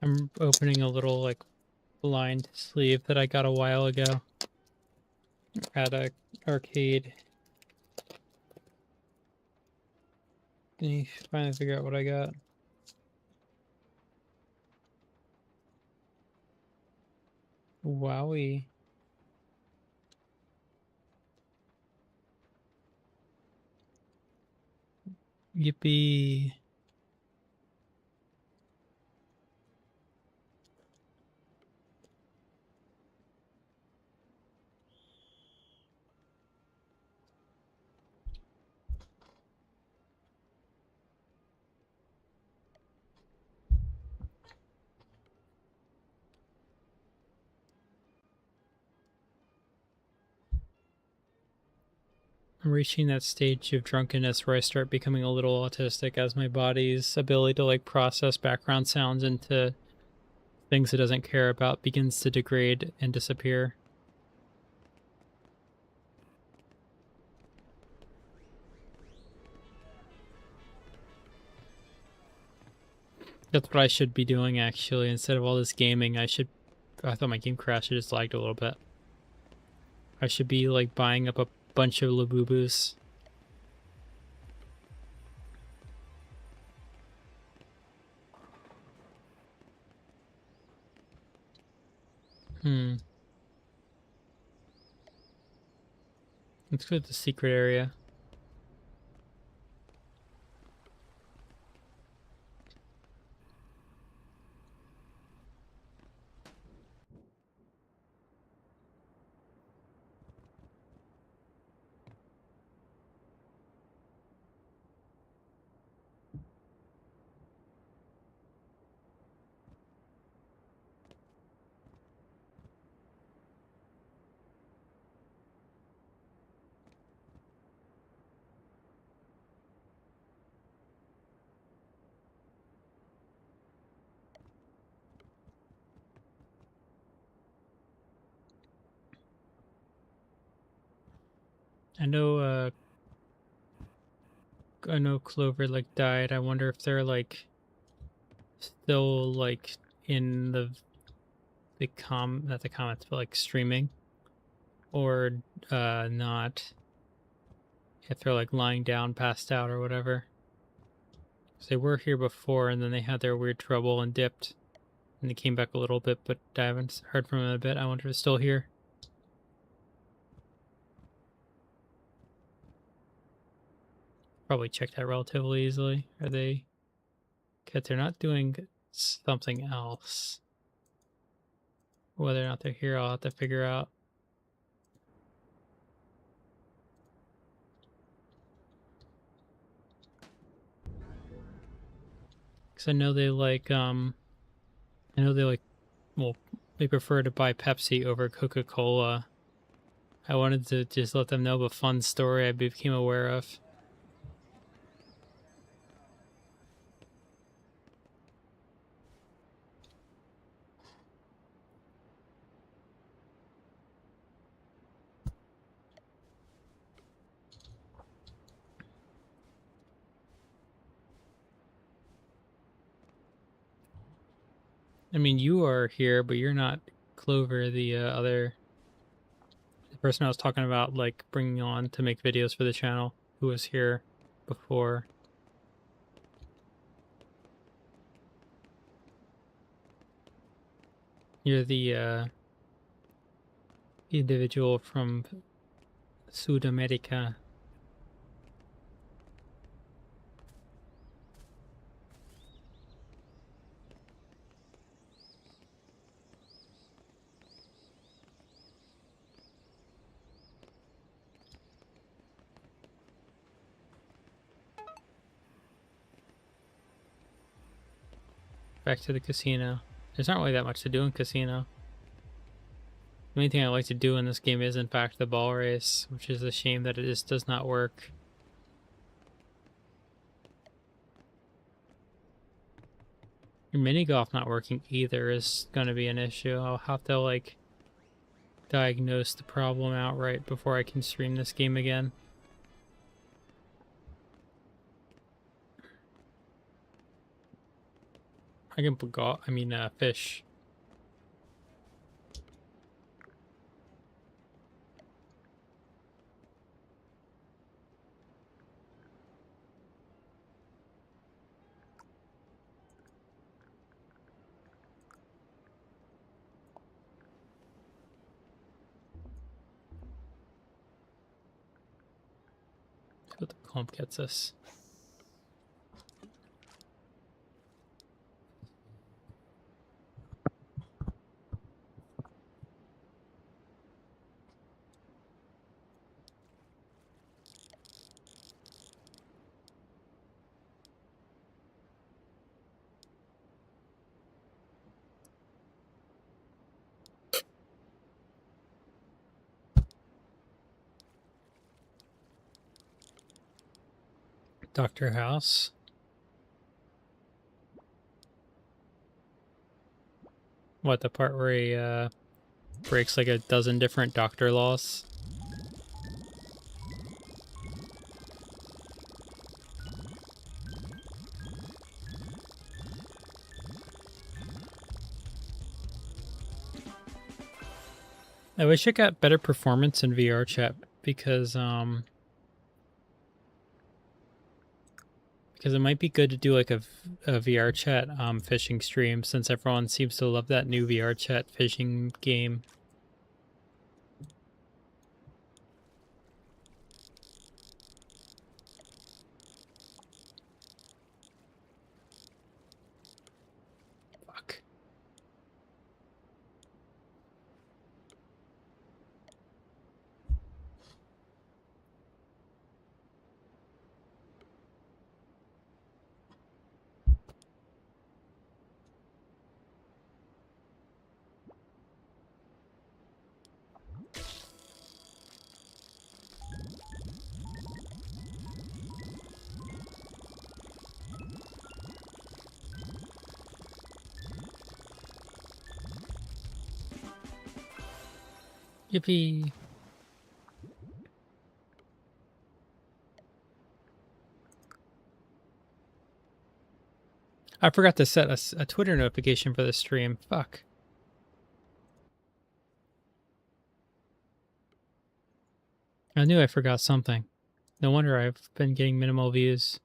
I'm opening a little like blind sleeve that I got a while ago at a arcade. Can you finally figure out what I got? Wowie. Yippee. I'm reaching that stage of drunkenness where I start becoming a little autistic as my body's ability to like process background sounds into things it doesn't care about begins to degrade and disappear. That's what I should be doing actually. Instead of all this gaming, I thought my game crashed, it just lagged a little bit. I should be like buying up a bunch of Labubus. Let's go to the secret area. I know Clover like died. I wonder if they're like still like in not the comments, but like streaming or not. If they're like lying down, passed out or whatever. 'Cause they were here before and then they had their weird trouble and dipped. And they came back a little bit, but I haven't heard from them in a bit. I wonder if they're still here. Probably check that relatively easily. Are they? Because they're not doing something else. Whether or not they're here, I'll have to figure out. Because I know they like, well, they prefer to buy Pepsi over Coca-Cola. I wanted to just let them know of a fun story I became aware of. I mean, you are here, but you're not Clover, the the person I was talking about, like, bringing on to make videos for the channel, who was here before. You're the individual from South America. Back to the casino. There's not really that much to do in casino. The main thing I like to do in this game is, in fact, the ball race, which is a shame that it just does not work. Your mini golf not working either is going to be an issue. I'll have to like diagnose the problem outright before I can stream this game again. I can put golf, fish. See what the clump gets us. Dr. House. What, the part where he breaks like a dozen different doctor laws? I wish it got better performance in VR chat because it might be good to do like a VR chat fishing stream since everyone seems to love that new VR chat fishing game. Fuck. Yippee. I forgot to set a Twitter notification for the stream. Fuck. I knew I forgot something. No wonder I've been getting minimal views.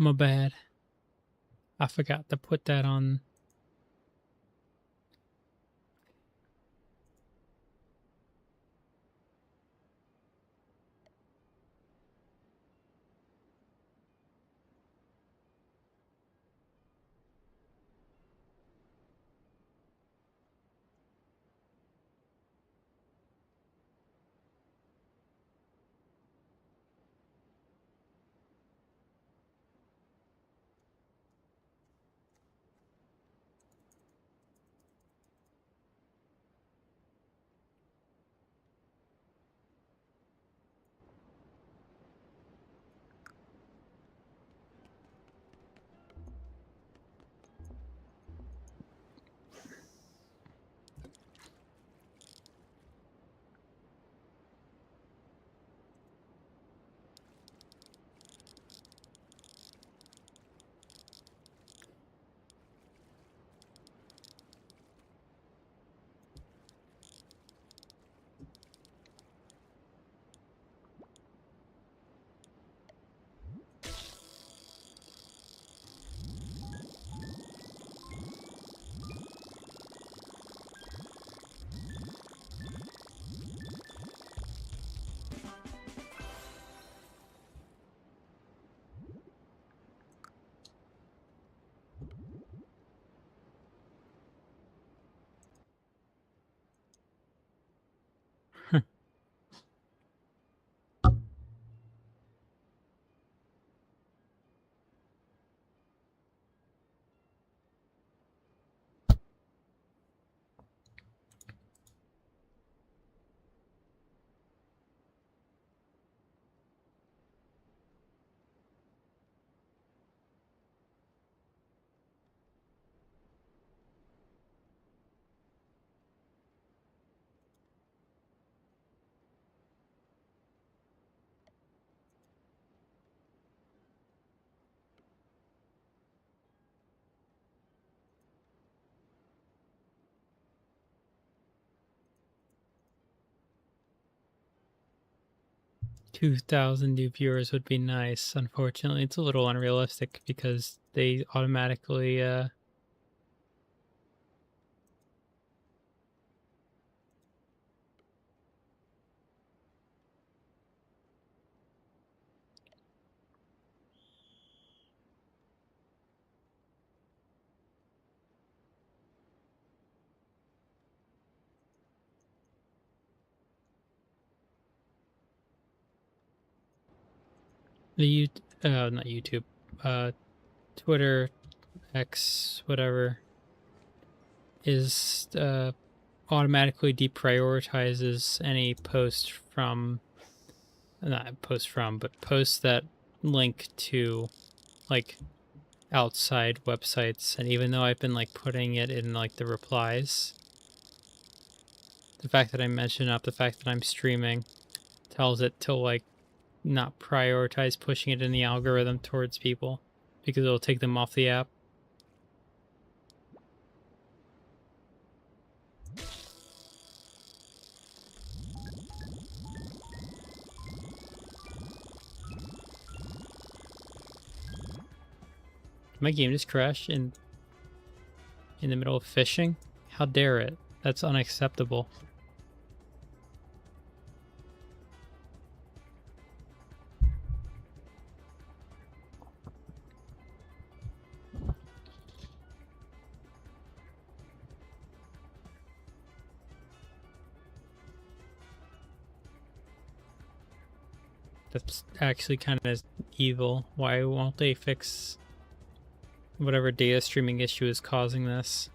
My bad. I forgot to put that on. Huh. 2,000 new viewers would be nice. Unfortunately, it's a little unrealistic because they automatically not YouTube, uh Twitter, X, whatever, is automatically deprioritizes any post from, not post from, but posts that link to like outside websites. And even though I've been like putting it in like the replies, the fact that I mention up the fact that I'm streaming tells it to like not prioritize pushing it in the algorithm towards people because it'll take them off the app. My game just crashed in the middle of fishing? How dare it? That's unacceptable. That's actually kind of evil. Why won't they fix whatever data streaming issue is causing this?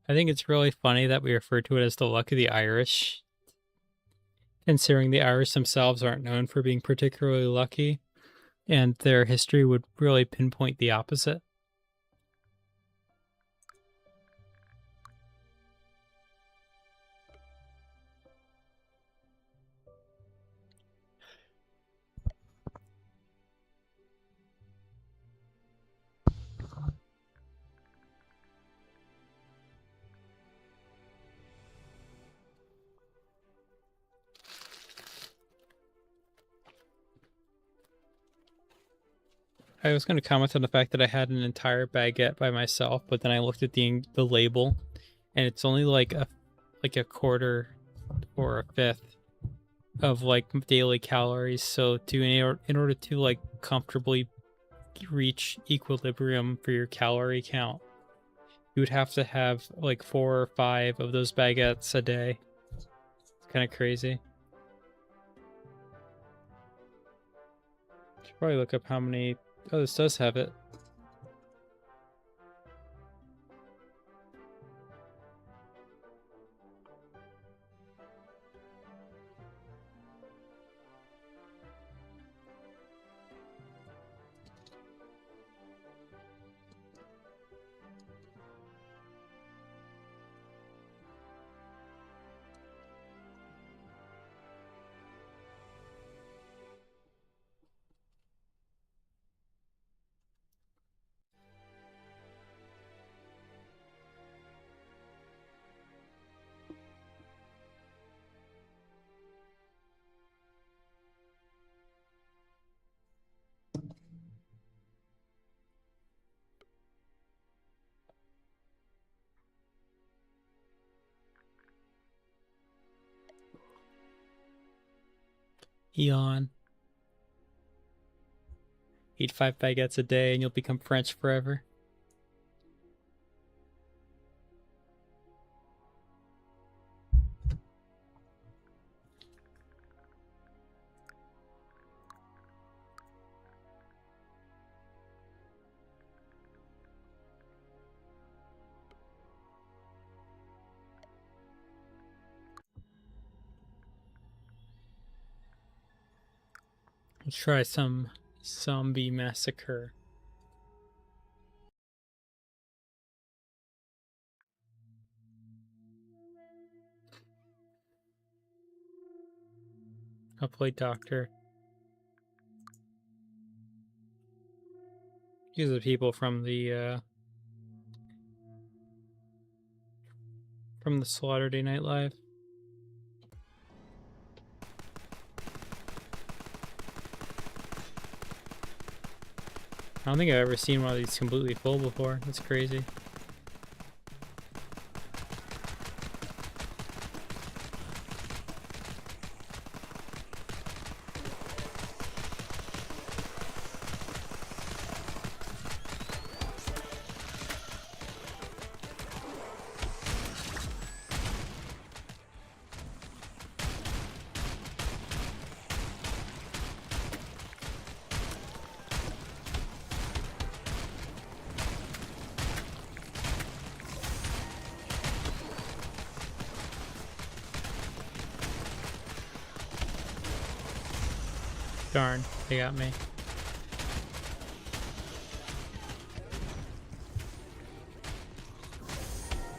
I think it's really funny that we refer to it as the luck of the Irish, considering the Irish themselves aren't known for being particularly lucky, and their history would really pinpoint the opposite. I was going to comment on the fact that I had an entire baguette by myself, but then I looked at the label, and it's only like a quarter or a fifth of like daily calories. So in order to like comfortably reach equilibrium for your calorie count, you would have to have like 4 or 5 of those baguettes a day. It's kind of crazy. Should probably look up how many. Oh, this does have it. Eon. Eat 5 baguettes a day and you'll become French forever. Let's try some zombie massacre. I'll play doctor. These are the people from the Saturday Night Live. I don't think I've ever seen one of these completely full before. That's crazy. Darn, they got me.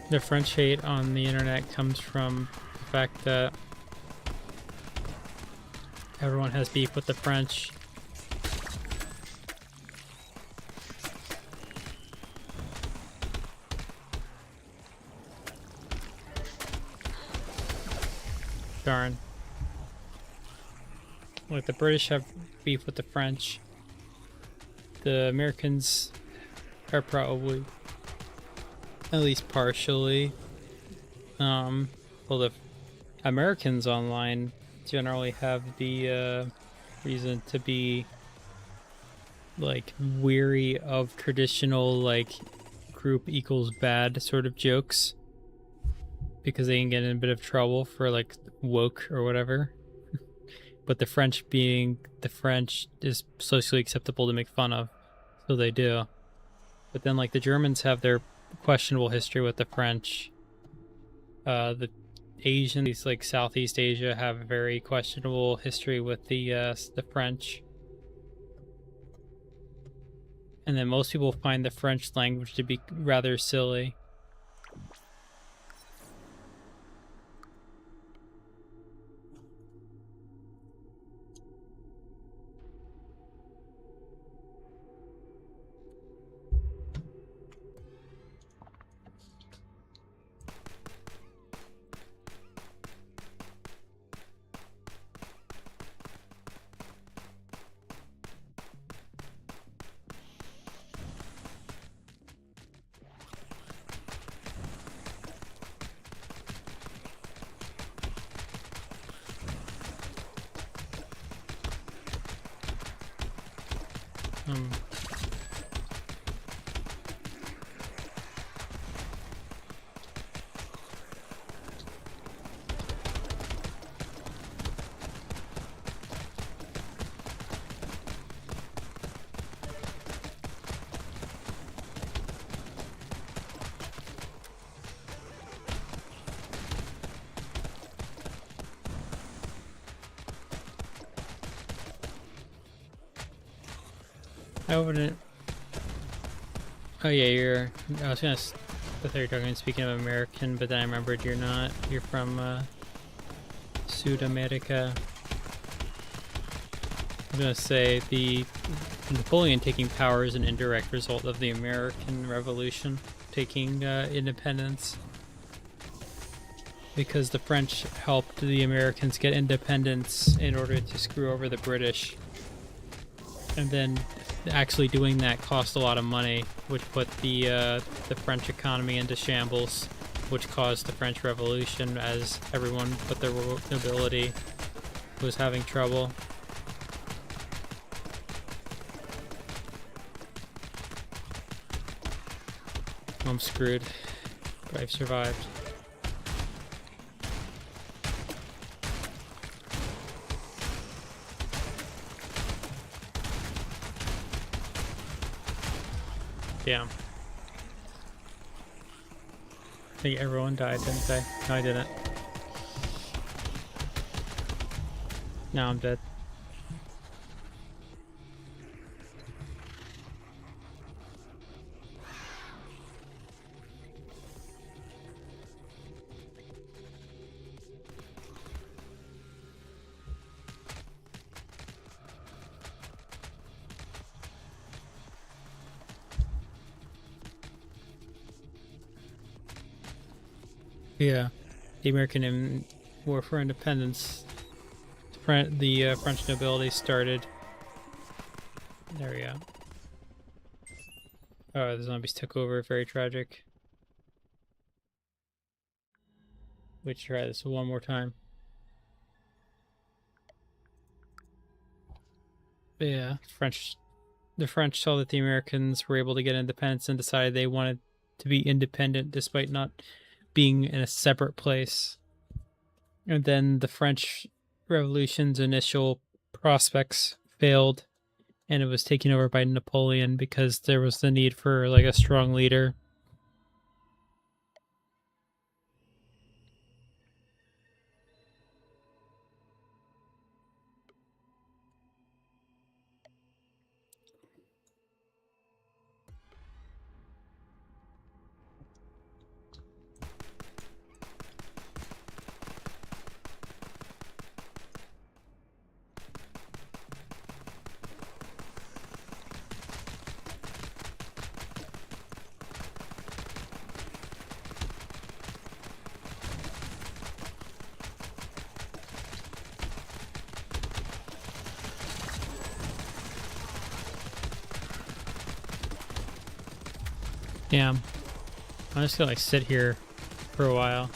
The French hate on the internet comes from the fact that everyone has beef with the French. Darn. Like, the British have beef with the French. The Americans are probably, at least partially. Well, the Americans online generally have the reason to be like weary of traditional like group equals bad sort of jokes because they can get in a bit of trouble for like woke or whatever. But the French is socially acceptable to make fun of, so they do. But then like the Germans have their questionable history with the French, The Asian, these like Southeast Asia, have a very questionable history with the French. And then most people find the French language to be rather silly. Um, I wouldn't. Oh yeah, you're. I was gonna. I thought you were talking. Speaking of American, but then I remembered you're not. You're from South America. I'm gonna say the Napoleon taking power is an indirect result of the American Revolution taking independence, because the French helped the Americans get independence in order to screw over the British, and then actually doing that cost a lot of money, which put the French economy into shambles, which caused the French Revolution as everyone but the nobility was having trouble. I'm screwed, but I've survived. Damn. I think everyone died, didn't they? No, I didn't. Now I'm dead. Yeah, the American War for Independence. The French nobility started. There we go. Oh, the zombies took over. Very tragic. We should try this one more time. But yeah, the French saw that the Americans were able to get independence and decided they wanted to be independent despite not being in a separate place. And then the French Revolution's initial prospects failed, and it was taken over by Napoleon because there was the need for like a strong leader. Damn. I'm just gonna like sit here for a while.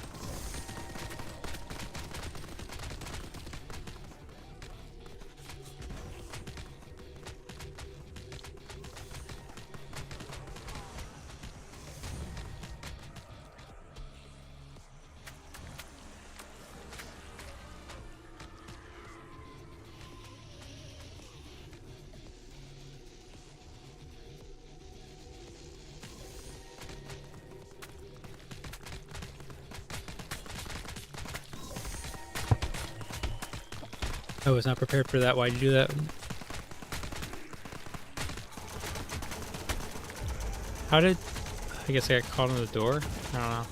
I was not prepared for that. Why'd you do that? How did... I guess I got caught on the door? I don't know.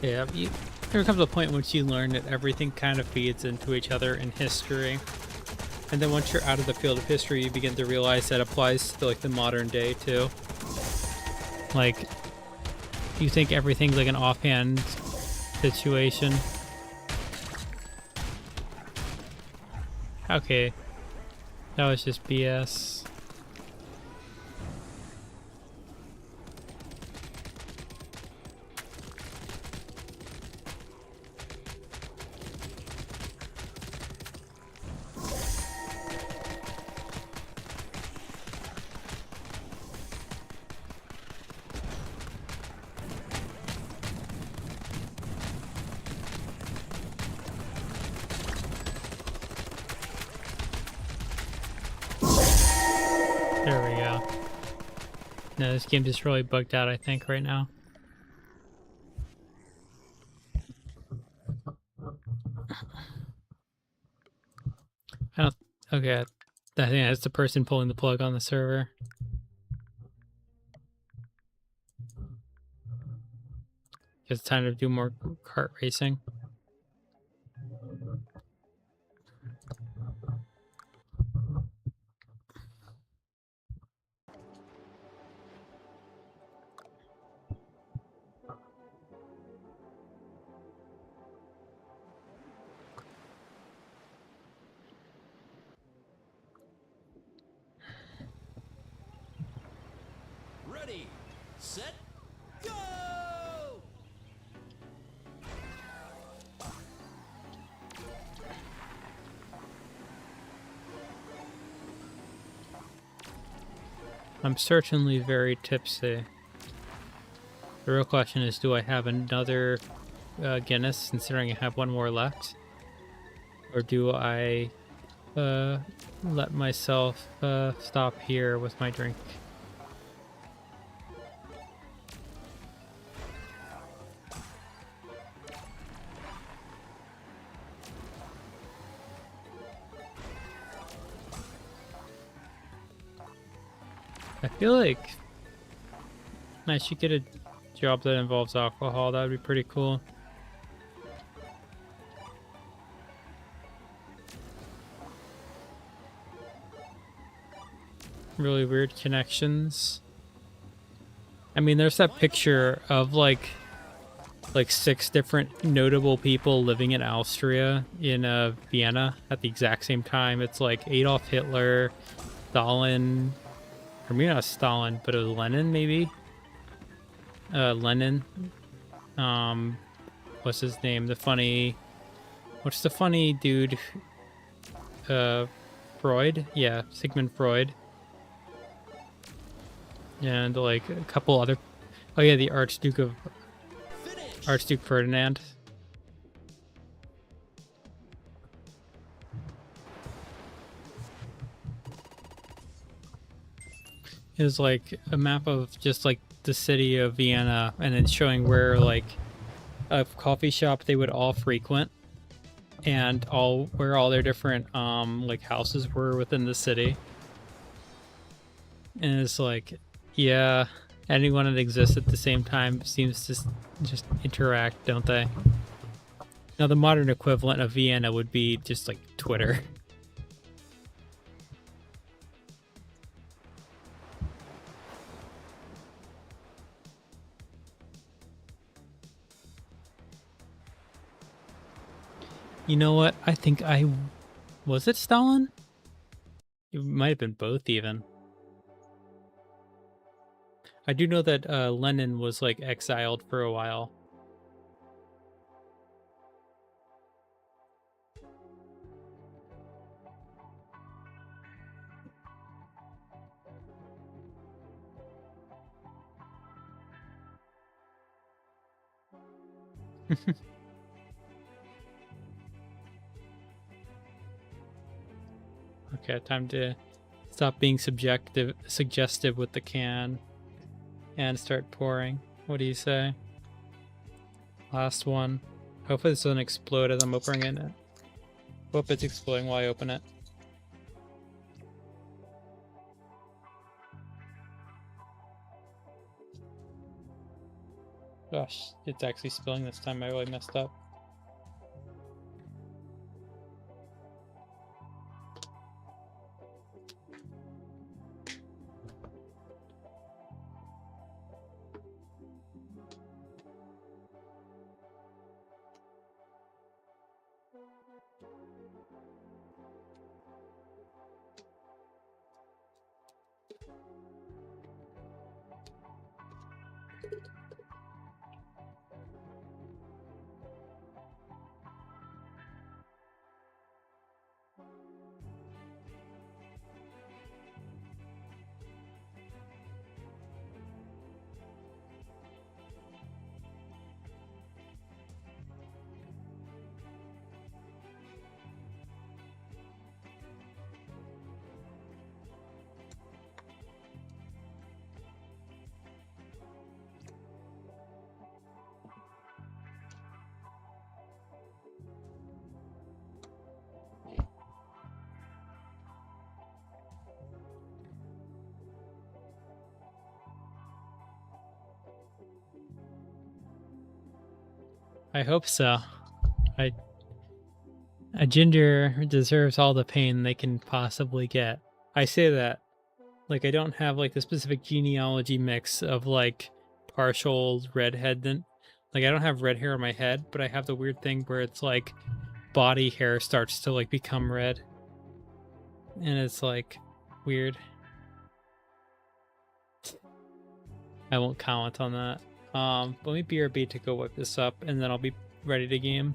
Yeah, there comes a point once you learn that everything kind of feeds into each other in history. And then once you're out of the field of history, you begin to realize that applies to like the modern day too. Like, you think everything's like an offhand situation. Okay, that was just BS. There we go. No, this game just really bugged out, I think, right now. I don't... Okay, I think that's the person pulling the plug on the server. It's time to do more kart racing. Ready, set, go! I'm certainly very tipsy. The real question is, do I have another Guinness, considering I have one more left? Or do I let myself stop here with my drink? I feel like I should get a job that involves alcohol. That would be pretty cool. Really weird connections. I mean, there's that picture of like 6 different notable people living in Austria in Vienna at the exact same time. It's like Adolf Hitler, Stalin, or maybe not Stalin, but it was Lenin, maybe. Lenin. What's his name? What's the funny dude? Freud? Yeah, Sigmund Freud. And like a couple other... Oh yeah, the Archduke Ferdinand. It was like a map of just like the city of Vienna, and then showing where like a coffee shop they would all frequent, and where all their different like houses were within the city. And it's like, yeah, anyone that exists at the same time seems to just interact, don't they? Now the modern equivalent of Vienna would be just like Twitter. You know what? I think was it Stalin? It might have been both even. I do know that Lenin was like exiled for a while. Okay, time to stop being suggestive with the can and start pouring. What do you say? Last one. Hopefully this doesn't explode as I'm opening it. Hope it's exploding while I open it. Gosh, it's actually spilling this time. I really messed up. I hope so. A ginger deserves all the pain they can possibly get. I say that. Like, I don't have, like, the specific genealogy mix of, like, partial redhead. Like, I don't have red hair on my head, but I have the weird thing where it's, like, body hair starts to, like, become red. And it's, like, weird. I won't comment on that. Let me BRB to go whip this up, and then I'll be ready to game.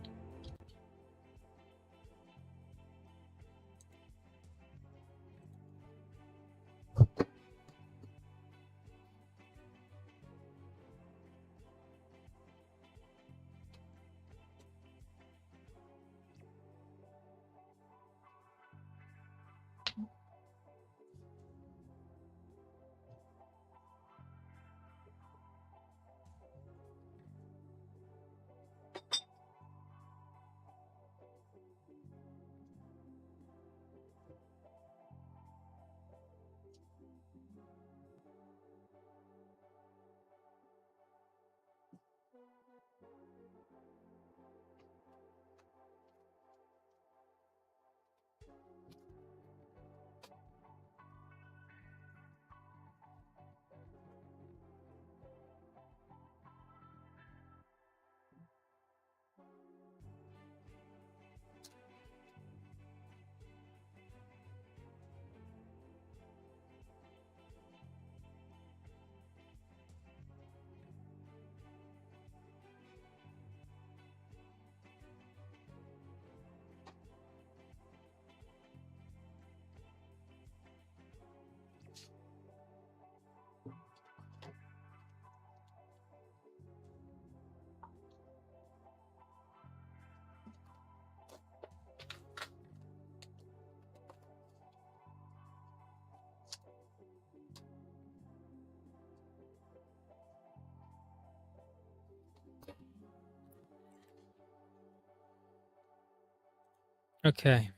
Okay.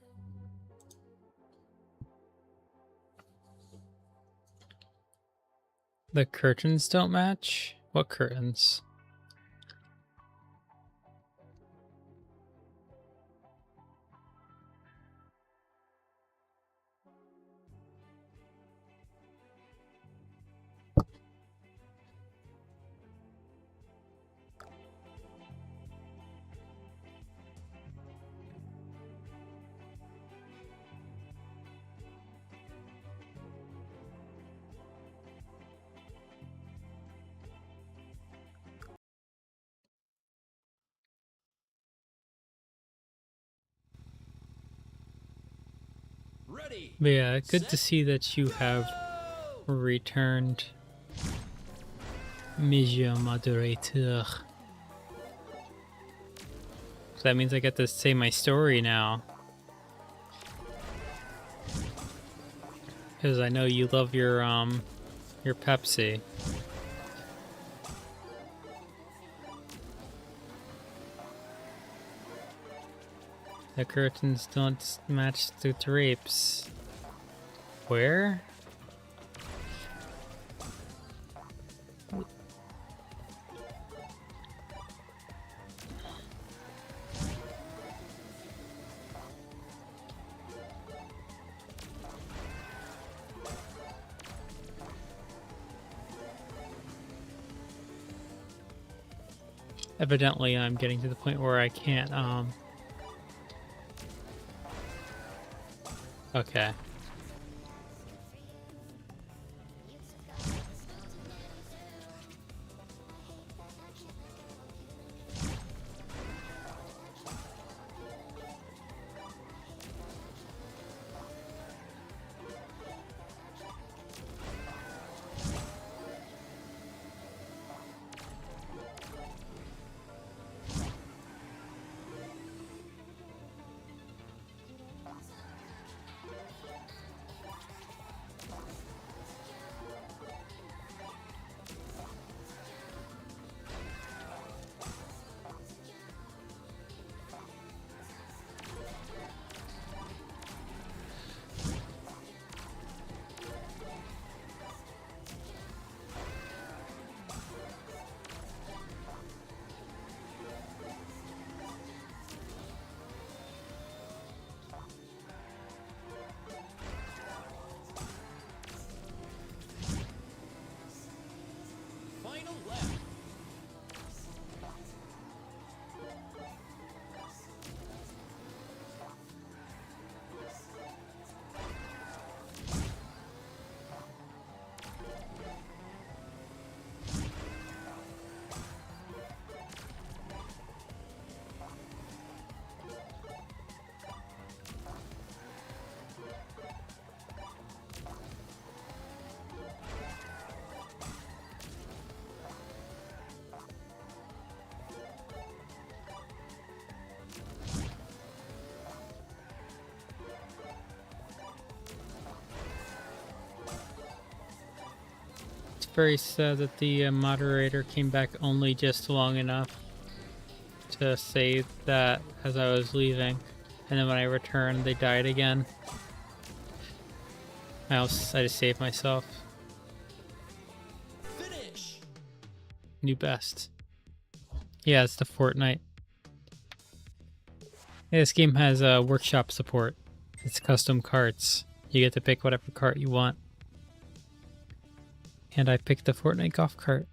The curtains don't match? What curtains? Ready. But yeah, good to Set, see that you have go! returned, Monsieur Moderateur. So that means I get to say my story now. Because I know you love your Pepsi. The curtains don't match the drapes. Where? Evidently, I'm getting to the point where I can't, okay. Final lap. It's very sad that the moderator came back only just long enough to say that as I was leaving. And then when I returned, they died again. I just saved myself. Finish. New best. Yeah, it's the Fortnite. Yeah, this game has workshop support. It's custom carts. You get to pick whatever cart you want. And I picked the Fortnite golf cart.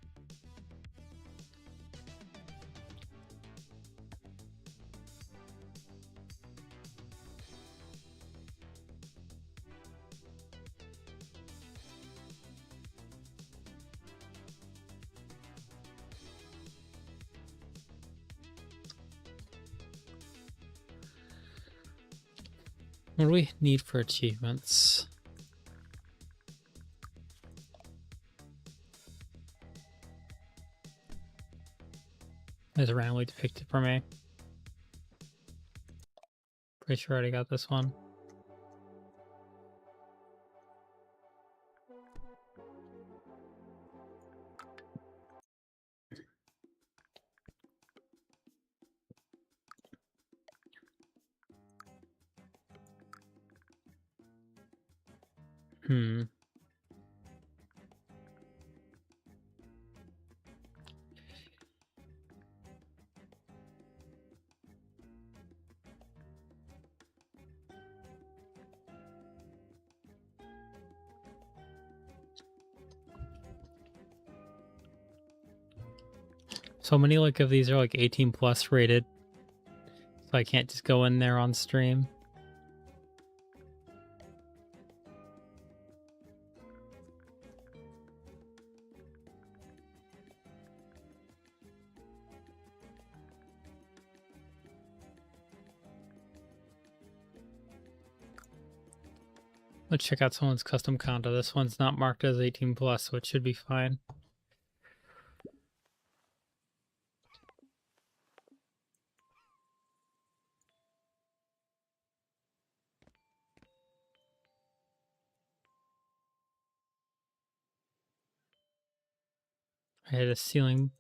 What do we need for achievements? It's randomly depicted for me. Pretty sure I already got this one. Hmm. So many like of these are like 18 plus rated. So I can't just go in there on stream. Let's check out someone's custom condo. This one's not marked as 18 plus, so it should be fine. I had a ceiling.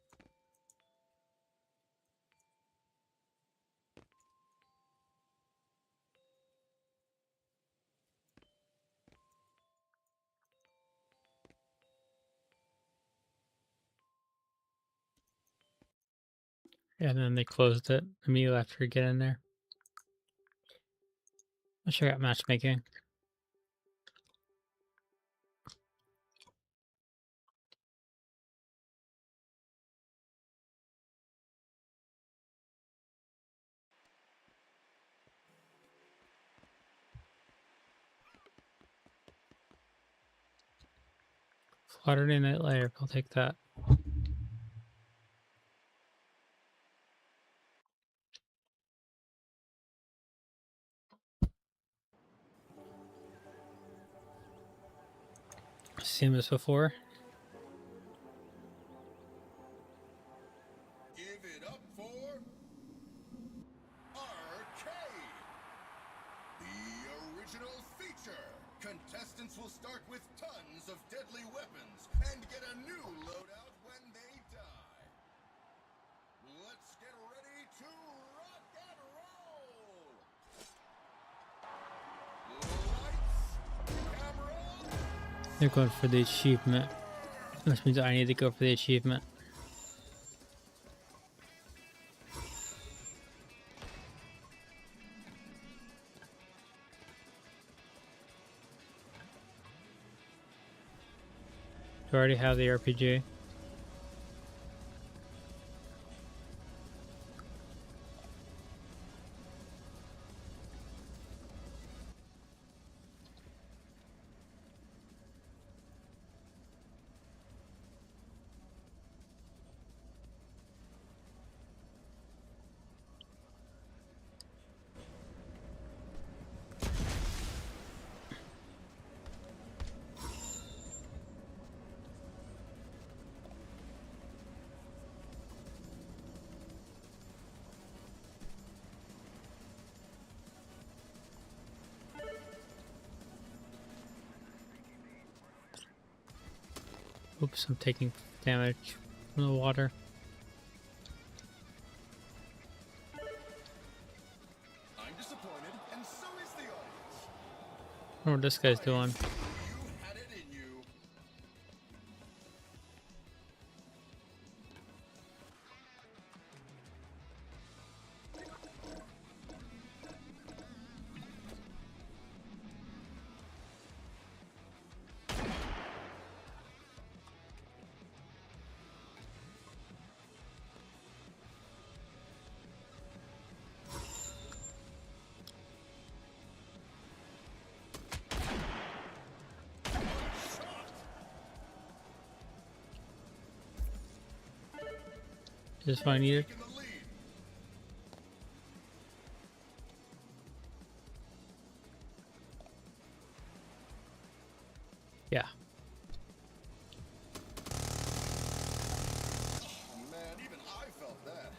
And then they closed it immediately after you get in there. I'll check out matchmaking. Saturday Night Live, I'll take that. Seen this before. Give it up for Arcade, the original feature. Contestants will start with tons of deadly weapons and get a new loadout when they die. Let's get ready to rock and roll! Lights, camera, They're going for the achievement. Which means I need to go for the achievement. Do I already have the RPG? Oops, I'm taking damage from the water. I'm disappointed, and so is the audience. I wonder what this guy's doing. You had it in you. Just what I needed. In the lead. Yeah. Man, even I felt that.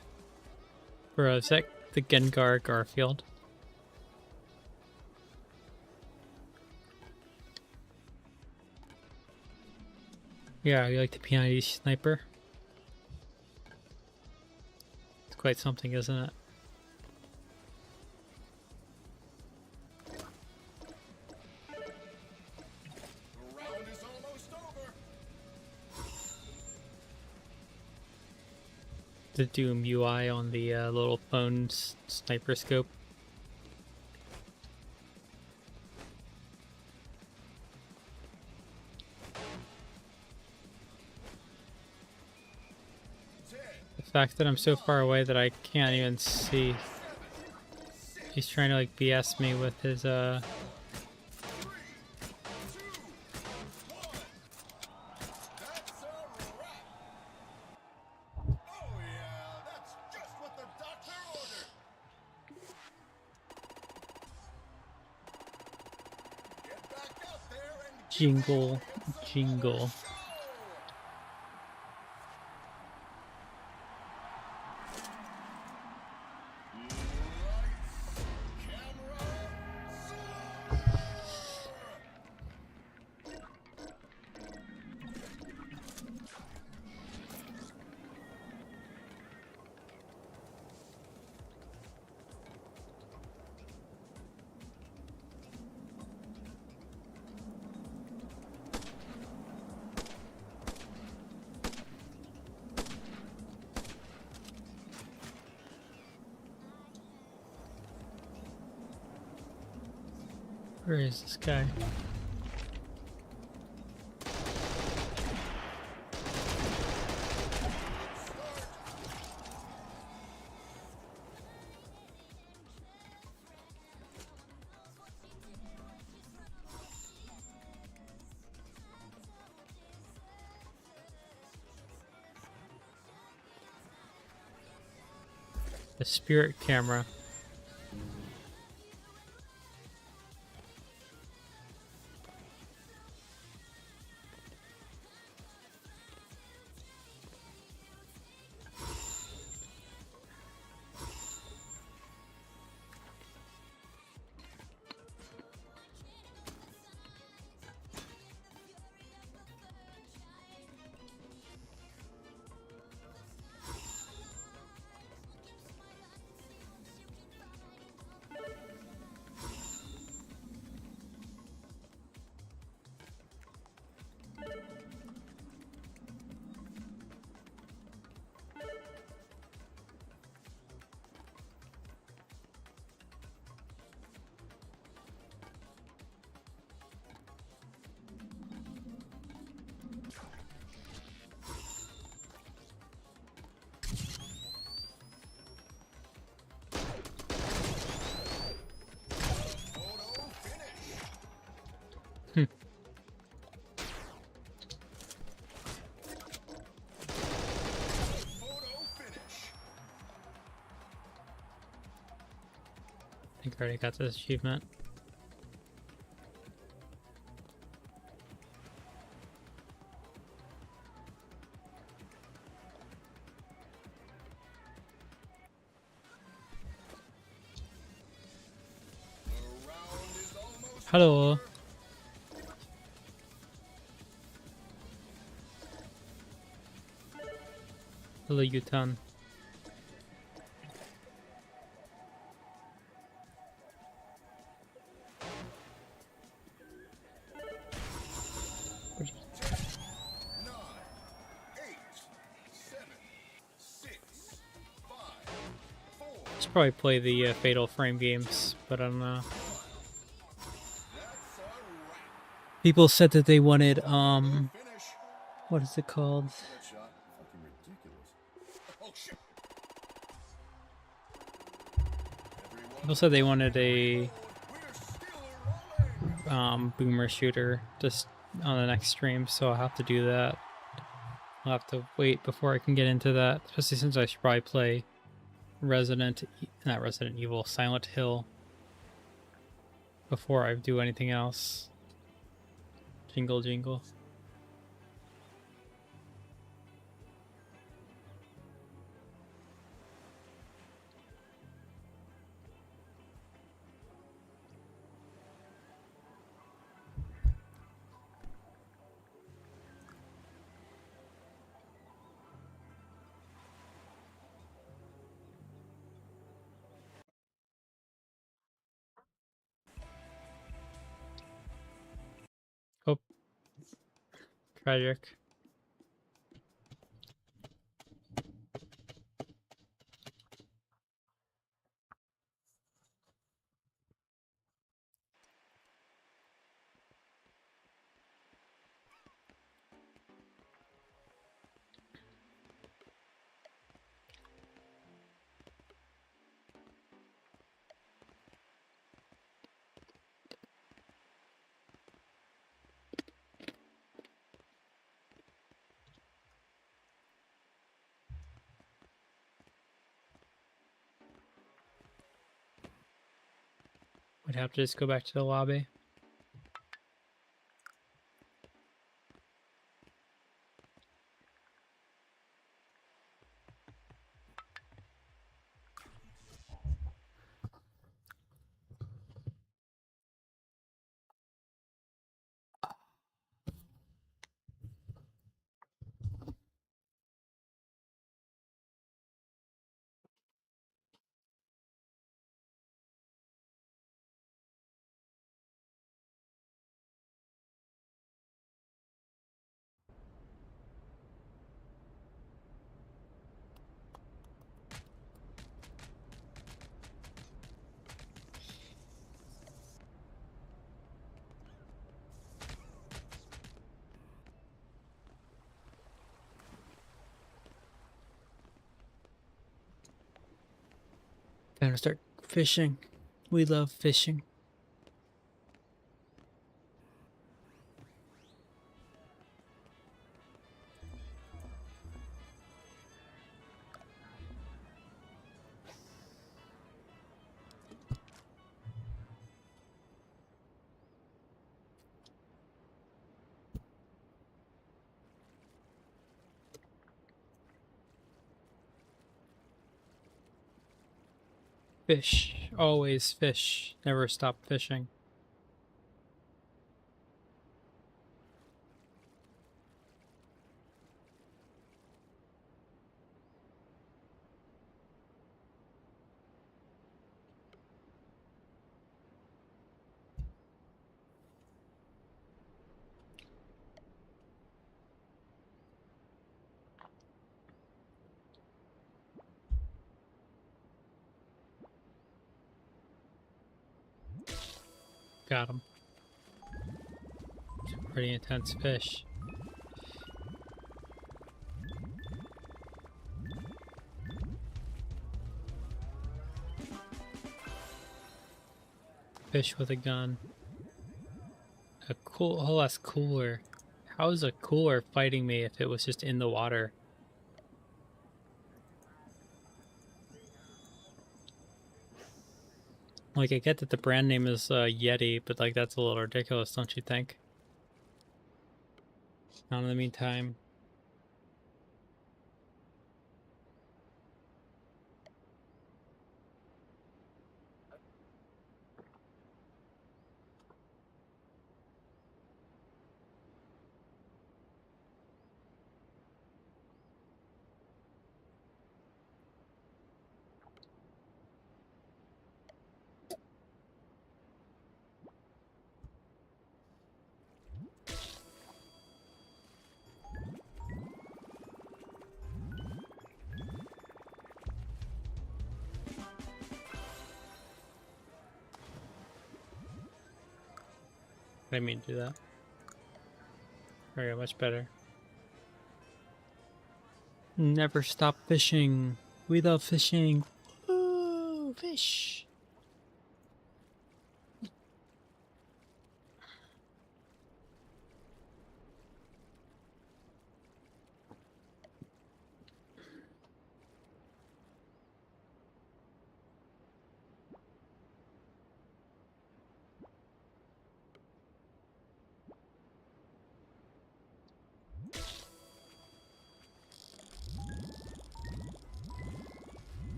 Bro, is that the Gengar Garfield? Yeah, you like the P90 sniper? It's quite something, isn't it? The round is almost over. The Doom UI on the little phone sniper scope. The fact that I'm so far away that I can't even see. He's trying to like BS me with his 3, 2, 1. That's a wrap. Oh yeah, that's just what the doctor ordered. Get back out there and give the jingle audience another jingle. show. Lights, camera, soar! Where is this guy? The spirit camera. Hmm. I think I already got this achievement. Hello. Hello, Yutan. Should probably play the Fatal Frame games, but I don't know. People said that they wanted what is it called? People said they wanted a boomer shooter just on the next stream, so I'll have to do that. I'll have to wait before I can get into that, especially since I should probably play not Resident Evil, Silent Hill before I do anything else. Jingle jingle. Oh, tragic. Would have to just go back to the lobby. Gotta start fishing. We love fishing. Fish. Always fish. Never stop fishing. Got him. Pretty intense fish. Fish with a gun. A whole less cooler. How is a cooler fighting me if it was just in the water? Like, I get that the brand name is Yeti, but like that's a little ridiculous, don't you think? Now, in the meantime, I didn't mean to do that. There we go, much better. Never stop fishing. We love fishing. Ooh, fish.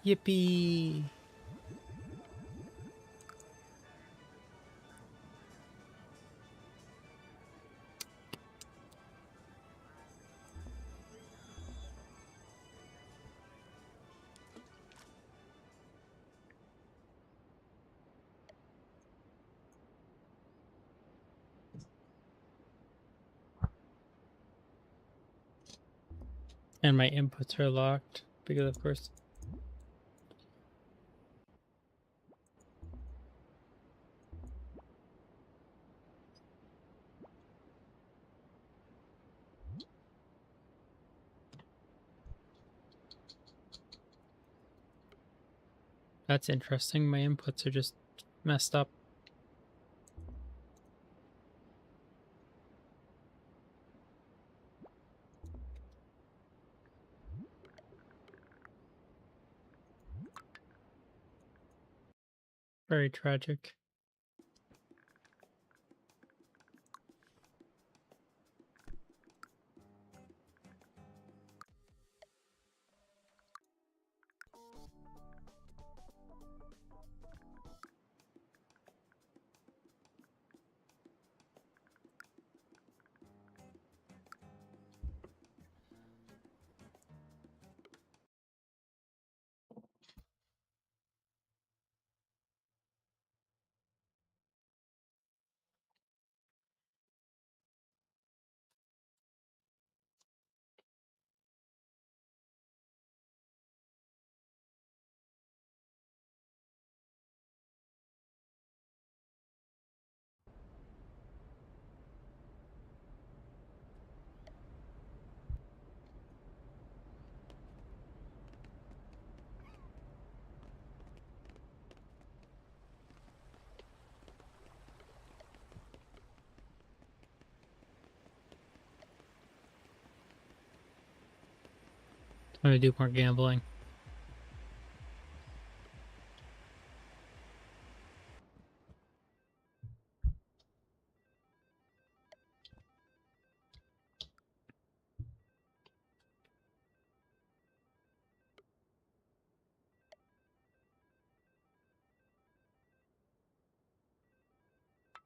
Yippee! And my inputs are locked because, of course, that's interesting. My inputs are just messed up. Very tragic. I'm gonna do more gambling.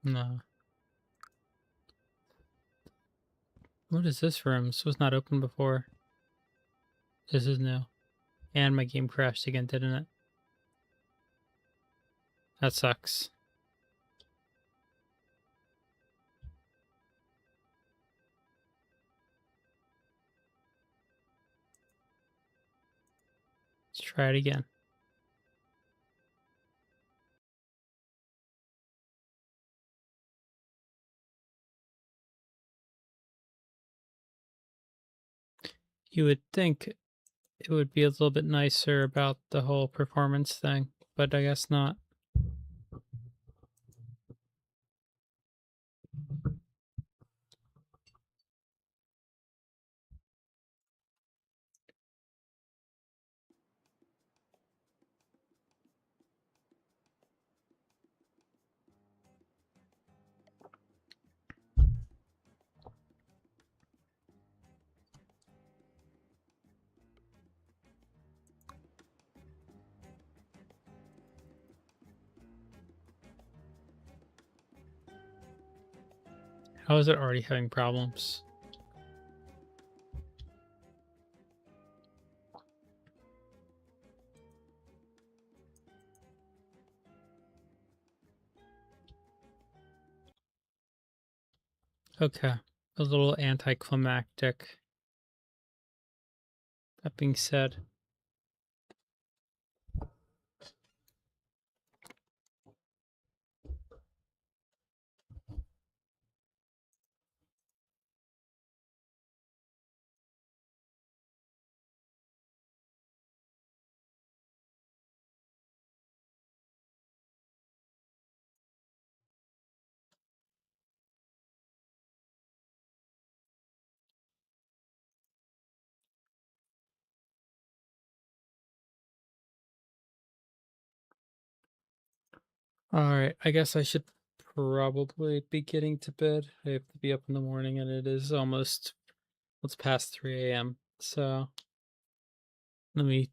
No. What is this room? This was not open before. This is new. And my game crashed again, didn't it? That sucks. Let's try it again. You would think it would be a little bit nicer about the whole performance thing, but I guess not. How is it already having problems? Okay. A little anticlimactic. That being said, alright, I guess I should probably be getting to bed. I have to be up in the morning and it is almost, it's past 3 a.m. So let me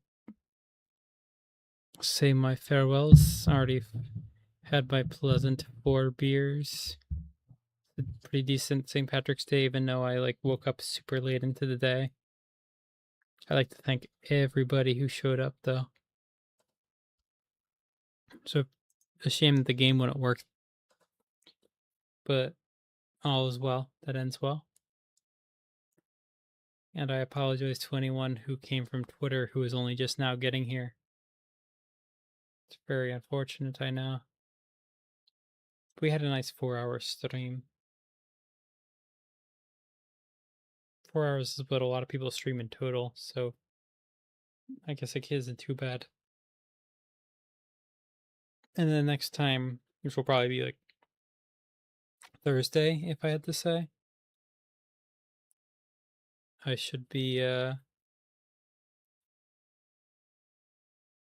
say my farewells. I already had my pleasant 4 beers. A pretty decent St. Patrick's Day, even though I like woke up super late into the day. I'd like to thank everybody who showed up though. So a shame that the game wouldn't work, but all is well that ends well. And I apologize to anyone who came from Twitter who is only just now getting here. It's very unfortunate, I know. We had a nice 4 hour stream. 4 hours is what a lot of people stream in total, so I guess it isn't too bad. And then next time, which will probably be like Thursday, if I had to say, I should be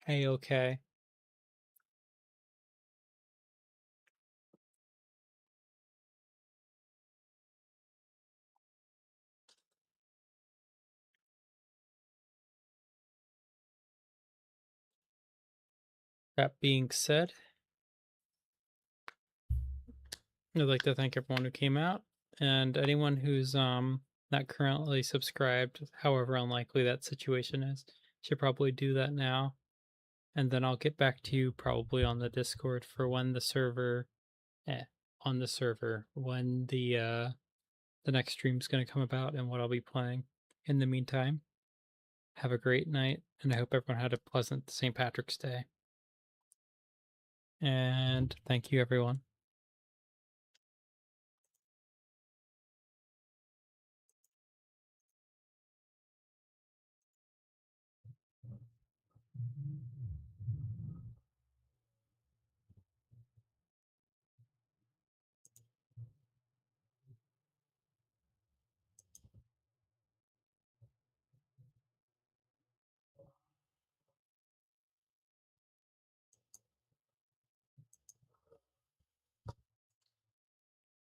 A-okay. That being said, I'd like to thank everyone who came out and anyone who's not currently subscribed, however unlikely that situation is, should probably do that now. And then I'll get back to you probably on the Discord for when the server on the server when the next stream's gonna come about and what I'll be playing. In the meantime, have a great night and I hope everyone had a pleasant St. Patrick's Day. And thank you everyone.